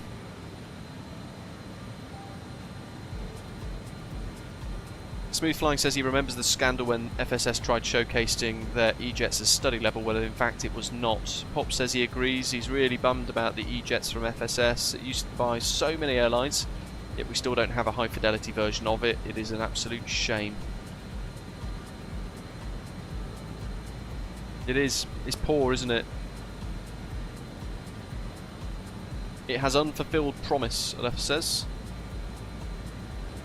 Smooth Flying says he remembers the scandal when FSS tried showcasing their E-Jets as study level, whether in fact it was not. Pop says he agrees. He's really bummed about the E-Jets from FSS. It used to buy so many airlines, yet we still don't have a high fidelity version of it. It is an absolute shame. It is. It's poor, isn't it? It has unfulfilled promise, Aleph says.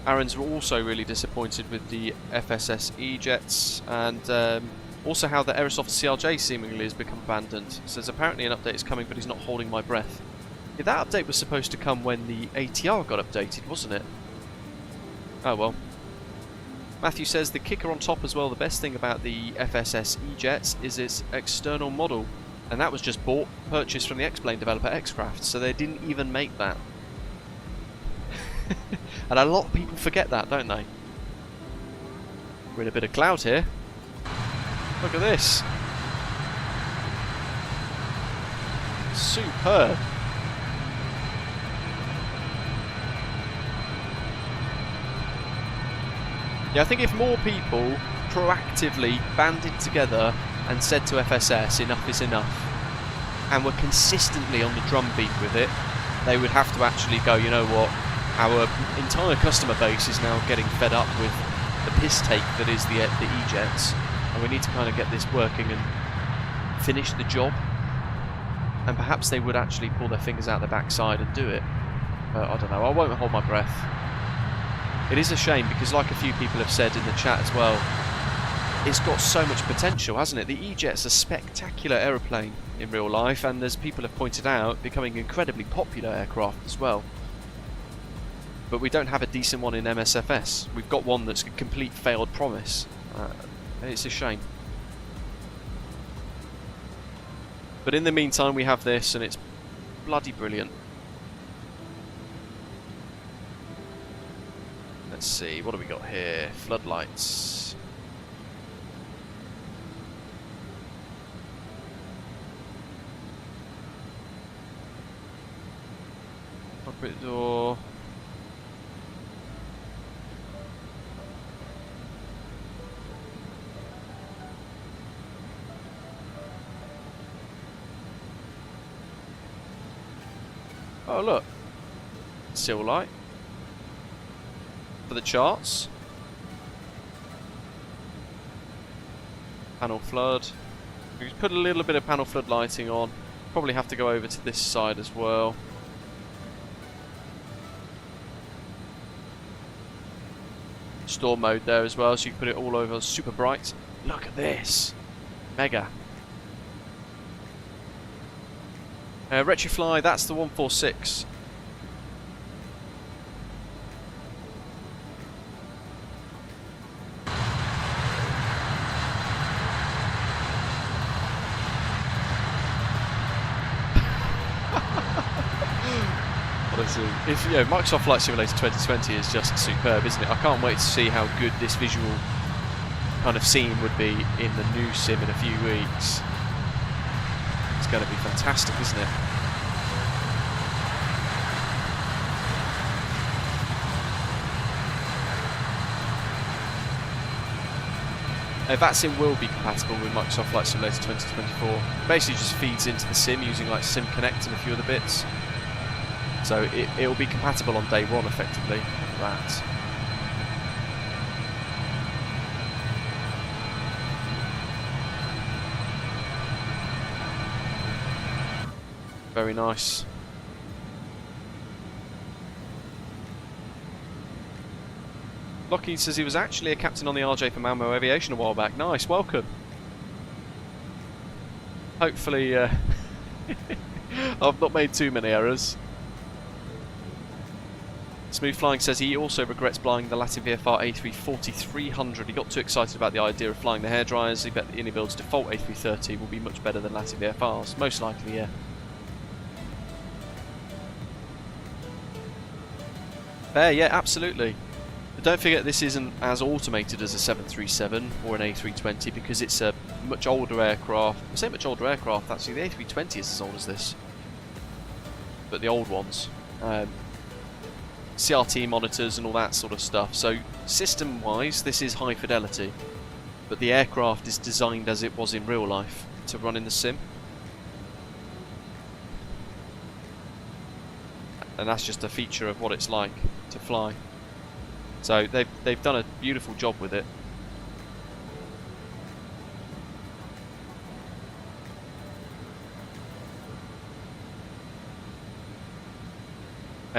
Aaron's also really disappointed with the FSS E-Jets, and also how the Aerosoft CRJ seemingly has become abandoned. Says apparently an update is coming, but he's not holding my breath. Yeah, that update was supposed to come when the ATR got updated, wasn't it? Oh well. Matthew says the kicker on top as well, the best thing about the FSS E-Jets is its external model, and that was just purchased from the X-Plane developer Xcraft, so they didn't even make that. And a lot of people forget that, don't they? We're in a bit of cloud here. Look at this. Superb. Yeah, I think if more people proactively banded together and said to FSS, enough is enough, and were consistently on the drumbeat with it, they would have to actually go, you know what, our entire customer base is now getting fed up with the piss take that is the E-Jets, and we need to kind of get this working and finish the job. And perhaps they would actually pull their fingers out their backside and do it. I don't know, I won't hold my breath. It is a shame because, like a few people have said in the chat as well, it's got so much potential, hasn't it? The E-Jet's a spectacular aeroplane in real life, and as people have pointed out, becoming an incredibly popular aircraft as well. But we don't have a decent one in MSFS. We've got one that's a complete failed promise. It's a shame. But in the meantime, we have this, and it's bloody brilliant. Let's see, what do we got here? Floodlights. Cockpit door. Oh look, seal light for the charts. Panel flood. We can put a little bit of panel flood lighting on. Probably have to go over to this side as well. Storm mode there as well, so you can put it all over super bright. Look at this, mega. Retrofly, that's the 146. If you know, Microsoft Flight Simulator 2020 is just superb, isn't it? I can't wait to see how good this visual kind of scene would be in the new sim in a few weeks. It's going to be fantastic, isn't it? VATSIM will be compatible with Microsoft Flight Simulator 2024. It basically just feeds into the sim using like Sim Connect and a few other bits. So it will be compatible on day one, effectively. That. Very nice. Lockheed says he was actually a captain on the RJ for Malmo Aviation a while back. Nice, welcome. Hopefully, I've not made too many errors. Smooth Flying says he also regrets flying the Latin VFR A340-300. He got too excited about the idea of flying the hairdryers. He bet the Unibuild's default A330 will be much better than Latin VFRs. Most likely, yeah. Fair, yeah, absolutely. But don't forget this isn't as automated as a 737 or an A320 because it's a much older aircraft. I say much older aircraft, actually the A320 is as old as this. But the old ones. CRT monitors and all that sort of stuff. So system wise this is high fidelity. But the aircraft is designed as it was in real life to run in the sim. And that's just a feature of what it's like to fly. So they've done a beautiful job with it.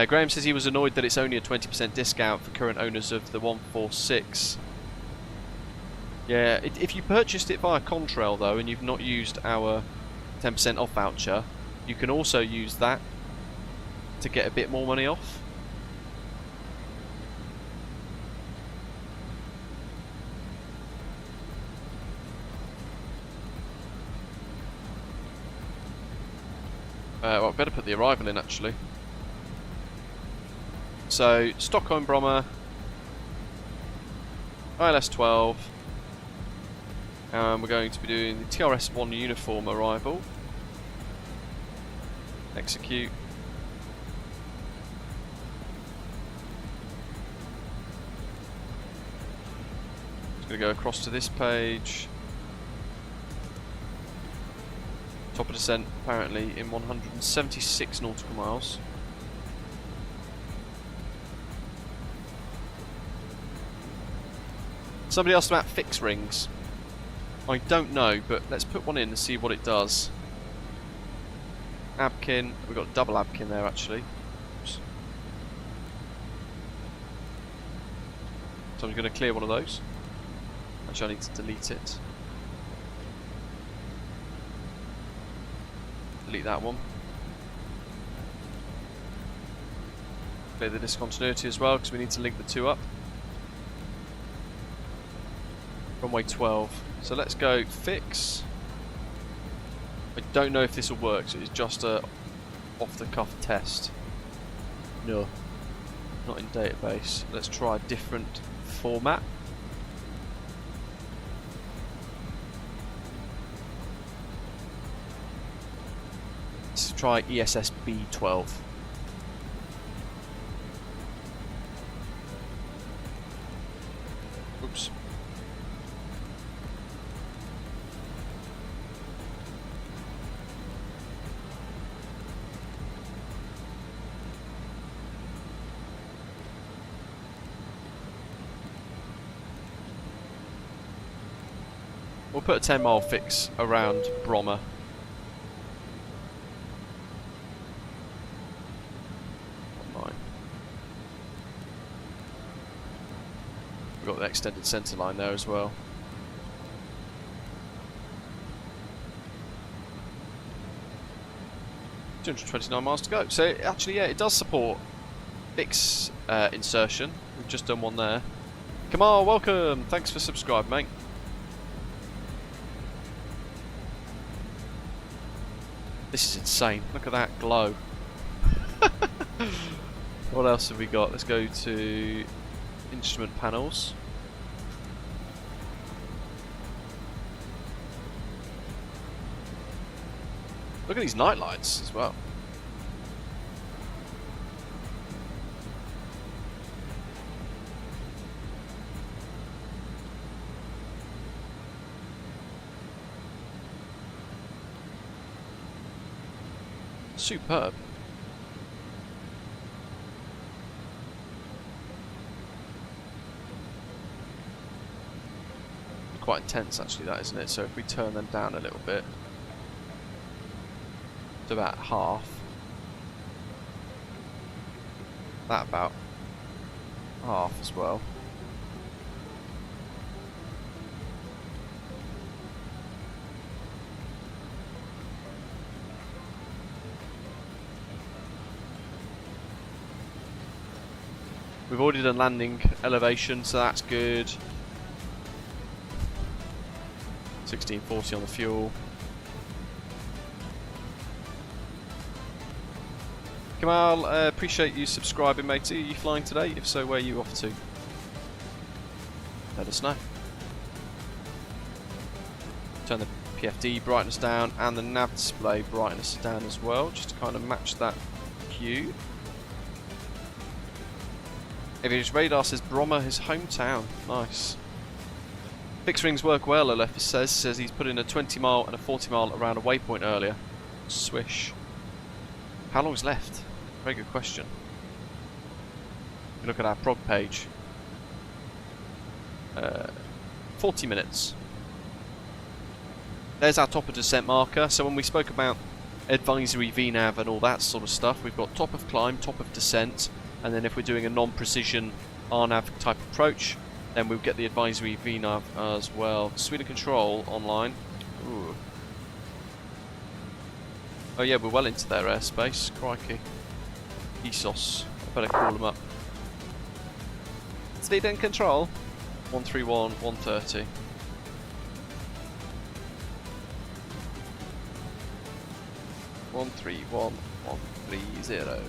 Graham says he was annoyed that it's only a 20% discount for current owners of the 146. Yeah, if you purchased it via Contrail though and you've not used our 10% off voucher, you can also use that to get a bit more money off. Well, I better put the arrival in actually. So, Stockholm Bromma, ILS 12, and we're going to be doing the TRS-1 uniform arrival. Execute. Just going to go across to this page. Top of descent apparently in 176 nautical miles. Somebody asked about fix rings. I don't know, but let's put one in and see what it does. Abkin, we've got a double Abkin there actually. Oops. So I'm going to clear one of those. Actually I need to delete it. Delete that one. Clear the discontinuity as well because we need to link the two up. Runway 12. So let's go fix. I don't know if this will work, so it's just a off-the-cuff test. No. Not in database. Let's try a different format. Let's try ESS B12. Oops. We'll put a 10-mile fix around Bromma. We've got the extended centre line there as well. $229 miles to go. So actually, yeah, it does support fix insertion. We've just done one there. Kamal, welcome. Thanks for subscribing, mate. This is insane. Look at that glow. What else have we got? Let's go to instrument panels. Look at these night lights as well. Superb. Quite intense actually, that, isn't it? So if we turn them down a little bit to about half, that about half as well. We've already done landing elevation, so that's good. 1640 on the fuel. Kamal, appreciate you subscribing, matey. Are you flying today? If so, where are you off to? Let us know. Turn the PFD brightness down and the nav display brightness down as well, just to kind of match that hue. Aviation Radar says Bromma his hometown. Nice. Fixed rings work well, Olefis says he's put in a 20 mile and a 40 mile around a waypoint earlier. Swish. How long's left? Very good question. Look at our prog page. 40 minutes. There's our top of descent marker. So when we spoke about advisory VNAV and all that sort of stuff, we've got top of climb, top of descent, and then if we're doing a non-precision RNAV type approach, then we'll get the advisory VNAV as well. Speed of control online. Ooh. Oh yeah, we're well into their airspace. Crikey. ESOS. I better call them up. Speed and control. 131, 130. One 131, 130.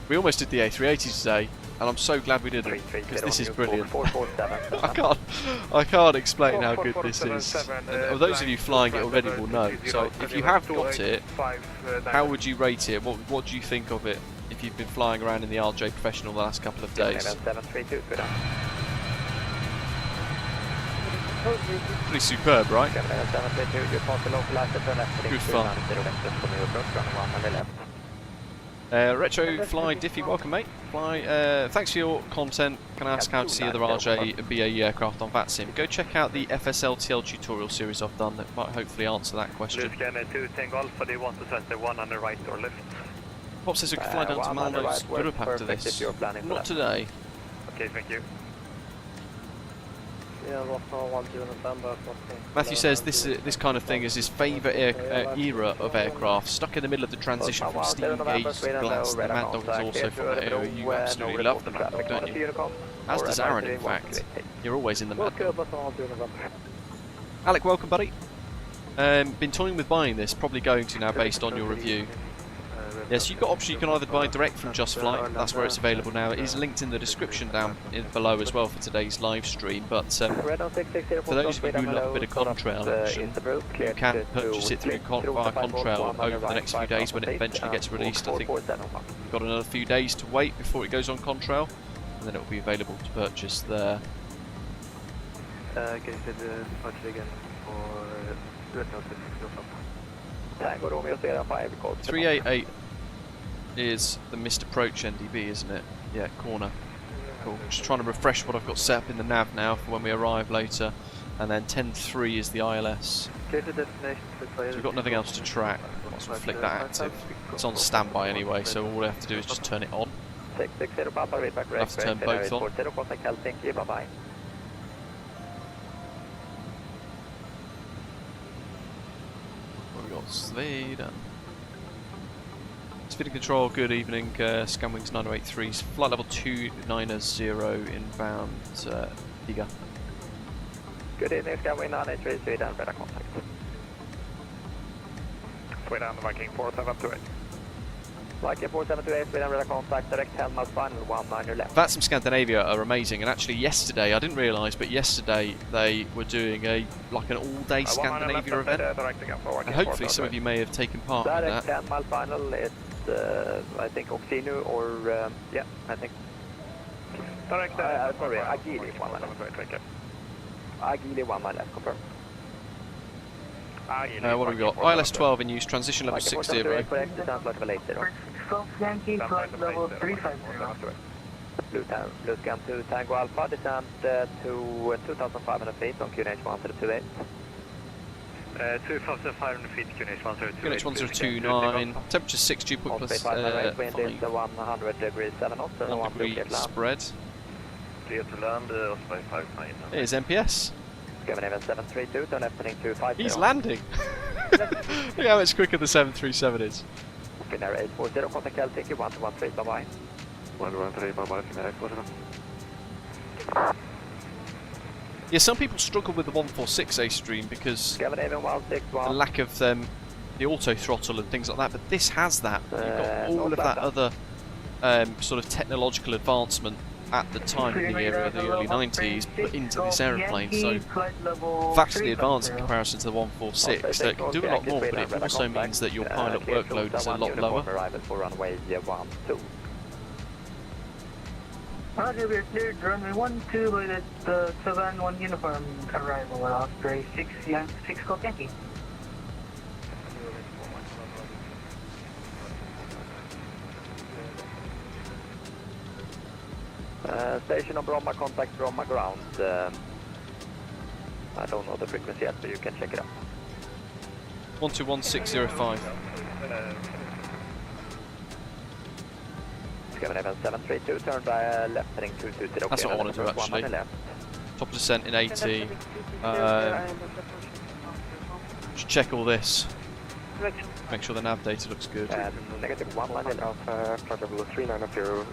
We almost did the A380 today, and I'm so glad we didn't, because this is brilliant. I can't explain how good this is. And those of you flying it already will know. So if you have got it, how would you rate it? What do you think of it if you've been flying around in the RJ Professional the last couple of days? Pretty superb, right? Good fun. Retro Fly Diffie, welcome mate. Fly, thanks for your content. Can I ask how to see other RJ and BAE aircraft on VATSIM? Go check out the FSLTL tutorial series I've done that might hopefully answer that question. Do you want to set the one on the right or left? Pop says we could fly down to Malmö's Europe after this. Not today. Okay, thank you. Matthew says this kind of thing is his favourite era of aircraft, stuck in the middle of the transition from steam gauge to glass. The Mad Dog is also from that era. You absolutely love the Mad Dog, don't you? As does Aaron, in fact. You're always in the Mad Dog. Alec, welcome, buddy. Been toying with buying this, probably going to now based on your review. Yes, you've got option. You can either buy direct from Just Flight. That's where it's available now. It is linked in the description down below as well for today's live stream. But for those of you who love a bit of contrail action, you can purchase it through via contrail over the next few days when it eventually gets released. I think we've got another few days to wait before it goes on contrail, and then it will be available to purchase there. Can you say the departure again for 388 is the missed approach NDB, isn't it? Yeah, corner. Cool. Just trying to refresh what I've got set up in the nav now for when we arrive later. And then 10.3 is the ILS. So we've got nothing else to track. Once we flick that active, it's on standby anyway, so all we have to do is just turn it on. I have to turn both on. We've got Sveden. Speed and control, good evening. Scanwings 9083s, flight level 290 inbound Diga. Good evening, Scanwing 983 Sweden, better contact. Sweden Viking 4728. Viking 4728, Sweden radar contact, direct 10 miles final, 19 left. VATSIM Scandinavia are amazing, and actually yesterday, I didn't realise, but yesterday they were doing an all-day Scandinavia event, and hopefully some of you may have taken part in that. Direct 10 mile final, it's I think Oxinu or, yeah, I think. Direct, sorry, Agili, 1 mile left. Agili, 1 mile left, confirm. What have we got? ILS 12 in use, transition level 60. Yankee, flight level 350. Blue scan to Tango Alpha, descent to 2,500 feet on QNH 1028. 2,500 feet, QNH 1028. QNH 1029, temperature 6, dew point plus 5. 100 degrees 7 knots. 1 degree spread. Clear to land, Osprey 59. Here's MPS. Scaven 732, turn left heading 250. He's landing! Look how much quicker the 737 is. Finnair 840, contact Celtic, 113, bye bye. 113, bye bye, Finnair 840. Yeah, some people struggle with the 146A stream because the lack of the auto throttle and things like that, but this has that. You've got all of that other sort of technological advancement at the time in the era of the early 90s put into this aeroplane, so vastly advanced in comparison to the 146 that can do a lot more, but it also means that your pilot workload is a lot lower. Roger, we're cleared runway 12 with the 7-1 uniform arrival at Osprey 6 Golf Yankee. Station of Bromma, contact Bromma ground. I don't know the frequency yet, but you can check it out. 121605. Scaven 732, turn by left heading 220. That's what I want to do actually. Top of descent in 80. Just check all this. Make sure the nav data looks good. Negative 1 line in flight level 390,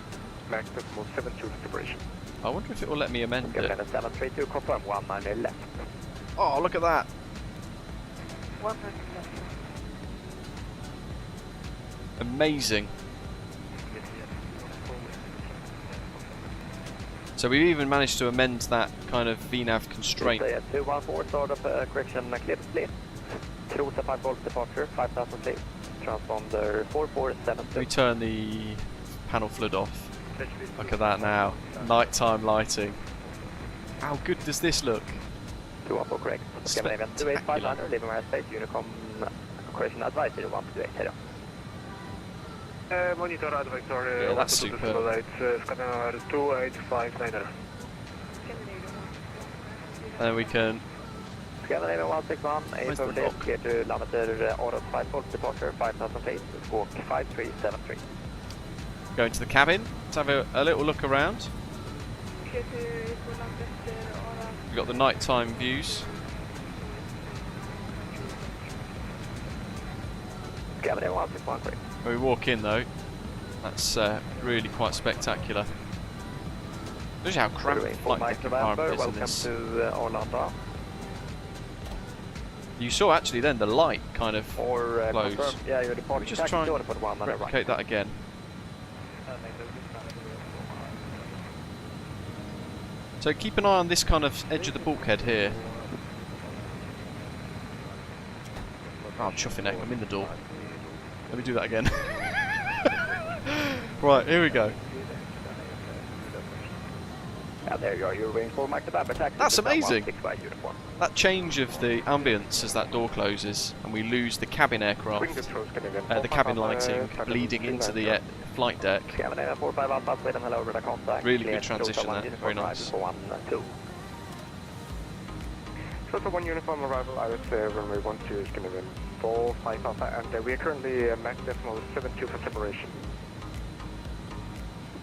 max decimal 72 separation. I wonder if it will let me amend it. 732, confirm 19 left. Oh, look at that! Amazing. So we've even managed to amend that kind of VNAV constraint. 214, start of correction, clear to split. Cruise 5 volts departure, 5,000 feet. Transponder 4472. Let me turn the panel flood off. Look at that now. Nighttime lighting. How good does this look? 214 correct. Scaven 28500, leaving airspace, Unicom correction advisory 128 here. Monitor advisory. Yeah, that's superb. Scanner 2859. And we can. Scanner 161, aim over there, clear to Lavender Auto 5 volts departure, 5,000 feet, squawk 5373. Go into the cabin to have a little look around. We've got the nighttime views. Scanner 161 correct. When we walk in though, that's really quite spectacular. Look how cramped the flight deck environment is in this. Welcome to Arlanda. You saw actually then the light kind of close. Yeah, your departure. Just try and replicate that again. So keep an eye on this kind of edge of the bulkhead here. Oh, I'm chuffing neck, I'm in the door. Let me do that again. Right, here we go. Yeah, there you are, you're waiting for Mike the Bab attack. That's amazing! That change of the ambience as that door closes and we lose the cabin aircraft, the cabin lighting bleeding into the flight deck. Really good transition there, very nice. Total 1 uniform arrival, I would say runway 12 is going to be 45 Alpha, and we are currently max decimal 72 for separation.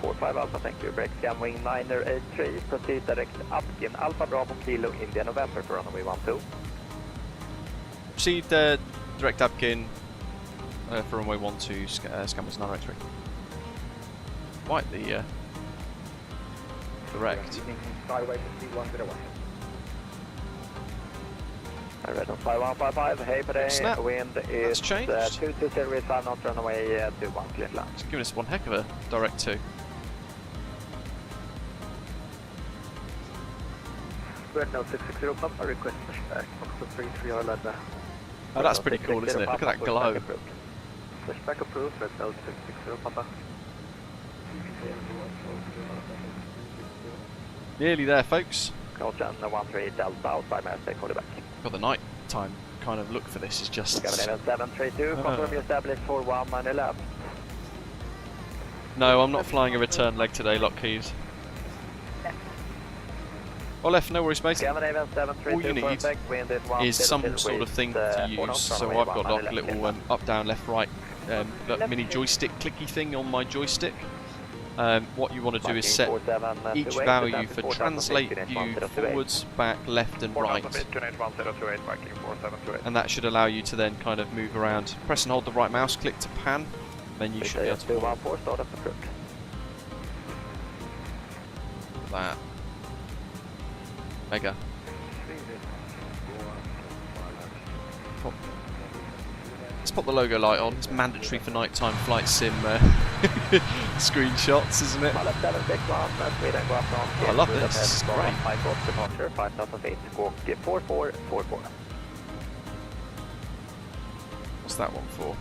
45 Alpha, thank you. Break scan wing 983, proceed direct Upkin, Alpha Bravo Kilo, India November for runway 12. Proceed direct Upkin for runway 12, Scammers 983. Quite the direct. Red 5155, hey today, Snap. wind is 220 with 5 knots, runway 21, clear land. It's giving us one heck of a direct 2. Red 0660 Papa, request pushback, Fox 33 are led. Oh, that's pretty cool, isn't it? Look at that glow. Pushback approved, Red 0660 Papa. Nearly there, folks. Caution 13 Delta outside my mistake, hold it back. Got the night time kind of look for this is just. 732, confirm you established for 1 and left. No, I'm not flying a return leg today, Lockheed. Or left, no worries, mate. All you need is some sort of thing to use. So I've got like a little up, down, left, right mini joystick clicky thing on my joystick. What you want to do is set each value for translate view forwards, back, left and right. And that should allow you to then kind of move around. Press and hold the right mouse click to pan, then you should be able to move. That. Mega. Oh. Let's put the logo light on. It's mandatory for nighttime flight sim screenshots, isn't it? Oh, I love this. This is great. What's that one for?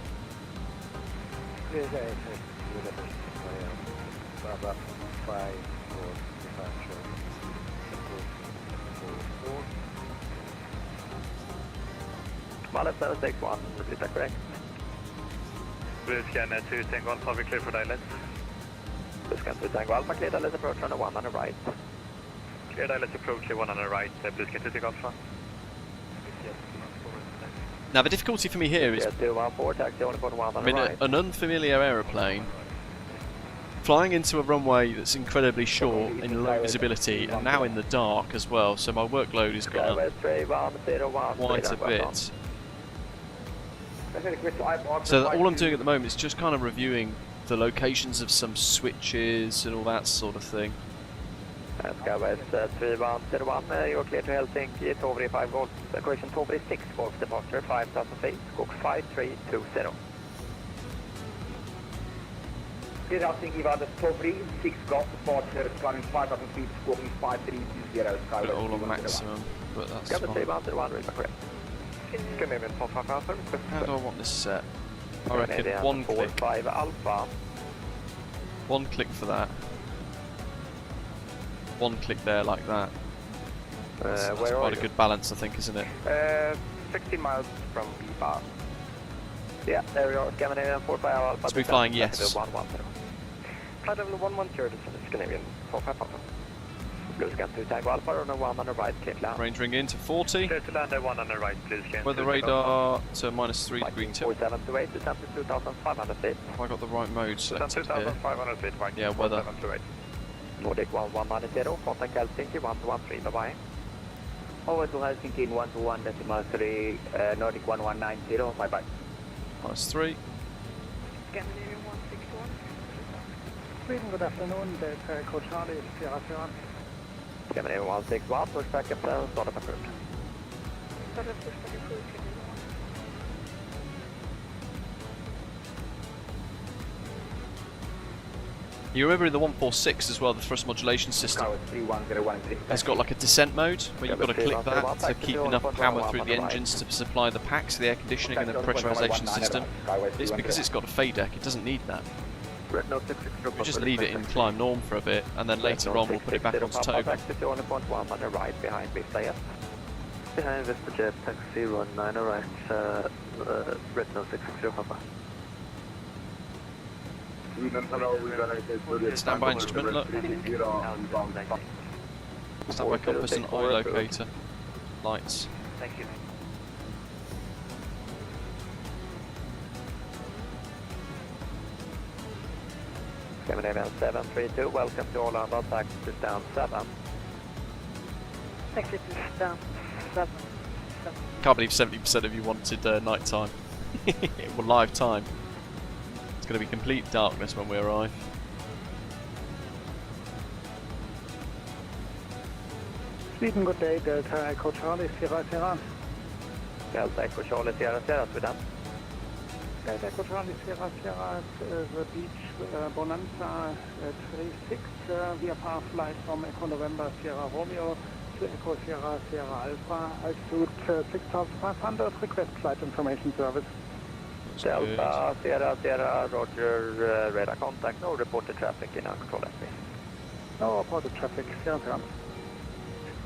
Mallet 761, is that correct? Blue scan 2 Tango Alpha, we clear for Dilate. Blue scan 2 Tango Alpha, clear Dilate approach on the 1 on the right. Clear Dilate approach, 1 on the right, Blue scan 2 Tango Alpha. Now the difficulty for me here is I'm in an unfamiliar aeroplane, flying into a runway that's incredibly short in low visibility and now in the dark as well, so my workload has gone up quite a bit. So all I'm doing at the moment is just kind of reviewing the locations of some switches and all that sort of thing. Skywest 3101, you're clear to Helsinki, Tovri 5 Golf, correction Tovri 6 Golf departure, 5000 feet, squawk 5320. Clear Helsinki, Vada Tovri 6 Golf departure, climbing 5000 feet, squawking 5320, Put it all on maximum, but that's fine. How do I want this set? I reckon one click. One click for that. One click there like that. That's quite a good balance, I think, isn't it? 16 miles from Viva. Yeah, there we are. Scandinavian 45 Alpha. Let's be flying yes. Flight level 110, Scandinavian 45 Alpha. Blue scan 2 Tango Alpha on the 1 on the right, clear to land. Range ring in to 40. Clear to land 1 on the right, please scan. Weather radar to -3 degree tip. 4728, descent to 2500 feet. Have I got the right mode selected here? 2500 feet, yeah, weather. Nordic 1190, contact Helsinki 1213, bye bye. Over to Helsinki 121.3, Nordic 1190, bye bye. -3. Scandinavian 161. Sweden, good afternoon, Delta Coach Harley, Sierra Sierra. Scandinavian 161, pushback up and start up approach. Start up pushback approach, You remember in the 146 as well, the thrust modulation system has got like a descent mode where you've got to click that to keep enough power through the engines to supply the packs, the air conditioning and the pressurization system. It's because it's got a fade deck, it doesn't need that. We just leave it in climb norm for a bit and then later on we'll put it back onto tow. Behind VestaJet, taxi 19 right, red 0660 Papa. Standby instrument look. Standby compass and eye locator. Lights. Thank you. Scandinavian 732, welcome to Arlanda, taxi to stand 7. Taxi to stand 7. Can't believe 70% of you wanted night time. Well, live time. It's going to be complete darkness when we arrive. Sweden, good day, Delta Coach Harley, Sierra Sierra. Delta Echo Charlie Sierra Sierra Sweden. Delta Echo Charlie Sierra Sierra, the beach Bonanza 36 via power flight from Echo November Sierra Romeo to Echo Sierra Sierra Alpha, altitude 6500, request flight information service. Delta Sierra Sierra, Roger, radar contact, no reported traffic in our control airspace. No reported traffic, Sierra Sierra.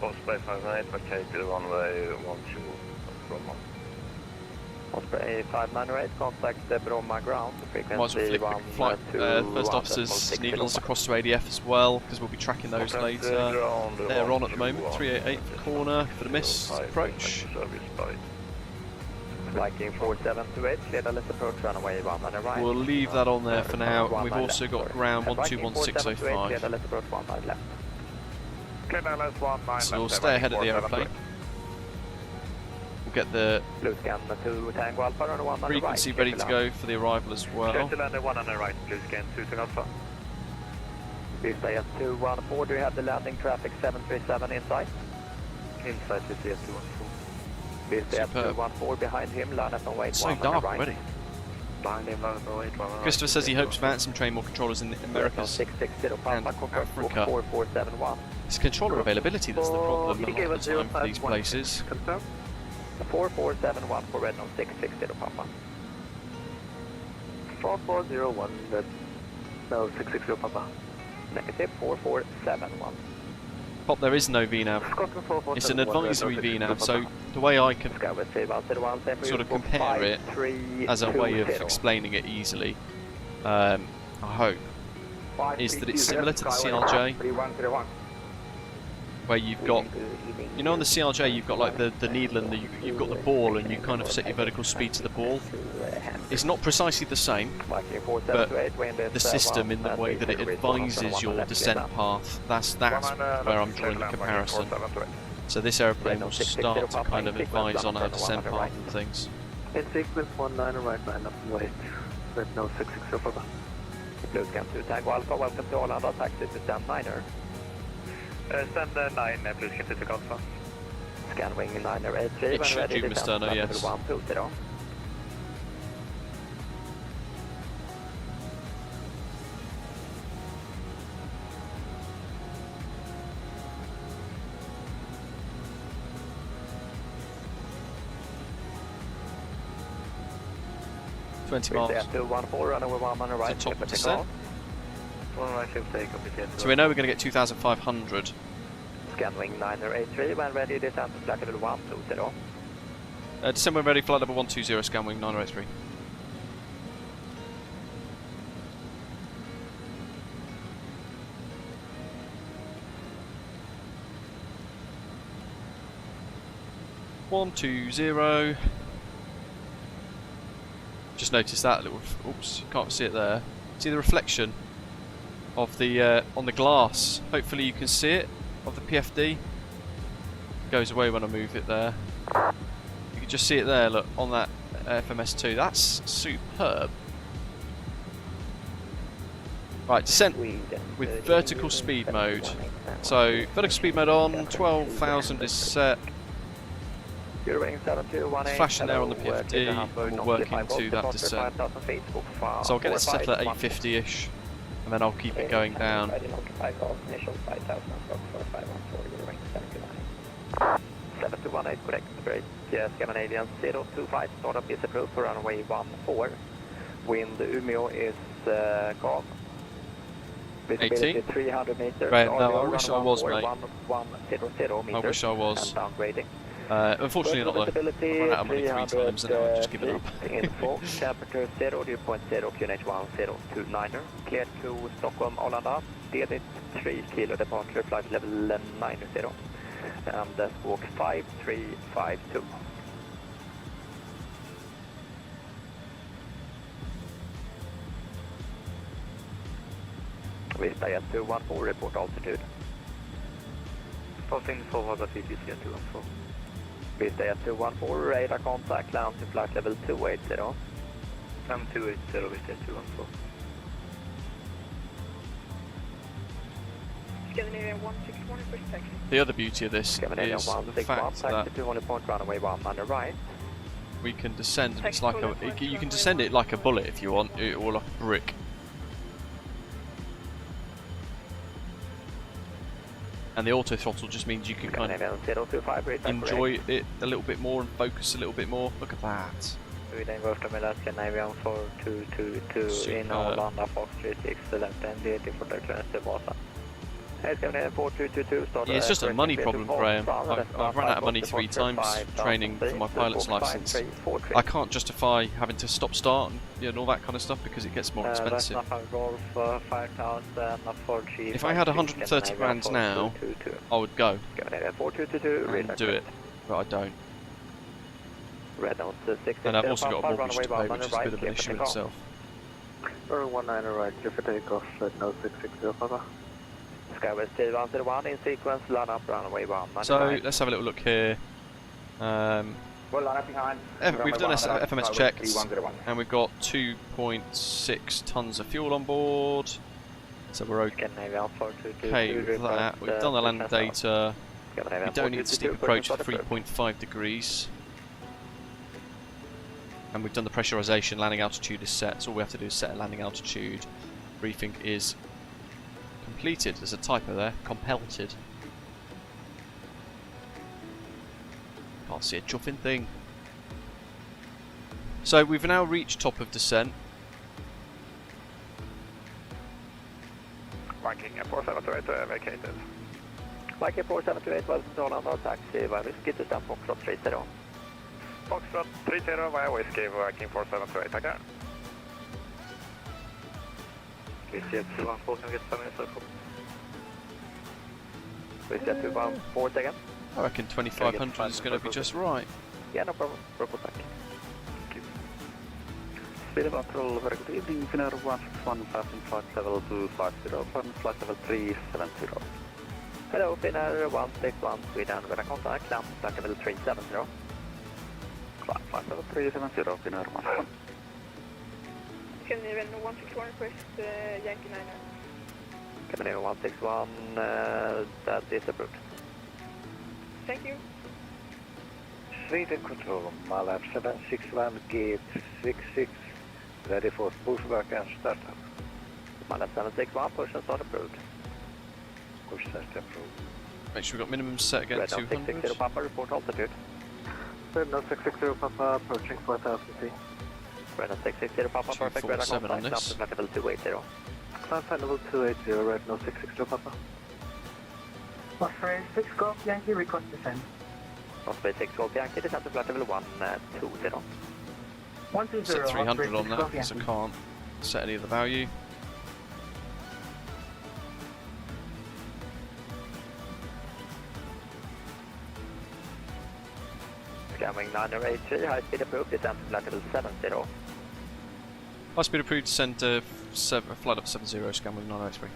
Osprey 598, vacate to runway 12 Bromma. Osprey 598, contact the Bromma ground, frequency 1, flight, first officers needles across to ADF as well, because we'll be tracking those later. They're on at the moment, 388 corner for the miss approach. Viking 4728, clear the left approach, runway 1 on the right. We'll leave that on there for now. We've also got ground 121605. Clear the left approach 1 on left. So we'll stay ahead of the aeroplane. We'll get the frequency ready to go for the arrival as well. Lander 1 on the right, blue scan 2 Alpha. Stay at 214, do you have the landing traffic 737 inside? Inside to see at 214. Stay at 214 behind him, line up and wait. It's so dark already. Christopher says he hopes VATSIM train more controllers in the Americas and Africa. 4471. It's controller availability that's the problem a lot of the time for these places. 4471 for red on 660 Papa. 4401, that's no 660 Papa. Negative 4471. Pop, there is no VNAV. It's an advisory VNAV, so the way I can sort of compare it as a way of explaining it easily, I hope, is that it's similar to the CRJ, where you've got, you know, on the CRJ you've got like the needle and you've got the ball and you kind of set your vertical speed to the ball. It's not precisely the same, but the system in the way that it advises your descent path, that's where I'm drawing the comparison. So this aeroplane will start to kind of advise on our descent path and things. In sequence 19 right 9 up and wait, with no 660 Papa. Blue scan 2 Tango Alpha, welcome to Arlanda, taxi to stand 9er. Stand 9, blue scan 2 Alpha. Scan wing 9er RJ100. It should do, Mr. Turner, yes. 120. Miles. 214, runway 1 on the right. Top descent. So we know we're going to get 2,500. Scan wing 983, when ready, descent to flight level 120. Descend when ready, flight level 120, scan wing 983. One, 2, 0. Just noticed that little. Oops, can't see it there. See the reflection of the on the glass. Hopefully you can see it of the PFD. It goes away when I move it there. You can just see it there. Look on that FMS2. That's superb. Right, descent with vertical speed mode. So vertical speed mode on. 12,000 is set. It's flashing there on the PFD, and we'll work into that descent. So I'll get it set at 850-ish, and then I'll keep it going down. 7218, correct, break, Scandinavian 025, startup is approved for runway 14. Wind Umeå is calm. Visibility 300 meters. Right, no, I wish I was, mate. 100 meters. I wish I was. And downgrading. Unfortunately not though. I ran out of money 3 times and I'll just give it up. Info, temperature 0, dew point 0, QNH 1029er. Cleared to Stockholm Arlanda, DD 3 kilo departure, flight level 90. And squawk 5352. Vista 214, report altitude. Passing forward at VTC 214. Vista 214, radar contact, land to flight level 280. 280, Vista 214. Scandinavian 161 for taxi. The other beauty of this is the fact that 200 point runway 1 on the right. we can descend, and it's like you can descend it like a bullet if you want, or like a brick. And the auto throttle just means you can kind of enjoy it a little bit more and focus a little bit more. Look at that. Sweden går efter Milaska Navian 4222 in Arlanda Fox 36 to left and DT for the clearance to Vasa. Yeah, it's just a money problem, Graham. I've run out of money 3 times training for my pilot's license. I can't justify having to stop, start, and all that kind of stuff because it gets more expensive. If I had 130 grand now, I would go and do it, but I don't. And I've also got a mortgage to pay, which is a bit of an issue in itself. 19 right, clear for takeoff at 0660, Papa. Skywest 101 in sequence, line up runway 1. So let's have a little look here. We've done FMS checks, and we've got 2.6 tons of fuel on board. So we're okay with that. We've done the land data. We don't need steep approach at 3.5 degrees. And we've done the pressurization, landing altitude is set, so all we have to do is set a landing altitude. Briefing is completed. There's a typo there, completed. Can't see a chuffing thing. So we've now reached top of descent. Viking 4728 vacated. Viking 4728 was on our taxi, by whiskey to stand Foxtrot 30. Foxtrot 30 via whiskey, Viking 4728, tackar. Whiskey 214, can we get 7 in circle? Whiskey 214 again. I reckon 2500 is going to be just right. Yeah, no problem. Purple back. Thank you. Speed control, very good evening. Finnair 161, passing flight level 250, from flight level 370. Hello, Finnair 161, Sweden, with a contact, climb flight level 370. Climb flight level 370, Finnair 161. Scandinavian 161 request Yankee 9. Scandinavian 161, that is approved. Thank you. Sweden control, Malab 761, gate 66, ready for pushback and startup. Malab 761, push and start approved. Push start approved. Make sure we've got minimum set again, Red 200. 660 Papa, report altitude. Red 660 Papa, approaching 4000 feet. Red 660 Papa, perfect, red contact, on this. climb level 280. Climb flight level 280, red 660 Papa. Osprey 6 Golf Yankee, request descend. Osprey 6 Golf Yankee, descend to flight level 120. 120, Set 300 on that, Golf because I Yankee. can't set any of the value. Scanwing 983, high speed approved, descend to flight level 70. High speed approved, descend to flight of 70, Scanwing 903.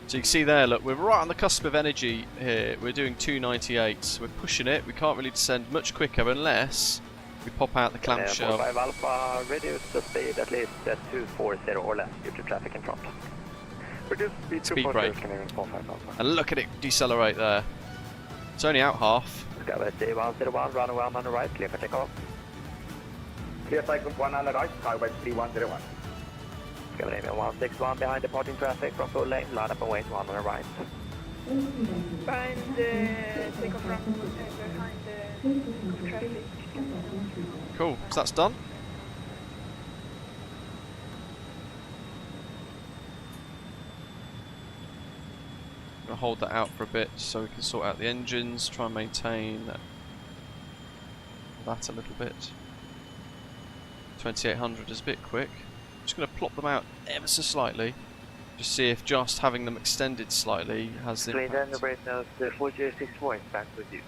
So you can see there, look, we're right on the cusp of energy here. We're doing 298, we're pushing it. We can't really descend much quicker unless we pop out the clamshell. 45 Alpha, reduce the speed at least 240 or less due to traffic in front. Reduce speed 240, Canadian 45 Alpha. And look at it decelerate there. It's only out half. Skywest 101, runway 1 on the right, clear for takeoff. Clear cycle 1 on the right, Skywest 3101. Scandinavian 161 behind departing traffic from full lane, line up and wait 1 on the right. Behind takeoff ramp, behind traffic. Cool, so that's done. I'm going to hold that out for a bit so we can sort out the engines, try and maintain that a little bit. 2800 is a bit quick. I'm just going to plop them out ever so slightly, just see if just having them extended slightly has the impact. Sweden, right now, the 4064 is back with you.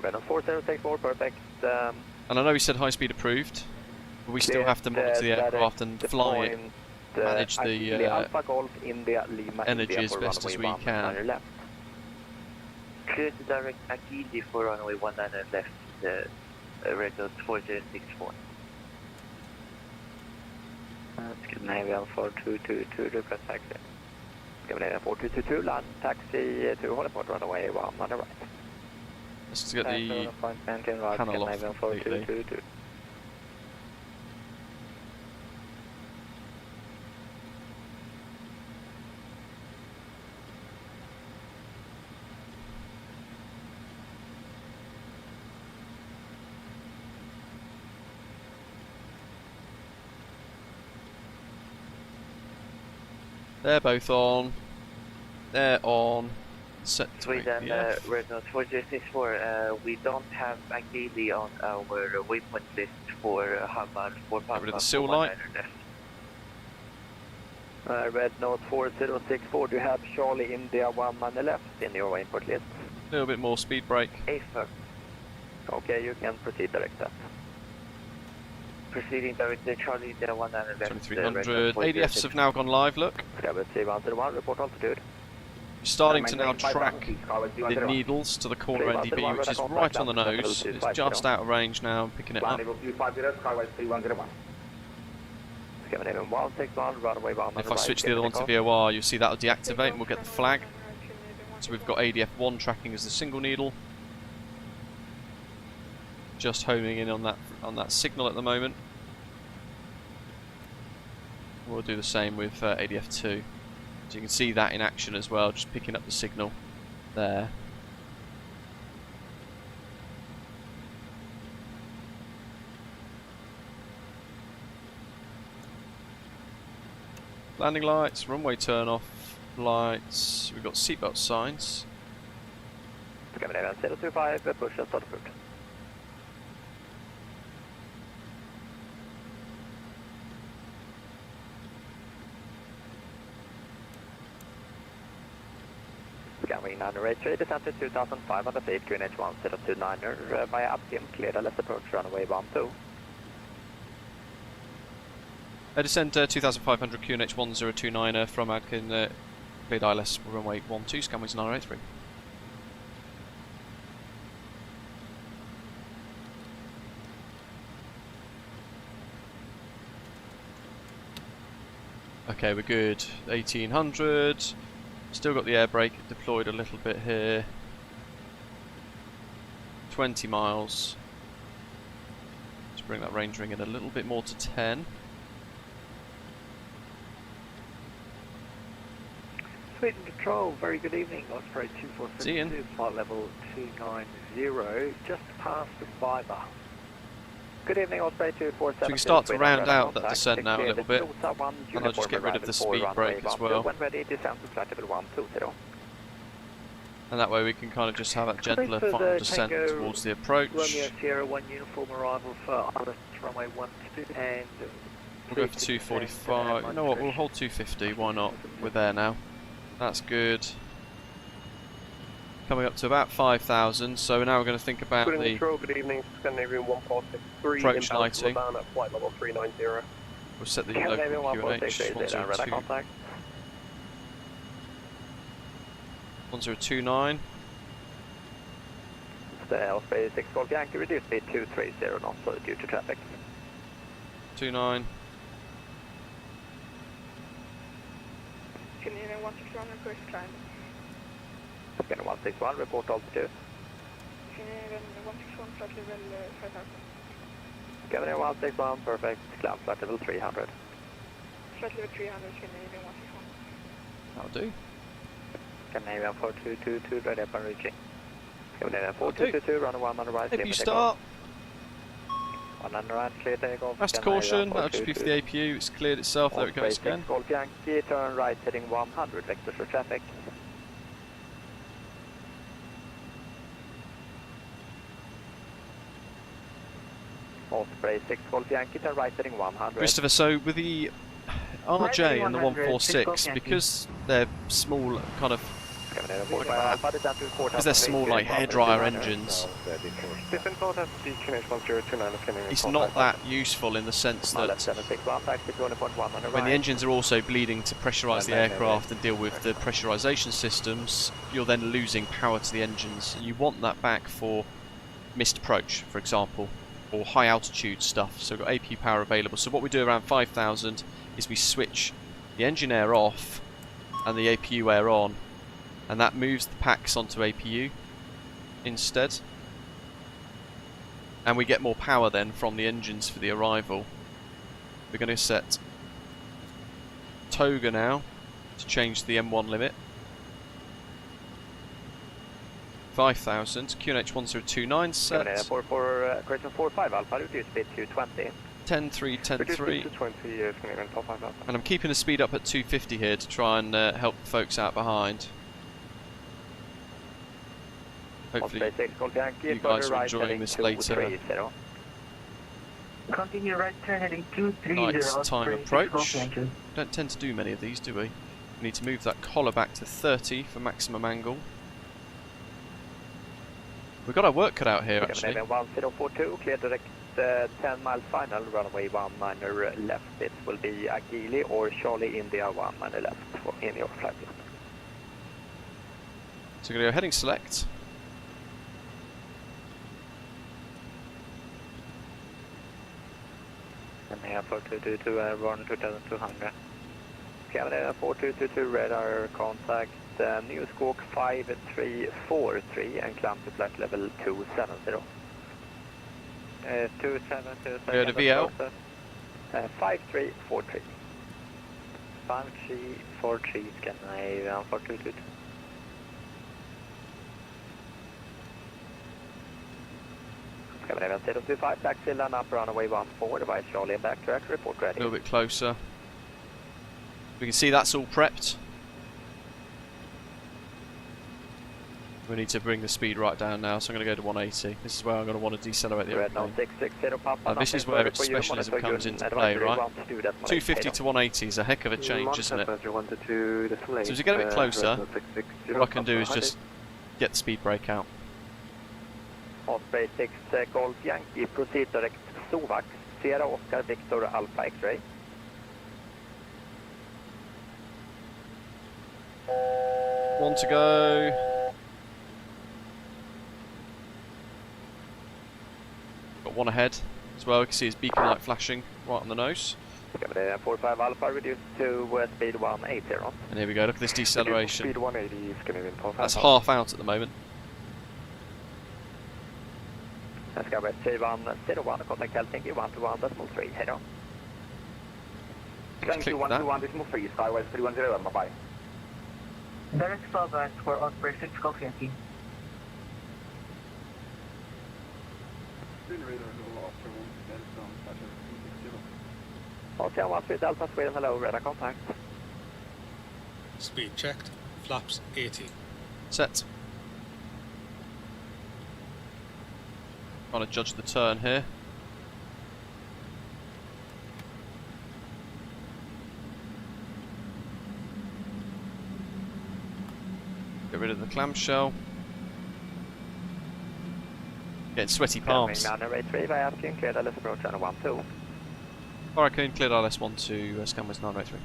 Red on 4064, perfect. And I know we said high speed approved, but we still have to monitor the aircraft and fly it, manage the Alpha Golf India, Lima, energy India as best as we can. Clear to direct Akili for runway 19 left, red note 4064. Scandinavian 4222, request taxi. Coming in 4222, land taxi to Hollyport, runway 1 on the right. Let's get the panel off completely. They're both on. They're on. Set to Sweden, Red Note 4064, we don't have ideally on our waypoint list for Hamar for Get rid of the seal light. Red Note 4064, do you have Charlie India 1 on the left in your waypoint list? A little bit more speed brake. Okay, you can proceed direct that. Proceeding directly, Charlie India 1 on the left. 2300. ADFs have now gone live, look. Report altitude. You're starting to now track the needles to the corner NDB, which is right on the nose. It's just out of range now, picking it up. If I switch the other one to VOR, you'll see that'll deactivate and we'll get the flag. So we've got ADF1 tracking as the single needle. Just homing in on that signal at the moment. We'll do the same with ADF2. So you can see that in action as well, just picking up the signal there. Landing lights, runway turn off lights, we've got seatbelt signs. Coming in 025, push and start foot. Scanning 983, descent to 2500 feet, QNH 1029er via VATSIM, cleared LS approach runway 12. Descend 2500 QNH 1029er from Adkin, cleared ILS runway 12, scanways 983. Okay, we're good. 1800. Still got the air brake deployed a little bit here. 20 miles. Let's bring that range ring in a little bit more to 10. Sweden Patrol, very good evening. Osprey 2472, flight level 290, just past the fibre. Good evening, Osprey 247. So we can start to round out that descent now a little bit, and I'll just get rid of the speed brake as well. When ready, descent to flight level 120. And that way we can kind of just have that gentler final descent towards the approach. Romeo Sierra 1 uniform arrival for ILS runway 12 and... We'll go for 245. You know what, we'll hold 250, why not? We're there now. That's good. Coming up to about 5,000, so now we're going to think about the good evening, Scandinavian 1463, approach lighting. At flight level 390. We'll set the local QNH 1029. 1029. Stay Osprey 6 Golf Yankee, reduce speed 230 knots due to traffic. 29. Canadian 161, request climb. Canadian 161, report altitude. Canadian 161, flight level 5000. Canadian 161, perfect, climb flight level 300. Flight level 300, Canadian 161. That'll do. Canadian 4222, ready upon reaching. Canadian 4222, run 1 on the right. APU start. 1 on the right, clear takeoff. Fast caution, that'll just be for the APU, it's cleared itself, there it goes again. Golf Yankee, turn right heading 100, vectors for traffic. Osprey 6 Golf Yankee, turn right heading 100. Christopher, so with the RJ and the 146, because they're small kind of... Because they're small like hairdryer engines, it's not that useful in the sense that when the engines are also bleeding to pressurise the aircraft and deal with the pressurisation systems, you're then losing power to the engines. You want that back for missed approach, for example, or high altitude stuff, so we've got APU power available. So what we do around 5,000 is we switch the engine air off and the APU air on, and that moves the packs onto APU instead, and we get more power then from the engines for the arrival. We're going to set Toga now to change the M1 limit. 5,000, QNH1029 set. For correction 45 Alpha, reduce speed to 20. 10-3, 10-3. 20, and I'm keeping the speed up at 250 here to try and help the folks out behind. Hopefully you guys are enjoying this later Continue right turn heading 230. night time approach. Don't tend to do many of these, do we? We need to move that collar back to 30 for maximum angle. We've got our work cut out here actually. 1042, clear direct 10 miles final, runway 19 left. It will be Agili or Charlie India 19 left in your flight. So we're going to go heading select. And here 4222 run 2200. Canada 4222 radar contact New Squawk 5343 and climb to flight level 270. 270. Go to VL. 5343. 5343 Scandinavia 4222. Scandinavia 025, taxi line up runway 14, device Charlie and backtrack, report ready. A little bit closer. We can see that's all prepped. We need to bring the speed right down now, so I'm going to go to 180. This is where I'm going to want to decelerate the airplane. This is where its specialism comes into play, right? 250 to 180 is a heck of a change, isn't it? So as we get a bit closer, what I can do is just get the speed brake out. Osprey 6 Golf Yankee, proceed direct Sovac, Sierra Oscar Victor Alpha X-ray. One to go. Got one ahead as well. You can see his beacon light flashing right on the nose. 45 Alpha reduced to speed 180. And here we go, look at this deceleration. Speed 180 is going to be That's half out at the moment. Skyway 3101, contact Helsinki 121.3, head on. Thank you, 121.3, Skyway 3101, bye-bye. Direct fallback for Osprey 6 Golf Yankee. Hotel 13 Delta Sweden, hello, radar contact. Speed checked, flaps 80. Set. Trying to judge the turn here. Get rid of the clamshell. Getting sweaty palms. Hurricane cleared ILS-12, Scanwest 983.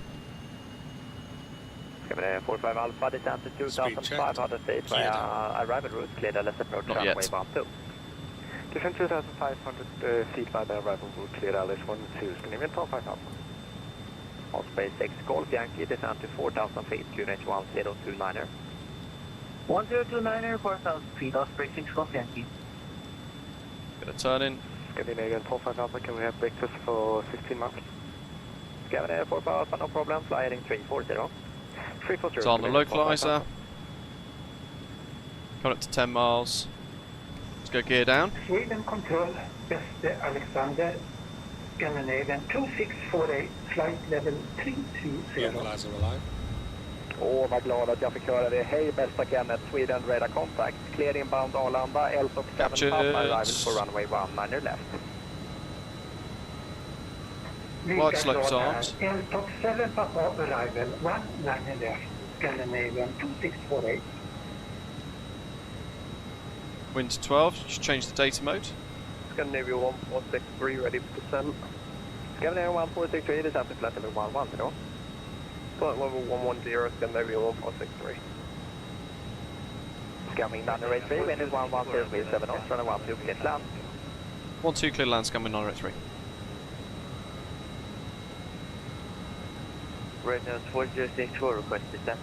45 Alpha, descent to 2,500 feet via arrival route, cleared LS approach runway 12. Descent 2,500 feet by the arrival route, cleared ILS-12, Scandinavian 125 Alpha. Osprey 6 Golf Yankee, descent to 4,000 feet, QNH 1029er. 1029er, 4,000 feet, Osprey 6 Golf Yankee. Get a turn in. Scandinavian 125 Alpha, can we have breakfast for 16 miles? Scandinavian 45 Alpha, no problem, fly heading 340. 340. It's on the localizer. Coming up to 10 miles. Let's go gear down. Sweden Control, Beste Alexander, Scandinavian 2648, flight level 320. Localizer alive. Åh, vad glad att jag fick höra det. Hej, bästa Kenneth, Sweden radar contact. Clear inbound Arlanda, L-Top 7 Papa, arrival for runway 19 left. White slopes arms. L-Top 7 Papa, arrival 19 left, Scandinavian 2648. Wind 12, just change the data mode. Scandinavian 1463, ready for descent. Scandinavian 1463, descent to flight level 110. Flight level 110, Scandinavian 1463. Scamming 983, wind is 110.7 knots, running 12, clear land. 12 clear land, scamming 983. Radar 4064, request descent.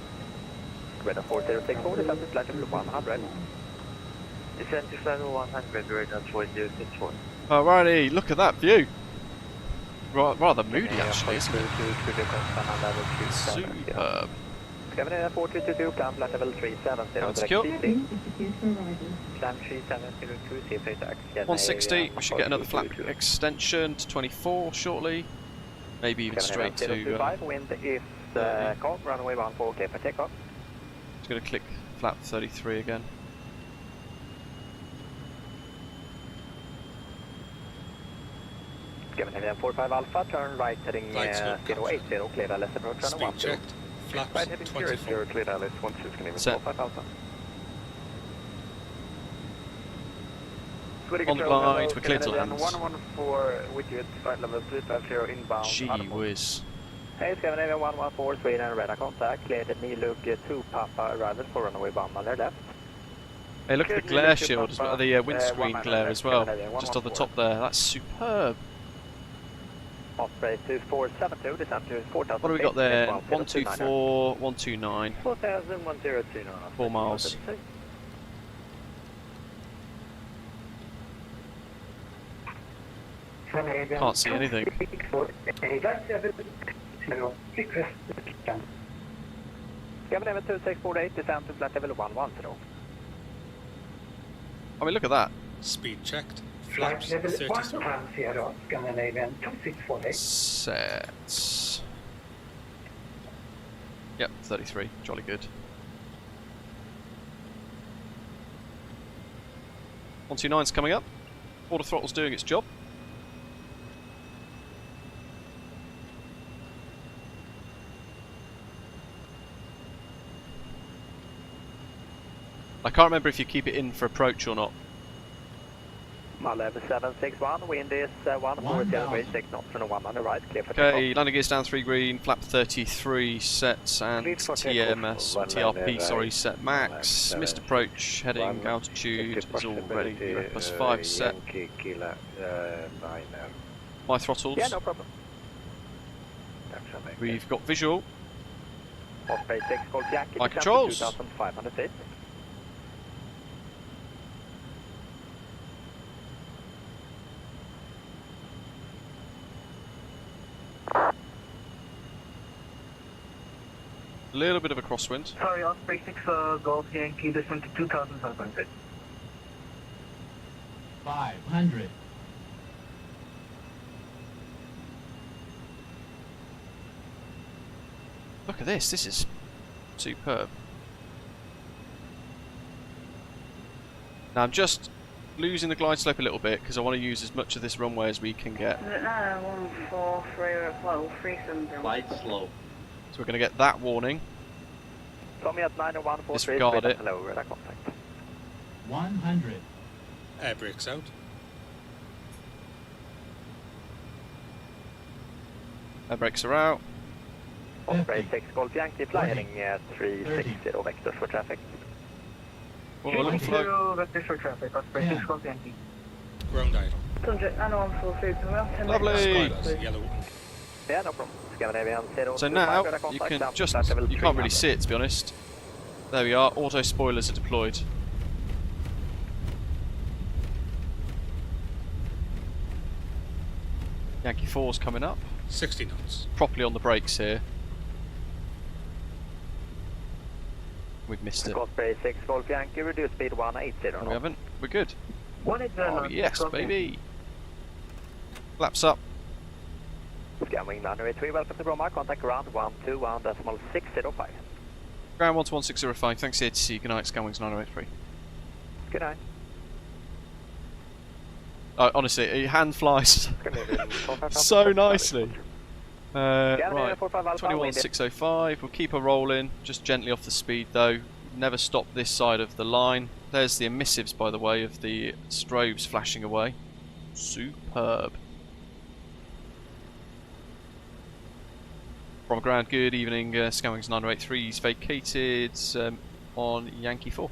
Radar 4064, descent to flight level 100. Descent to flight level 100, Radar 4064. Alrighty, look at that view. Rather moody actually, isn't it? Superb. Scandinavia 4222, climb flight level 370. And secure. Climb 3702, see if it's 160, we should get another flap extension to 24 shortly. Maybe even straight to... wind is calm, runway 14, okay for takeoff. Just going to click flap 33 again. Scandinavia 45 Alpha, turn right heading 080, clear LS approach, runway 12. Checked. Flaps Right heading 24. clear LS 12, Scandinavia Set. 45 Alpha. On the glide, we're clear to land. 114 with you at flight level 350 inbound. Gee whiz. Hey, Scandinavia 114, Sweden, radar contact, cleared at Nilug 2 Papa, arrival for runway bomb on their left. Hey, look at the glare shield, as well, the windscreen glare as well, just on the top there. That's superb. Osprey 2472, descent to 4000. What do we got there? 124, 129. 4129. 4 miles. Can't see anything. Scandinavia 2648, descent to flight level 110. I mean, look at that. Speed checked. Flaps 33. Scandinavian 2648. Sets. Yep, 33. Jolly good. 129's coming up. Auto throttle's doing its job. I can't remember if you keep it in for approach or not. Level 761, wind is 140, 6 knots and 1 on the right, clear for Okay, landing gears down 3 green, flap 33 sets and TMS, TRP, sorry, set max. Missed approach, heading altitude is all ready. Plus 5 set. My throttles. Yeah, no problem. We've got visual. Osprey 6, Golf Yankee, My controls. 2500 feet. A little bit of a crosswind. Sorry, Osprey 6 Golf Yankee, descent to 2500. 500. Look at this is superb. Now I'm just losing the glide slope a little bit because I want to use as much of this runway as we can get. Is it now 143, Glide slope. So we're going to get that warning. Tommy at 9143, disregard it. hello, radar contact. 100. Air brakes out. Air brakes are out. Osprey 6 Golf Yankee, fly heading 360 vectors for traffic. Well, we'll float. Vectors for traffic, Osprey 6 Golf Yankee. Ground idle. Subject 9143, can we have 10 Lovely. Spiders, yellow. Yeah, no problem. Scandinavian 0. So now you can just, you can't really see it to be honest. There we are, auto spoilers are deployed. Yankee 4's coming up. 60 knots. Properly on the brakes here. We've missed it. Osprey 6 Golf Yankee, reduce speed 180. No, we haven't. We're good. 180. Oh yes, baby. Flaps up. Scanwing 983, welcome to Bromma, contact ground 121.605. Ground 121.605, thanks ATC, good night, Scanwings 983. Good night. Honestly, it hand flies so nicely. Right, 21.605, we'll keep her rolling, just gently off the speed though, never stop this side of the line. There's the emissives by the way of the strobes flashing away. Superb. From ground, good evening, Scanwings 983's vacated on Yankee 4.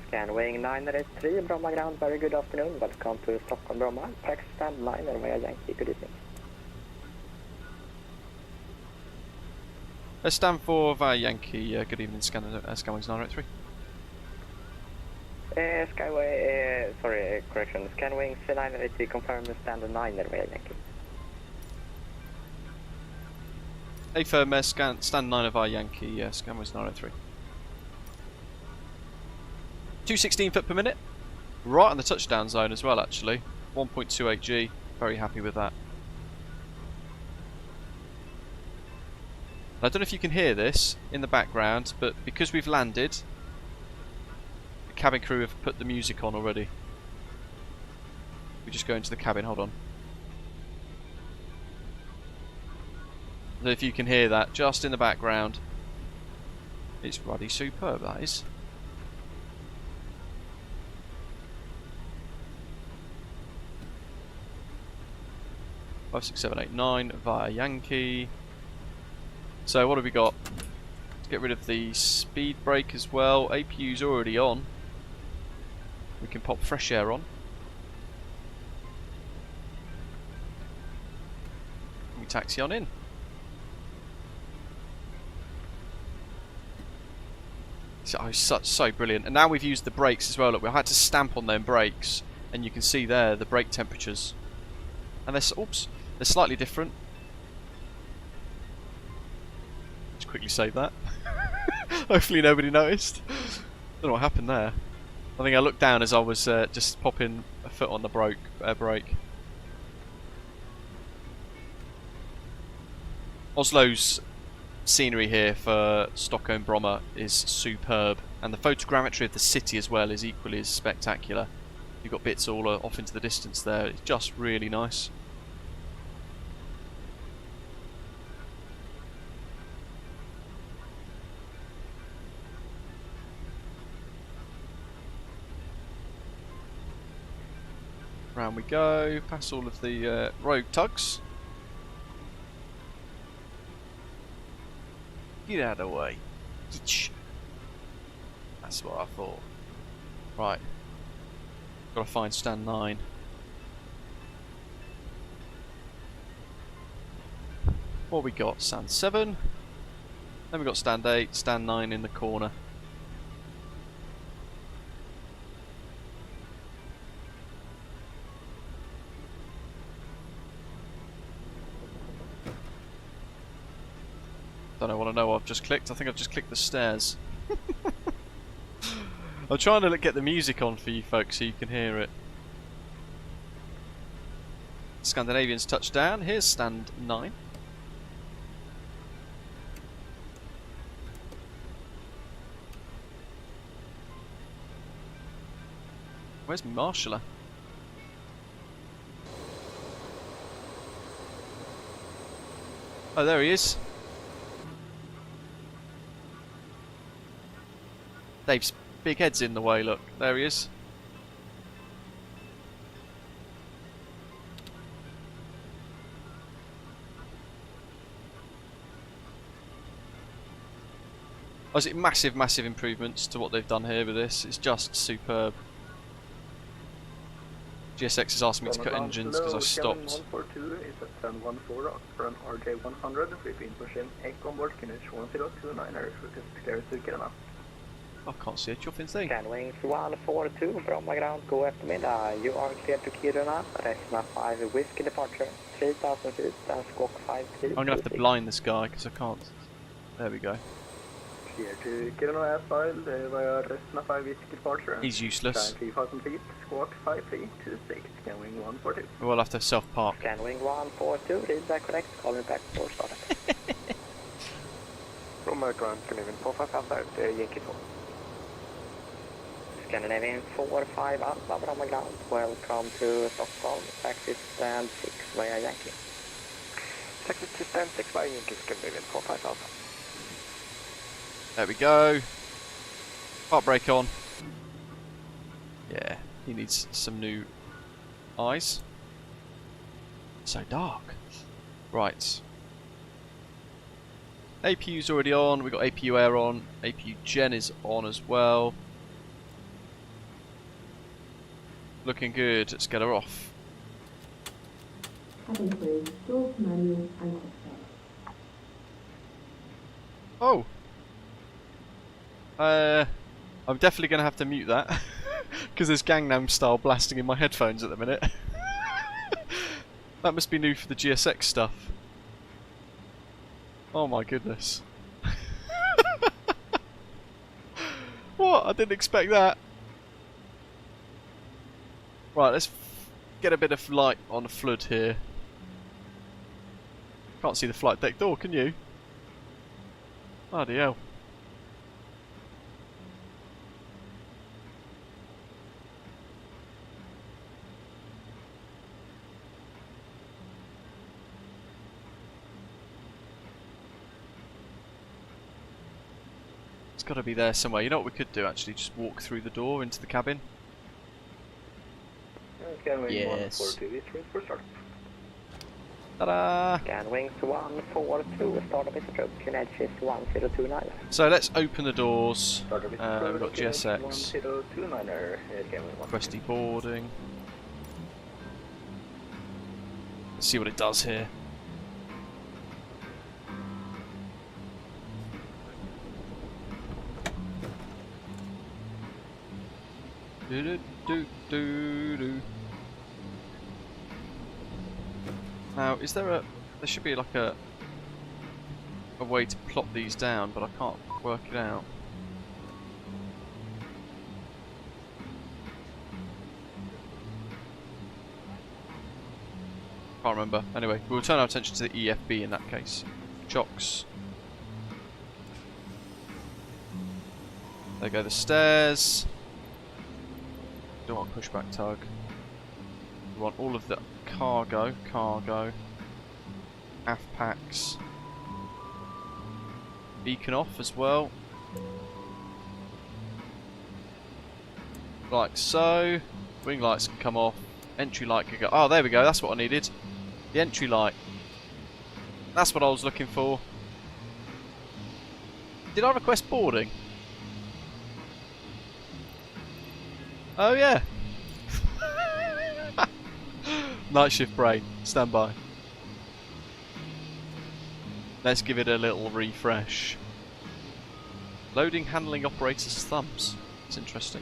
Scanwing 983, Bromma ground, very good afternoon, welcome to Stockholm Bromma, tax stand 9 via Yankee, good evening. Stand for Yankee. Good evening, Skywings 983. Skyway, sorry, correction. Scanwing C980, confirm standard 9 there, Yankee. Affirm, stand 9 of our Yankee, Skywings 903. 216 foot per minute. Right on the touchdown zone as well, actually. 1.28 G. Very happy with that. I don't know if you can hear this in the background, but because we've landed, the cabin crew have put the music on already. We just go into the cabin, hold on. I don't know if you can hear that just in the background. It's bloody superb, that is. Five, 6, 7, 8, 9 via Yankee. So what have we got? Let's get rid of the speed brake as well. APU's already on. We can pop fresh air on. We taxi on in. So brilliant. And now we've used the brakes as well. Look, we had to stamp on them brakes, and you can see there the brake temperatures. And they're slightly different. Just quickly save that. Hopefully nobody noticed. Don't know what happened there. I think I looked down as I was just popping a foot on the brake. Oslo's scenery here for Stockholm Bromma is superb, and the photogrammetry of the city as well is equally as spectacular. You've got bits all off into the distance there. It's just really nice. Round we go, past all of the rogue tugs. Get out of the way. That's what I thought. Right. Gotta find stand 9. What we got? Stand 7. Then we got stand 8, stand 9 in the corner. Don't want to know what I've just clicked. I think I've just clicked the stairs. I'm trying to get the music on for you folks so you can hear it. Scandinavians touchdown. Here's stand 9. Where's my marshaller? Oh, there he is. Dave's big head's in the way, look. There he is. Oh, is it massive improvements to what they've done here with this? It's just superb. GSX has asked me to cut engines because I stopped. 142 is at 714 from RJ100, repeat machine 8 on board, QNH 1029, clear to Kiruna. I can't see a chuffing thing. Scanwing 142, Bromma ground, go eftermiddag. You are clear to Kiruna, Resna 5 Whiskey departure, 3000 feet, and squawk 5 feet. I'm going to have to blind this guy because I can't. There we go. Clear to Kiruna as filed via Resna 5 Whiskey departure. He's useless. 3000 feet, squawk 5326, Scanwing 142. We'll have to self-park. Scanwing 142, read that correct, call me back for startup. Bromma ground, Scandinavian 45 Yankee 4. Scandinavian 45 Alpha, Bromma ground, welcome to Stockholm, taxi stand 6 via Yankee. Taxi to stand 6 via Yankee, Scandinavian 45 Alpha. There we go. Park brake on. Yeah, he needs some new eyes. So dark. Right. APU's already on. We've got APU air on. APU gen is on as well. Looking good. Let's get her off. Oh! I'm definitely going to have to mute that. Because there's Gangnam Style blasting in my headphones at the minute. That must be new for the GSX stuff. Oh my goodness. What? I didn't expect that. Right, let's get a bit of light on the flood here. Can't see the flight deck door, can you? Bloody hell. It's got to be there somewhere. You know what we could do actually? Just walk through the door into the cabin. Yes. Ta-da! Scanwings 142, start of stroke, QNH is 1029. So let's open the doors. We've got GSX. 1029er. Requesty boarding. Let's see what it does here. Now, is there a... There should be like a way to plot these down, but I can't work it out. Can't remember. Anyway, we'll turn our attention to the EFB in that case. Chocks. There go the stairs. Don't want pushback tug. We want all of the cargo, aft packs. Beacon off as well. Like so. Wing lights can come off. Entry light can go. Oh, there we go. That's what I needed. The entry light. That's what I was looking for. Did I request boarding? Oh yeah. Night shift brain. Stand by. Let's give it a little refresh. Loading handling operator's thumbs. It's interesting.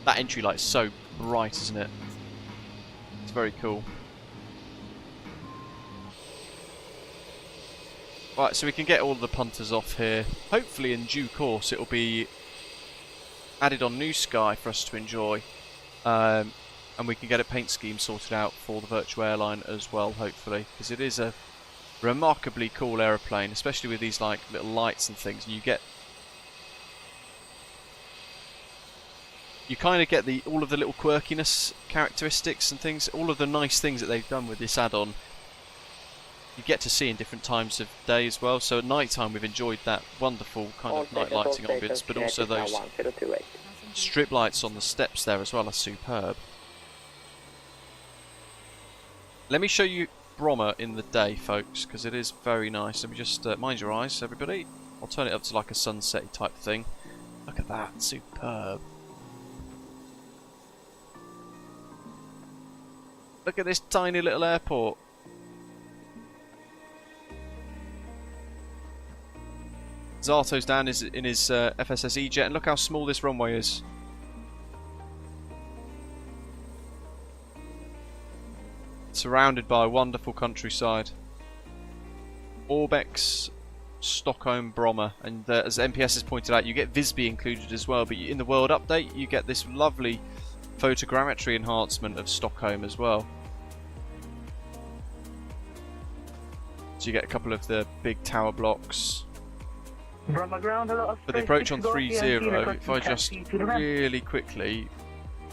That entry light is so bright, isn't it? It's very cool. Right, so we can get all the punters off here. Hopefully in due course it'll be added on New Sky for us to enjoy. And we can get a paint scheme sorted out for the virtual airline as well, hopefully. Because it is a remarkably cool aeroplane, especially with these like little lights and things. And you kind of get all of the little quirkiness characteristics and things, all of the nice things that they've done with this add-on. You get to see in different times of day as well. So at night time we've enjoyed that wonderful kind of night lighting ambience, but also those strip lights on the steps there as well are superb. Let me show you Bromma in the day, folks, because it is very nice. Let me just mind your eyes, everybody. I'll turn it up to like a sunset type thing. Look at that, superb. Look at this tiny little airport. Zarto's down in his FSSE jet, and look how small this runway is. Surrounded by a wonderful countryside. Orbex, Stockholm Bromma, and as MPS has pointed out, you get Visby included as well, but in the World Update you get this lovely photogrammetry enhancement of Stockholm as well. So you get a couple of the big tower blocks. Bromma ground, hello, But the approach on 3-0, if I just really quickly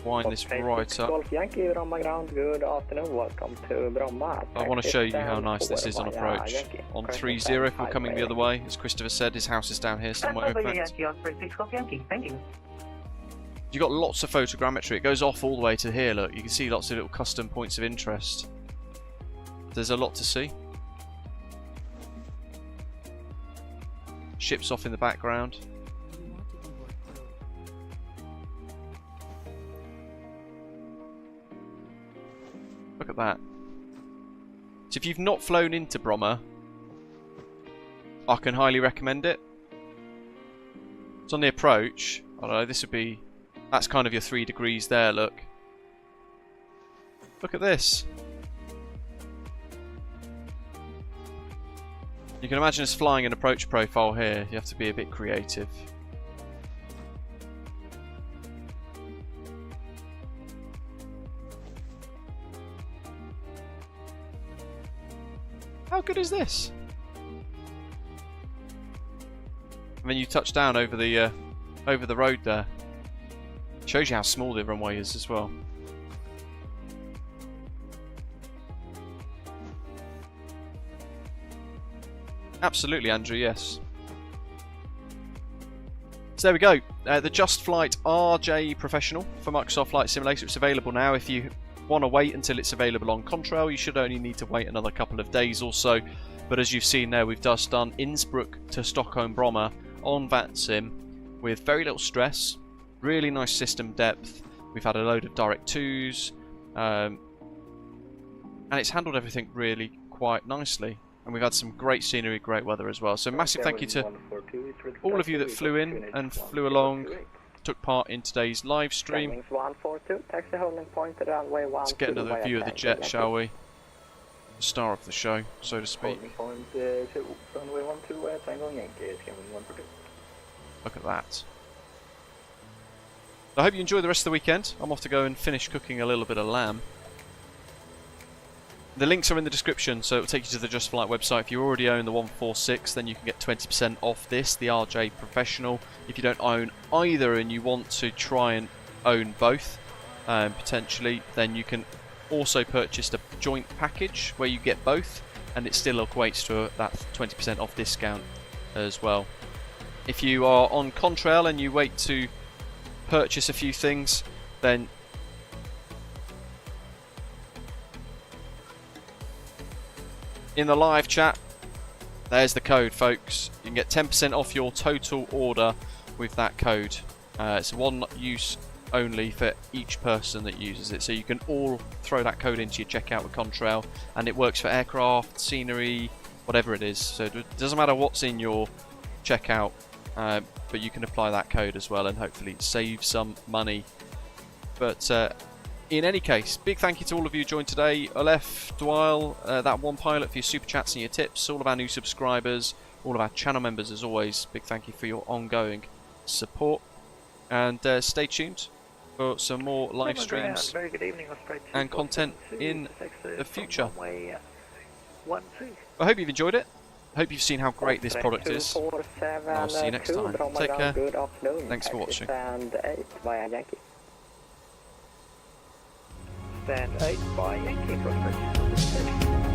wind this right up. Golf Yankee, Bromma ground, good afternoon, welcome to Bromma. I want to show you how nice this is on approach. On 3-0, if we're coming the other way, as Christopher said, his house is down here somewhere, in fact. You've got lots of photogrammetry. It goes off all the way to here, look. You can see lots of little custom points of interest. There's a lot to see. Ships off in the background. Look at that. if you've not flown into Bromma, I can highly recommend it. It's on the approach. I don't know, this would be... That's kind of your 3 degrees there, look. Look at this. You can imagine us flying an approach profile here. You have to be a bit creative. How good is this? And then you touch down over the road there. Shows you how small the runway is as well. Absolutely, Andrew, yes. So there we go. The Just Flight RJ Professional for Microsoft Flight Simulator. It's available now. If you want to wait until it's available on Contrail, you should only need to wait another couple of days or so. But as you've seen there, we've just done Innsbruck to Stockholm Bromma on VATSIM with very little stress. Really nice system depth. We've had a load of direct 2s. And it's handled everything really quite nicely. And we've had some great scenery, great weather as well. So massive thank you to all of you that flew in and flew along, took part in today's live stream. Let's get another view of the jet, shall we? The star of the show, so to speak. Look at that. I hope you enjoy the rest of the weekend. I'm off to go and finish cooking a little bit of lamb. The links are in the description, so it will take you to the Just Flight website. If you already own the 146, then you can get 20% off this, the RJ Professional. If you don't own either and you want to try and own both, potentially, then you can also purchase the joint package where you get both, and it still equates to that 20% off discount as well. If you are on Contrail and you wait to purchase a few things, then in the live chat, there's the code, folks. You can get 10% off your total order with that code. It's one use only for each person that uses it, so you can all throw that code into your checkout with Contrail, and it works for aircraft, scenery, whatever it is. So it doesn't matter what's in your checkout, but you can apply that code as well and hopefully save some money. But in any case, big thank you to all of you who joined today. Aleph, Dwyle, that one pilot, for your super chats and your tips, all of our new subscribers, all of our channel members as always, big thank you for your ongoing support. And stay tuned for some more live streams and content in the future. I hope you've enjoyed it. I hope you've seen how great this product is. I'll see you next time. Take care. Thanks for watching. Stand 8 by Yankee, prospect.